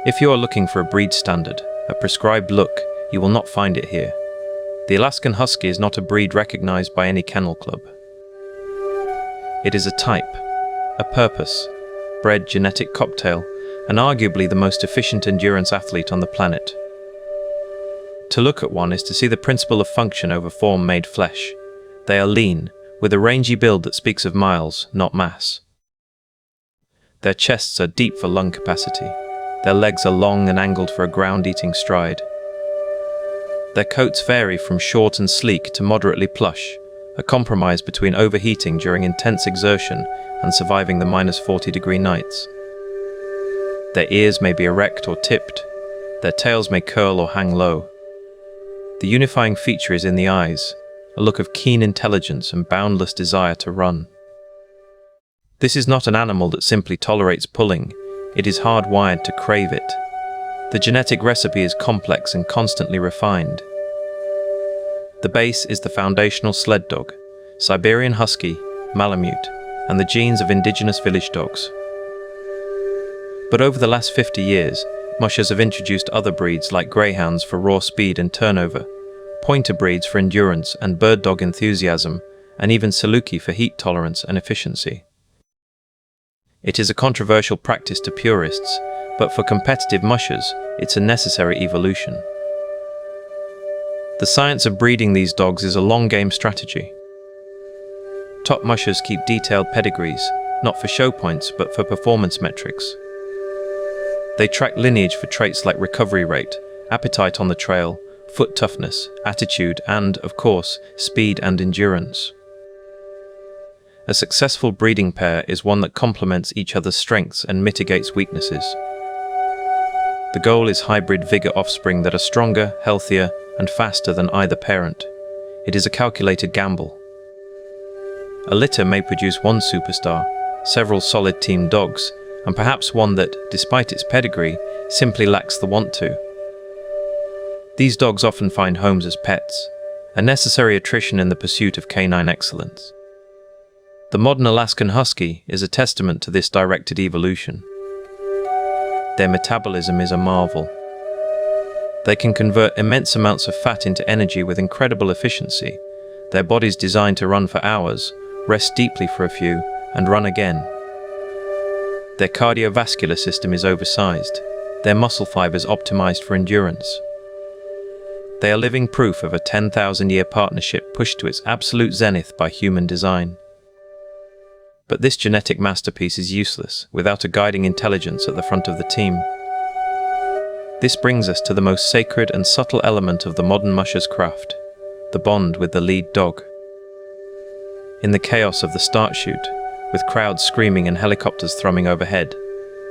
If you are looking for a breed standard, a prescribed look, you will not find it here. The Alaskan Husky is not a breed recognized by any kennel club. It is a type, a purpose, bred genetic cocktail, and arguably the most efficient endurance athlete on the planet. To look at one is to see the principle of function over form made flesh. They are lean, with a rangy build that speaks of miles, not mass. Their chests are deep for lung capacity. Their legs are long and angled for a ground-eating stride. Their coats vary from short and sleek to moderately plush, a compromise between overheating during intense exertion and surviving the -40-degree nights. Their ears may be erect or tipped. Their tails may curl or hang low. The unifying feature is in the eyes, a look of keen intelligence and boundless desire to run. This is not an animal that simply tolerates pulling. It is hardwired to crave it. The genetic recipe is complex and constantly refined. The base is the foundational sled dog, Siberian Husky, Malamute, and the genes of indigenous village dogs. But over the last 50 years, mushers have introduced other breeds like greyhounds for raw speed and turnover, pointer breeds for endurance and bird dog enthusiasm, and even Saluki for heat tolerance and efficiency. It is a controversial practice to purists, but for competitive mushers, it's a necessary evolution. The science of breeding these dogs is a long-game strategy. Top mushers keep detailed pedigrees, not for show points but for performance metrics. They track lineage for traits like recovery rate, appetite on the trail, foot toughness, attitude, and, of course, speed and endurance. A successful breeding pair is one that complements each other's strengths and mitigates weaknesses. The goal is hybrid vigor offspring that are stronger, healthier, and faster than either parent. It is a calculated gamble. A litter may produce one superstar, several solid team dogs, and perhaps one that, despite its pedigree, simply lacks the want to. These dogs often find homes as pets, a necessary attrition in the pursuit of canine excellence. The modern Alaskan Husky is a testament to this directed evolution. Their metabolism is a marvel. They can convert immense amounts of fat into energy with incredible efficiency, their bodies designed to run for hours, rest deeply for a few, and run again. Their cardiovascular system is oversized, their muscle fibers optimized for endurance. They are living proof of a 10,000-year partnership pushed to its absolute zenith by human design. But this genetic masterpiece is useless without a guiding intelligence at the front of the team. This brings us to the most sacred and subtle element of the modern musher's craft, the bond with the lead dog. In the chaos of the start chute, with crowds screaming and helicopters thrumming overhead,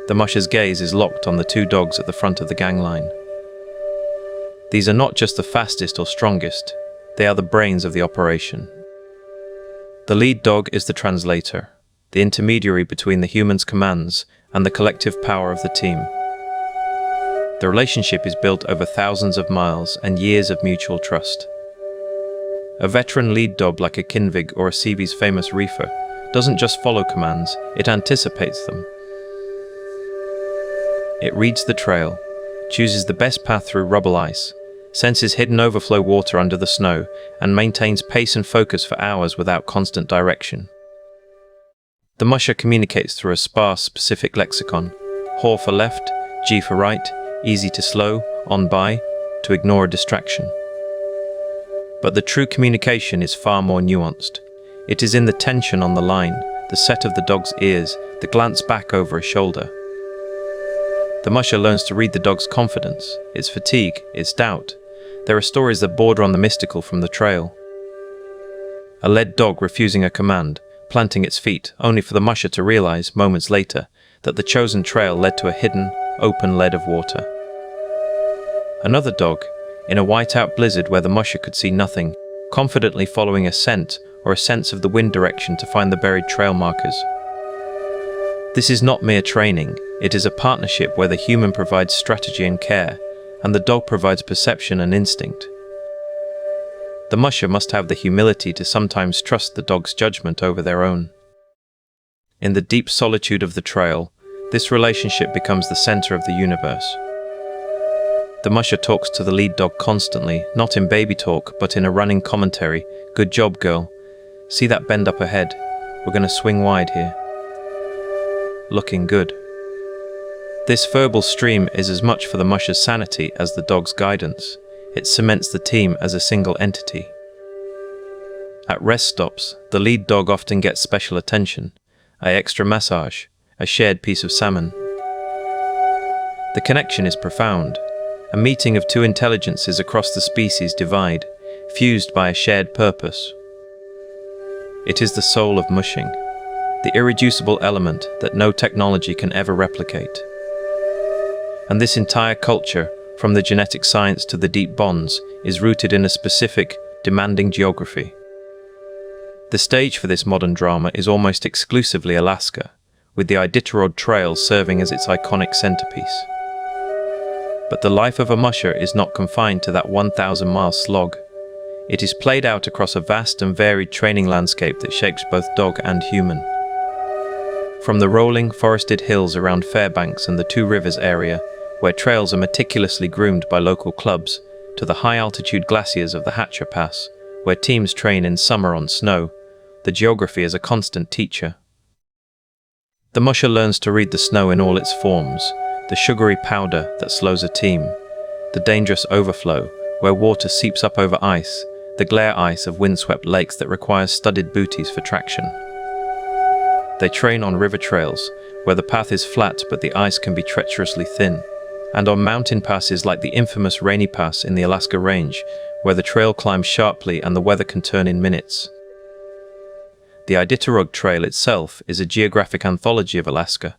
the musher's gaze is locked on the two dogs at the front of the gang line. These are not just the fastest or strongest, they are the brains of the operation. The lead dog is the translator, the intermediary between the human's commands and the collective power of the team. The relationship is built over thousands of miles and years of mutual trust. A veteran lead dog like a Kinvig or a Seabee's famous reefer doesn't just follow commands, it anticipates them. It reads the trail, chooses the best path through rubble ice, senses hidden overflow water under the snow, and maintains pace and focus for hours without constant direction. The musher communicates through a sparse, specific lexicon: haw for left, G for right, easy to slow, on by, to ignore a distraction. But the true communication is far more nuanced. It is in the tension on the line, the set of the dog's ears, the glance back over a shoulder. The musher learns to read the dog's confidence, its fatigue, its doubt. There are stories that border on the mystical from the trail. A led dog refusing a command, planting its feet, only for the musher to realize, moments later, that the chosen trail led to a hidden, open lead of water. Another dog, in a whiteout blizzard where the musher could see nothing, confidently following a scent or a sense of the wind direction to find the buried trail markers. This is not mere training, it is a partnership where the human provides strategy and care, and the dog provides perception and instinct. The musher must have the humility to sometimes trust the dog's judgment over their own. In the deep solitude of the trail, this relationship becomes the center of the universe. The musher talks to the lead dog constantly, not in baby talk, but in a running commentary. Good job, girl. See that bend up ahead? We're gonna swing wide here. Looking good. This verbal stream is as much for the musher's sanity as the dog's guidance. It cements the team as a single entity. At rest stops, the lead dog often gets special attention, an extra massage, a shared piece of salmon. The connection is profound, a meeting of two intelligences across the species divide, fused by a shared purpose. It is the soul of mushing, the irreducible element that no technology can ever replicate. And this entire culture, from the genetic science to the deep bonds, is rooted in a specific, demanding geography. The stage for this modern drama is almost exclusively Alaska, with the Iditarod Trail serving as its iconic centerpiece. But the life of a musher is not confined to that 1,000-mile slog. It is played out across a vast and varied training landscape that shapes both dog and human. From the rolling, forested hills around Fairbanks and the Two Rivers area, where trails are meticulously groomed by local clubs, to the high-altitude glaciers of the Hatcher Pass, where teams train in summer on snow, the geography is a constant teacher. The musher learns to read the snow in all its forms, the sugary powder that slows a team, the dangerous overflow, where water seeps up over ice, the glare ice of windswept lakes that requires studded booties for traction. They train on river trails, where the path is flat but the ice can be treacherously thin, and on mountain passes like the infamous Rainy Pass in the Alaska Range, where the trail climbs sharply and the weather can turn in minutes. The Iditarod Trail itself is a geographic anthology of Alaska.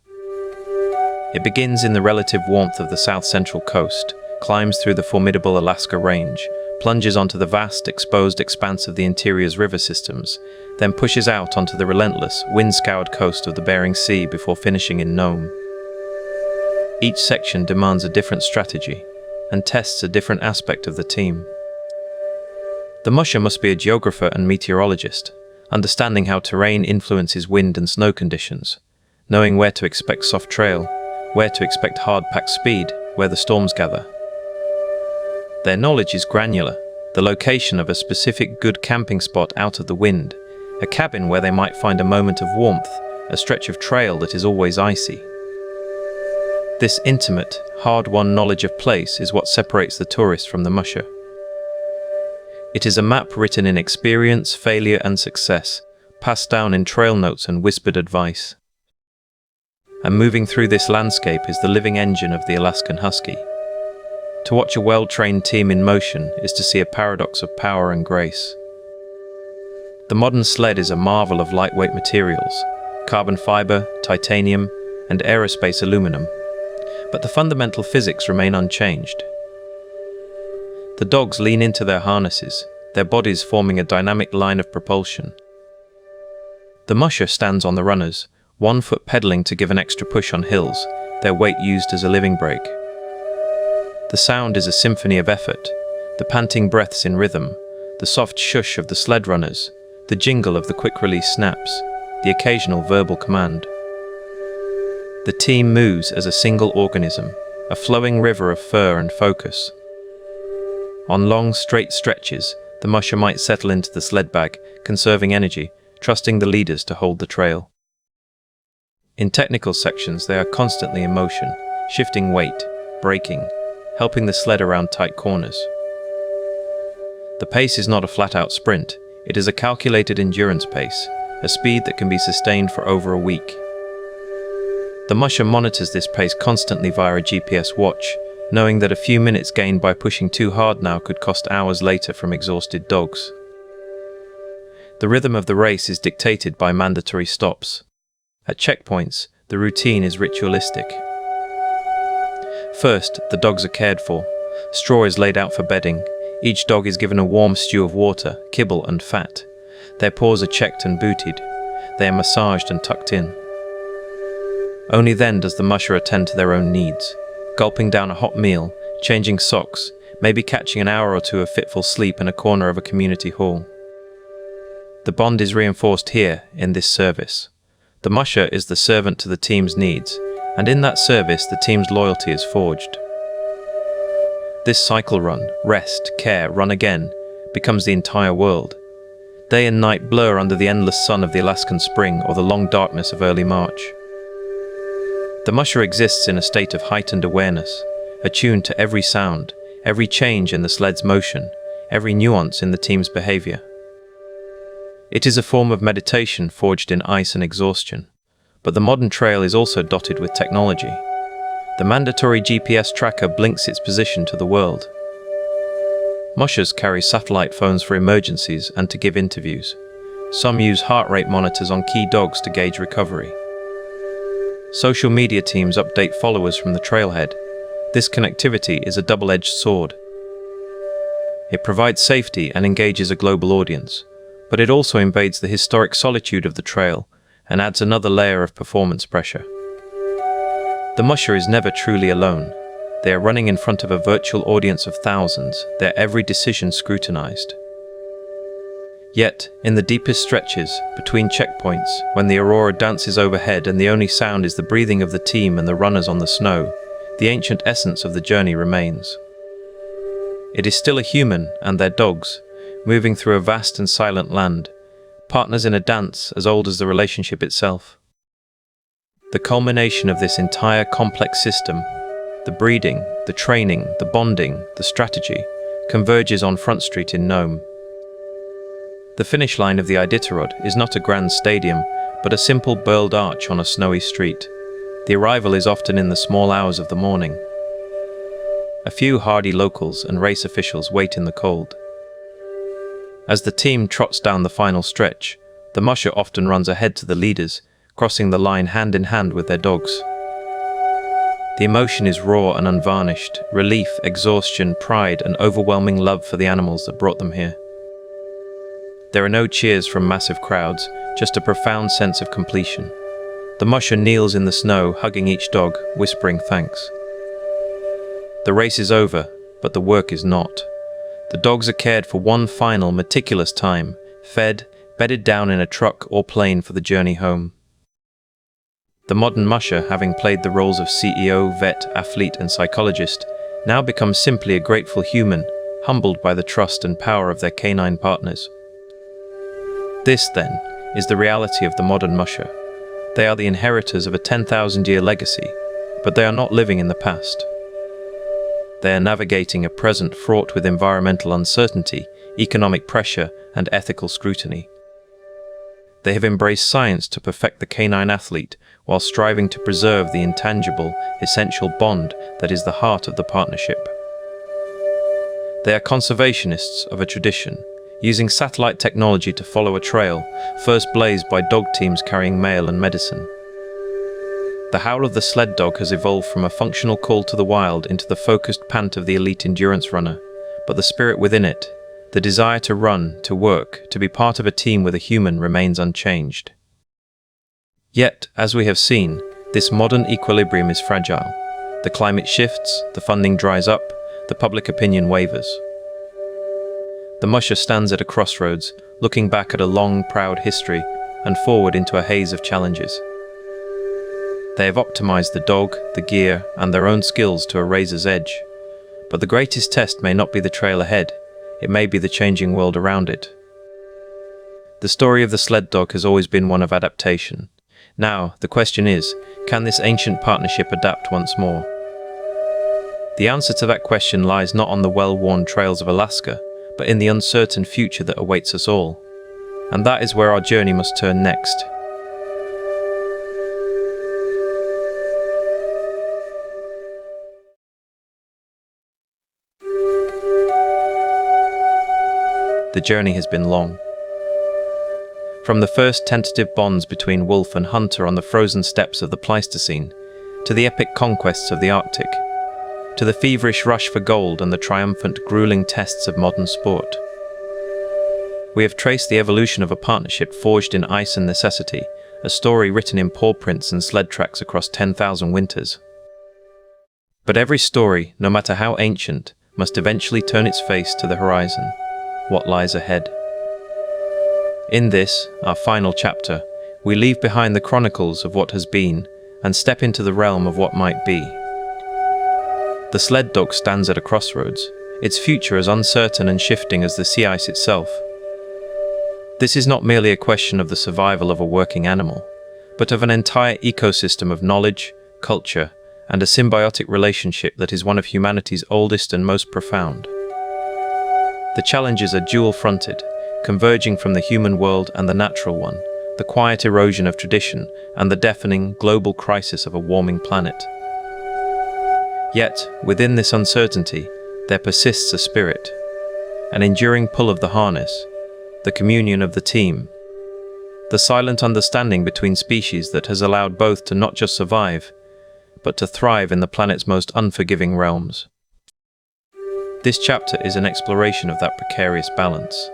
It begins in the relative warmth of the south-central coast, climbs through the formidable Alaska Range, plunges onto the vast, exposed expanse of the interior's river systems, then pushes out onto the relentless, wind-scoured coast of the Bering Sea before finishing in Nome. Each section demands a different strategy and tests a different aspect of the team. The musher must be a geographer and meteorologist, understanding how terrain influences wind and snow conditions, knowing where to expect soft trail, where to expect hard-packed speed, where the storms gather. Their knowledge is granular, the location of a specific good camping spot out of the wind, a cabin where they might find a moment of warmth, a stretch of trail that is always icy. This intimate, hard-won knowledge of place is what separates the tourist from the musher. It is a map written in experience, failure and success, passed down in trail notes and whispered advice. And moving through this landscape is the living engine of the Alaskan husky. To watch a well-trained team in motion is to see a paradox of power and grace. The modern sled is a marvel of lightweight materials, carbon fiber, titanium, and aerospace aluminum, but the fundamental physics remain unchanged. The dogs lean into their harnesses, their bodies forming a dynamic line of propulsion. The musher stands on the runners, one foot pedaling to give an extra push on hills, their weight used as a living brake. The sound is a symphony of effort, the panting breaths in rhythm, the soft shush of the sled runners, the jingle of the quick-release snaps, the occasional verbal command. The team moves as a single organism, a flowing river of fur and focus. On long, straight stretches, the musher might settle into the sled bag, conserving energy, trusting the leaders to hold the trail. In technical sections, they are constantly in motion, shifting weight, braking, helping the sled around tight corners. The pace is not a flat-out sprint, it is a calculated endurance pace, a speed that can be sustained for over a week. The musher monitors this pace constantly via a GPS watch, knowing that a few minutes gained by pushing too hard now could cost hours later from exhausted dogs. The rhythm of the race is dictated by mandatory stops. At checkpoints, the routine is ritualistic. First, the dogs are cared for. Straw is laid out for bedding. Each dog is given a warm stew of water, kibble and fat. Their paws are checked and booted. They are massaged and tucked in. Only then does the musher attend to their own needs, gulping down a hot meal, changing socks, maybe catching an hour or two of fitful sleep in a corner of a community hall. The bond is reinforced here, in this service. The musher is the servant to the team's needs, and in that service the team's loyalty is forged. This cycle run, rest, care, run again, becomes the entire world. Day and night blur under the endless sun of the Alaskan spring or the long darkness of early March. The musher exists in a state of heightened awareness, attuned to every sound, every change in the sled's motion, every nuance in the team's behavior. It is a form of meditation forged in ice and exhaustion, but the modern trail is also dotted with technology. The mandatory GPS tracker blinks its position to the world. Mushers carry satellite phones for emergencies and to give interviews. Some use heart rate monitors on key dogs to gauge recovery. Social media teams update followers from the trailhead. This connectivity is a double-edged sword. It provides safety and engages a global audience, but it also invades the historic solitude of the trail and adds another layer of performance pressure. The musher is never truly alone. They are running in front of a virtual audience of thousands, their every decision scrutinized. Yet, in the deepest stretches, between checkpoints, when the aurora dances overhead and the only sound is the breathing of the team and the runners on the snow, the ancient essence of the journey remains. It is still a human and their dogs, moving through a vast and silent land, partners in a dance as old as the relationship itself. The culmination of this entire complex system, the breeding, the training, the bonding, the strategy, converges on Front Street in Nome. The finish line of the Iditarod is not a grand stadium, but a simple burled arch on a snowy street. The arrival is often in the small hours of the morning. A few hardy locals and race officials wait in the cold. As the team trots down the final stretch, the musher often runs ahead to the leaders, crossing the line hand in hand with their dogs. The emotion is raw and unvarnished, relief, exhaustion, pride, and overwhelming love for the animals that brought them here. There are no cheers from massive crowds, just a profound sense of completion. The musher kneels in the snow, hugging each dog, whispering thanks. The race is over, but the work is not. The dogs are cared for one final, meticulous time, fed, bedded down in a truck or plane for the journey home. The modern musher, having played the roles of CEO, vet, athlete, and psychologist, now becomes simply a grateful human, humbled by the trust and power of their canine partners. This, then, is the reality of the modern musher. They are the inheritors of a 10,000-year legacy, but they are not living in the past. They are navigating a present fraught with environmental uncertainty, economic pressure, and ethical scrutiny. They have embraced science to perfect the canine athlete while striving to preserve the intangible, essential bond that is the heart of the partnership. They are conservationists of a tradition, using satellite technology to follow a trail, first blazed by dog teams carrying mail and medicine. The howl of the sled dog has evolved from a functional call to the wild into the focused pant of the elite endurance runner, but the spirit within it, the desire to run, to work, to be part of a team with a human remains unchanged. Yet, as we have seen, this modern equilibrium is fragile. The climate shifts, the funding dries up, the public opinion wavers. The musher stands at a crossroads, looking back at a long, proud history and forward into a haze of challenges. They have optimized the dog, the gear, and their own skills to a razor's edge. But the greatest test may not be the trail ahead, it may be the changing world around it. The story of the sled dog has always been one of adaptation. Now, the question is, can this ancient partnership adapt once more? The answer to that question lies not on the well-worn trails of Alaska, but in the uncertain future that awaits us all. And that is where our journey must turn next. The journey has been long. From the first tentative bonds between wolf and hunter on the frozen steppes of the Pleistocene, to the epic conquests of the Arctic, to the feverish rush for gold and the triumphant, grueling tests of modern sport. We have traced the evolution of a partnership forged in ice and necessity, a story written in paw prints and sled tracks across 10,000 winters. But every story, no matter how ancient, must eventually turn its face to the horizon. What lies ahead? In this, our final chapter, we leave behind the chronicles of what has been and step into the realm of what might be. The sled dog stands at a crossroads, its future as uncertain and shifting as the sea ice itself. This is not merely a question of the survival of a working animal, but of an entire ecosystem of knowledge, culture, and a symbiotic relationship that is one of humanity's oldest and most profound. The challenges are dual-fronted, converging from the human world and the natural one, the quiet erosion of tradition and the deafening global crisis of a warming planet. Yet, within this uncertainty, there persists a spirit, an enduring pull of the harness, the communion of the team, the silent understanding between species that has allowed both to not just survive, but to thrive in the planet's most unforgiving realms. This chapter is an exploration of that precarious balance.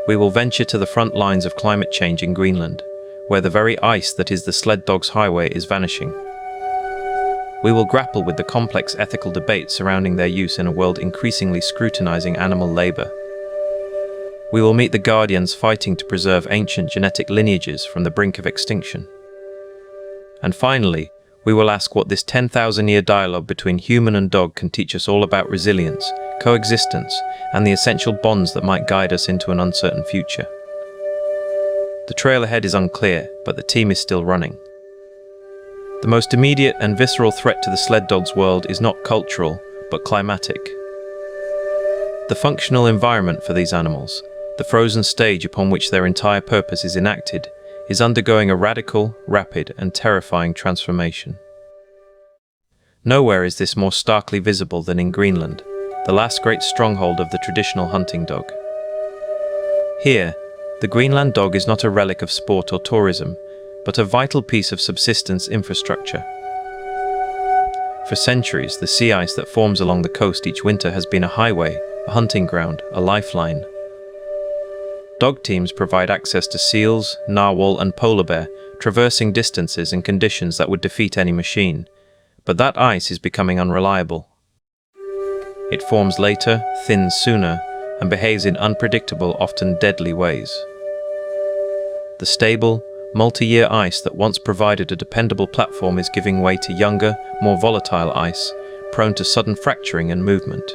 We will venture to the front lines of climate change in Greenland, where the very ice that is the sled dog's highway is vanishing. We will grapple with the complex ethical debate surrounding their use in a world increasingly scrutinizing animal labor. We will meet the guardians fighting to preserve ancient genetic lineages from the brink of extinction. And finally, we will ask what this 10,000-year dialogue between human and dog can teach us all about resilience, coexistence, and the essential bonds that might guide us into an uncertain future. The trail ahead is unclear, but the team is still running. The most immediate and visceral threat to the sled dog's world is not cultural, but climatic. The functional environment for these animals, the frozen stage upon which their entire purpose is enacted, is undergoing a radical, rapid, and terrifying transformation. Nowhere is this more starkly visible than in Greenland, the last great stronghold of the traditional hunting dog. Here, the Greenland dog is not a relic of sport or tourism, but a vital piece of subsistence infrastructure. For centuries, the sea ice that forms along the coast each winter has been a highway, a hunting ground, a lifeline. Dog teams provide access to seals, narwhal, and polar bear, traversing distances and conditions that would defeat any machine. But that ice is becoming unreliable. It forms later, thins sooner, and behaves in unpredictable, often deadly ways. The stable, multi-year ice that once provided a dependable platform is giving way to younger, more volatile ice, prone to sudden fracturing and movement.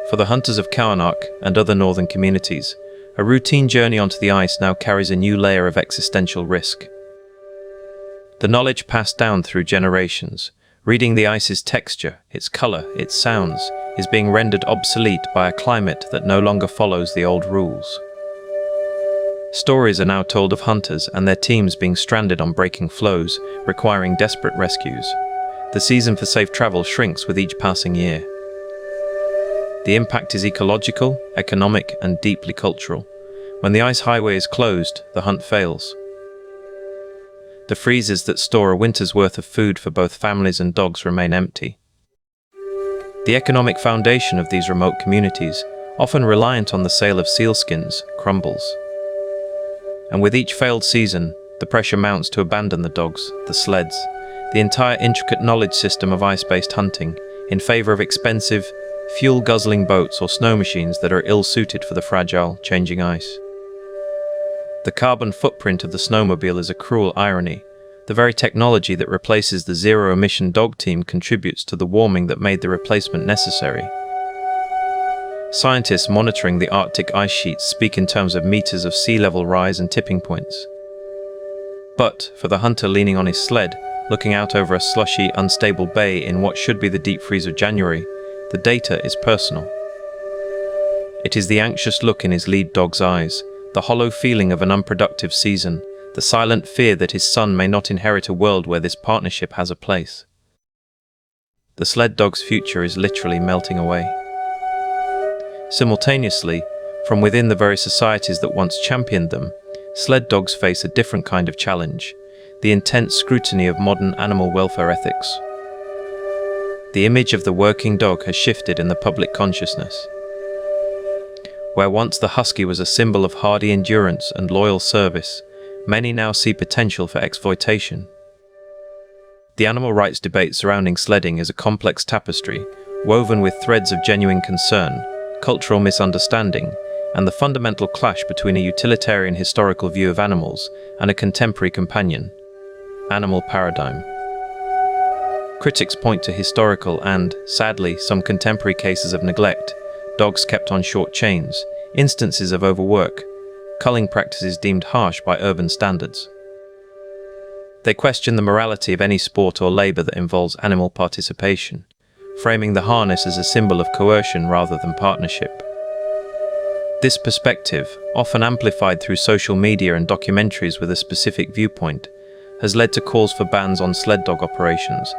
For the hunters of Kauarnak and other northern communities, a routine journey onto the ice now carries a new layer of existential risk. The knowledge passed down through generations, reading the ice's texture, its color, its sounds, is being rendered obsolete by a climate that no longer follows the old rules. Stories are now told of hunters and their teams being stranded on breaking floes, requiring desperate rescues. The season for safe travel shrinks with each passing year. The impact is ecological, economic, and deeply cultural. When the ice highway is closed, the hunt fails. The freezers that store a winter's worth of food for both families and dogs remain empty. The economic foundation of these remote communities, often reliant on the sale of sealskins, crumbles. And with each failed season, the pressure mounts to abandon the dogs, the sleds, the entire intricate knowledge system of ice-based hunting, in favor of expensive, fuel-guzzling boats or snow machines that are ill-suited for the fragile, changing ice. The carbon footprint of the snowmobile is a cruel irony. The very technology that replaces the zero-emission dog team contributes to the warming that made the replacement necessary. Scientists monitoring the Arctic ice sheets speak in terms of meters of sea level rise and tipping points. But for the hunter leaning on his sled, looking out over a slushy, unstable bay in what should be the deep freeze of January, the data is personal. It is the anxious look in his lead dog's eyes, the hollow feeling of an unproductive season, the silent fear that his son may not inherit a world where this partnership has a place. The sled dog's future is literally melting away. Simultaneously, from within the very societies that once championed them, sled dogs face a different kind of challenge, the intense scrutiny of modern animal welfare ethics. The image of the working dog has shifted in the public consciousness. Where once the husky was a symbol of hardy endurance and loyal service, many now see potential for exploitation. The animal rights debate surrounding sledding is a complex tapestry, woven with threads of genuine concern, cultural misunderstanding, and the fundamental clash between a utilitarian historical view of animals and a contemporary companion, animal paradigm. Critics point to historical and, sadly, some contemporary cases of neglect, dogs kept on short chains, instances of overwork, culling practices deemed harsh by urban standards. They question the morality of any sport or labor that involves animal participation, framing the harness as a symbol of coercion rather than partnership. This perspective, often amplified through social media and documentaries with a specific viewpoint, has led to calls for bans on sled dog operations,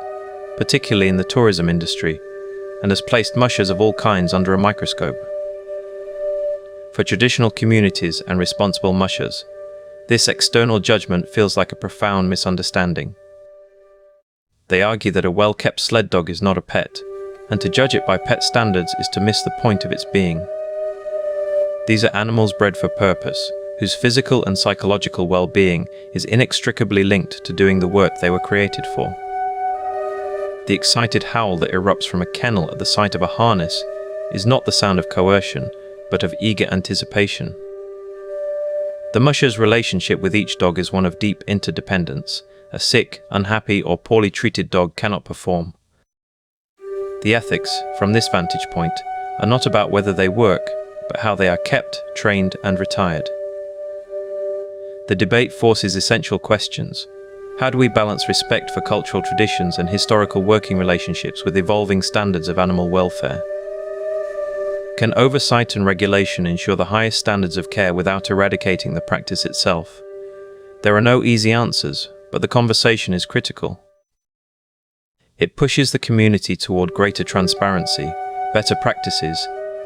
particularly in the tourism industry, and has placed mushers of all kinds under a microscope. For traditional communities and responsible mushers, this external judgment feels like a profound misunderstanding. They argue that a well-kept sled dog is not a pet, and to judge it by pet standards is to miss the point of its being. These are animals bred for purpose, whose physical and psychological well-being is inextricably linked to doing the work they were created for. The excited howl that erupts from a kennel at the sight of a harness is not the sound of coercion, but of eager anticipation. The musher's relationship with each dog is one of deep interdependence. A sick, unhappy, or poorly treated dog cannot perform. The ethics, from this vantage point, are not about whether they work, but how they are kept, trained, and retired. The debate forces essential questions. How do we balance respect for cultural traditions and historical working relationships with evolving standards of animal welfare? Can oversight and regulation ensure the highest standards of care without eradicating the practice itself? There are no easy answers, but the conversation is critical. It pushes the community toward greater transparency, better practices,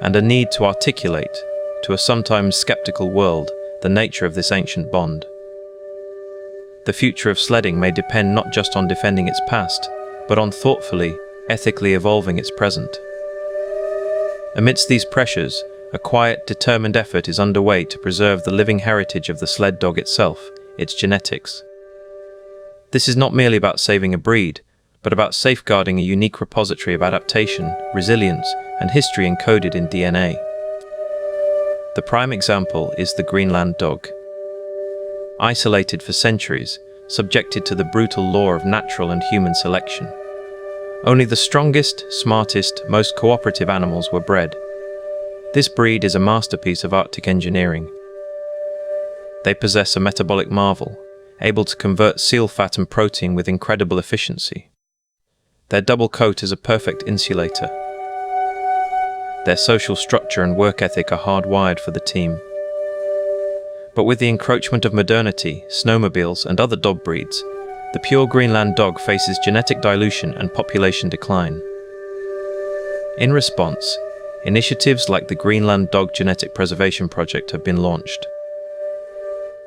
and a need to articulate, to a sometimes skeptical world, the nature of this ancient bond. The future of sledding may depend not just on defending its past, but on thoughtfully, ethically evolving its present. Amidst these pressures, a quiet, determined effort is underway to preserve the living heritage of the sled dog itself, its genetics. This is not merely about saving a breed, but about safeguarding a unique repository of adaptation, resilience, and history encoded in DNA. The prime example is the Greenland dog. Isolated for centuries, subjected to the brutal law of natural and human selection. Only the strongest, smartest, most cooperative animals were bred. This breed is a masterpiece of Arctic engineering. They possess a metabolic marvel, able to convert seal fat and protein with incredible efficiency. Their double coat is a perfect insulator. Their social structure and work ethic are hardwired for the team. But with the encroachment of modernity, snowmobiles, and other dog breeds, the pure Greenland dog faces genetic dilution and population decline. In response, initiatives like the Greenland Dog Genetic Preservation Project have been launched.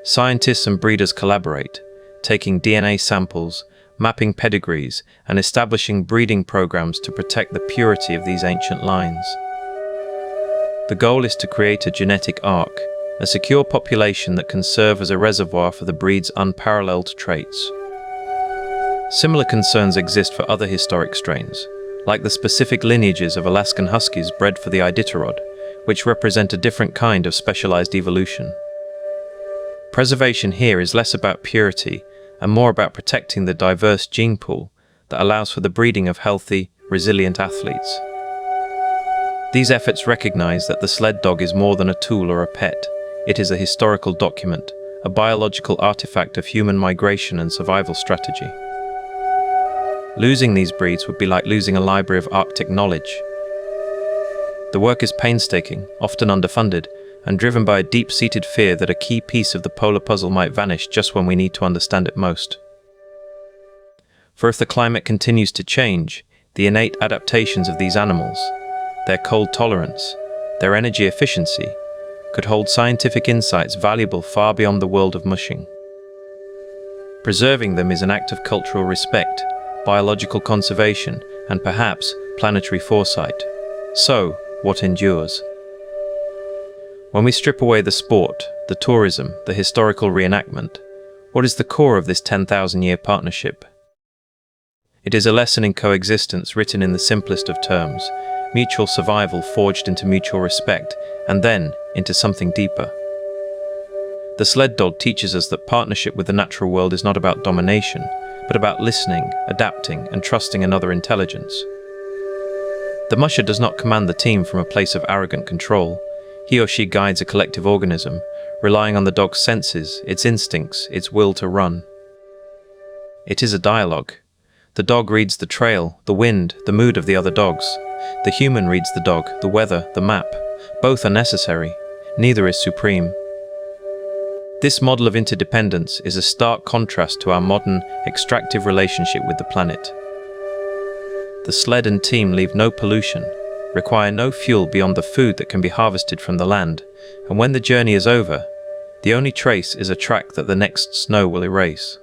Scientists and breeders collaborate, taking DNA samples, mapping pedigrees, and establishing breeding programs to protect the purity of these ancient lines. The goal is to create a genetic ark, a secure population that can serve as a reservoir for the breed's unparalleled traits. Similar concerns exist for other historic strains, like the specific lineages of Alaskan Huskies bred for the Iditarod, which represent a different kind of specialized evolution. Preservation here is less about purity and more about protecting the diverse gene pool that allows for the breeding of healthy, resilient athletes. These efforts recognize that the sled dog is more than a tool or a pet. It is a historical document, a biological artifact of human migration and survival strategy. Losing these breeds would be like losing a library of Arctic knowledge. The work is painstaking, often underfunded, and driven by a deep-seated fear that a key piece of the polar puzzle might vanish just when we need to understand it most. For if the climate continues to change, the innate adaptations of these animals, their cold tolerance, their energy efficiency, could hold scientific insights valuable far beyond the world of mushing. Preserving them is an act of cultural respect, biological conservation, and perhaps planetary foresight. So, what endures? When we strip away the sport, the tourism, the historical reenactment, what is the core of this 10,000-year partnership? It is a lesson in coexistence written in the simplest of terms, mutual survival forged into mutual respect, and then into something deeper. The sled dog teaches us that partnership with the natural world is not about domination, but about listening, adapting, and trusting another intelligence. The musher does not command the team from a place of arrogant control. He or she guides a collective organism, relying on the dog's senses, its instincts, its will to run. It is a dialogue. The dog reads the trail, the wind, the mood of the other dogs. The human reads the dog, the weather, the map. Both are necessary. Neither is supreme. This model of interdependence is a stark contrast to our modern, extractive relationship with the planet. The sled and team leave no pollution, require no fuel beyond the food that can be harvested from the land, and when the journey is over, the only trace is a track that the next snow will erase.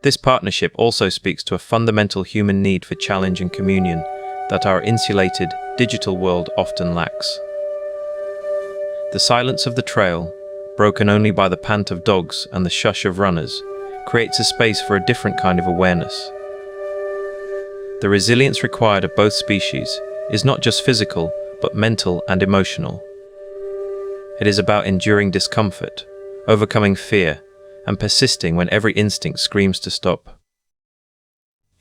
This partnership also speaks to a fundamental human need for challenge and communion that our insulated, digital world often lacks. The silence of the trail, broken only by the pant of dogs and the shush of runners, creates a space for a different kind of awareness. The resilience required of both species is not just physical, but mental and emotional. It is about enduring discomfort, overcoming fear, and persisting when every instinct screams to stop.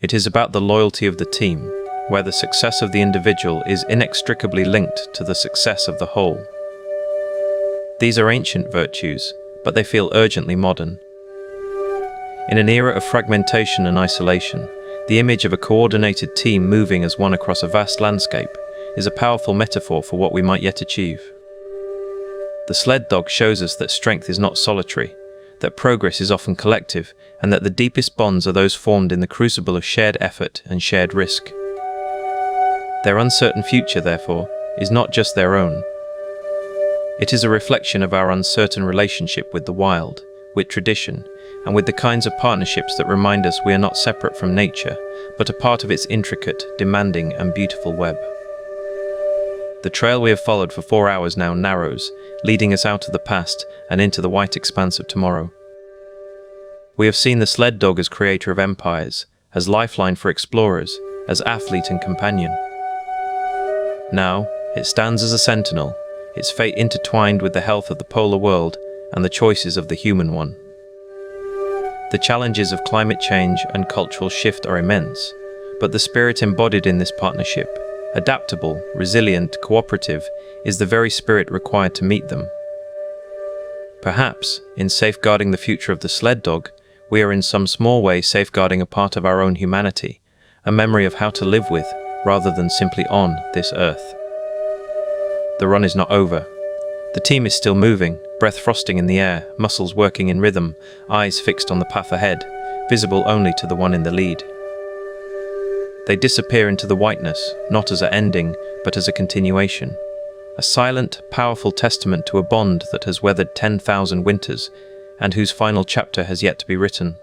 It is about the loyalty of the team, where the success of the individual is inextricably linked to the success of the whole. These are ancient virtues, but they feel urgently modern. In an era of fragmentation and isolation, the image of a coordinated team moving as one across a vast landscape is a powerful metaphor for what we might yet achieve. The sled dog shows us that strength is not solitary. that progress is often collective, and that the deepest bonds are those formed in the crucible of shared effort and shared risk. Their uncertain future, therefore, is not just their own. It is a reflection of our uncertain relationship with the wild, with tradition, and with the kinds of partnerships that remind us we are not separate from nature, but a part of its intricate, demanding, and beautiful web. The trail we have followed for 4 hours now narrows, leading us out of the past and into the white expanse of tomorrow. We have seen the sled dog as creator of empires, as lifeline for explorers, as athlete and companion. Now, it stands as a sentinel, its fate intertwined with the health of the polar world and the choices of the human one. The challenges of climate change and cultural shift are immense, but the spirit embodied in this partnership, adaptable, resilient, cooperative, is the very spirit required to meet them. Perhaps, in safeguarding the future of the sled dog, we are in some small way safeguarding a part of our own humanity, a memory of how to live with, rather than simply on, this earth. The run is not over. The team is still moving, breath frosting in the air, muscles working in rhythm, eyes fixed on the path ahead, visible only to the one in the lead. They disappear into the whiteness, not as an ending, but as a continuation. A silent, powerful testament to a bond that has weathered 10,000 winters, and whose final chapter has yet to be written.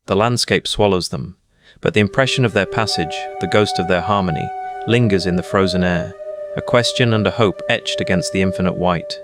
The landscape swallows them, but the impression of their passage, the ghost of their harmony, lingers in the frozen air, a question and a hope etched against the infinite white.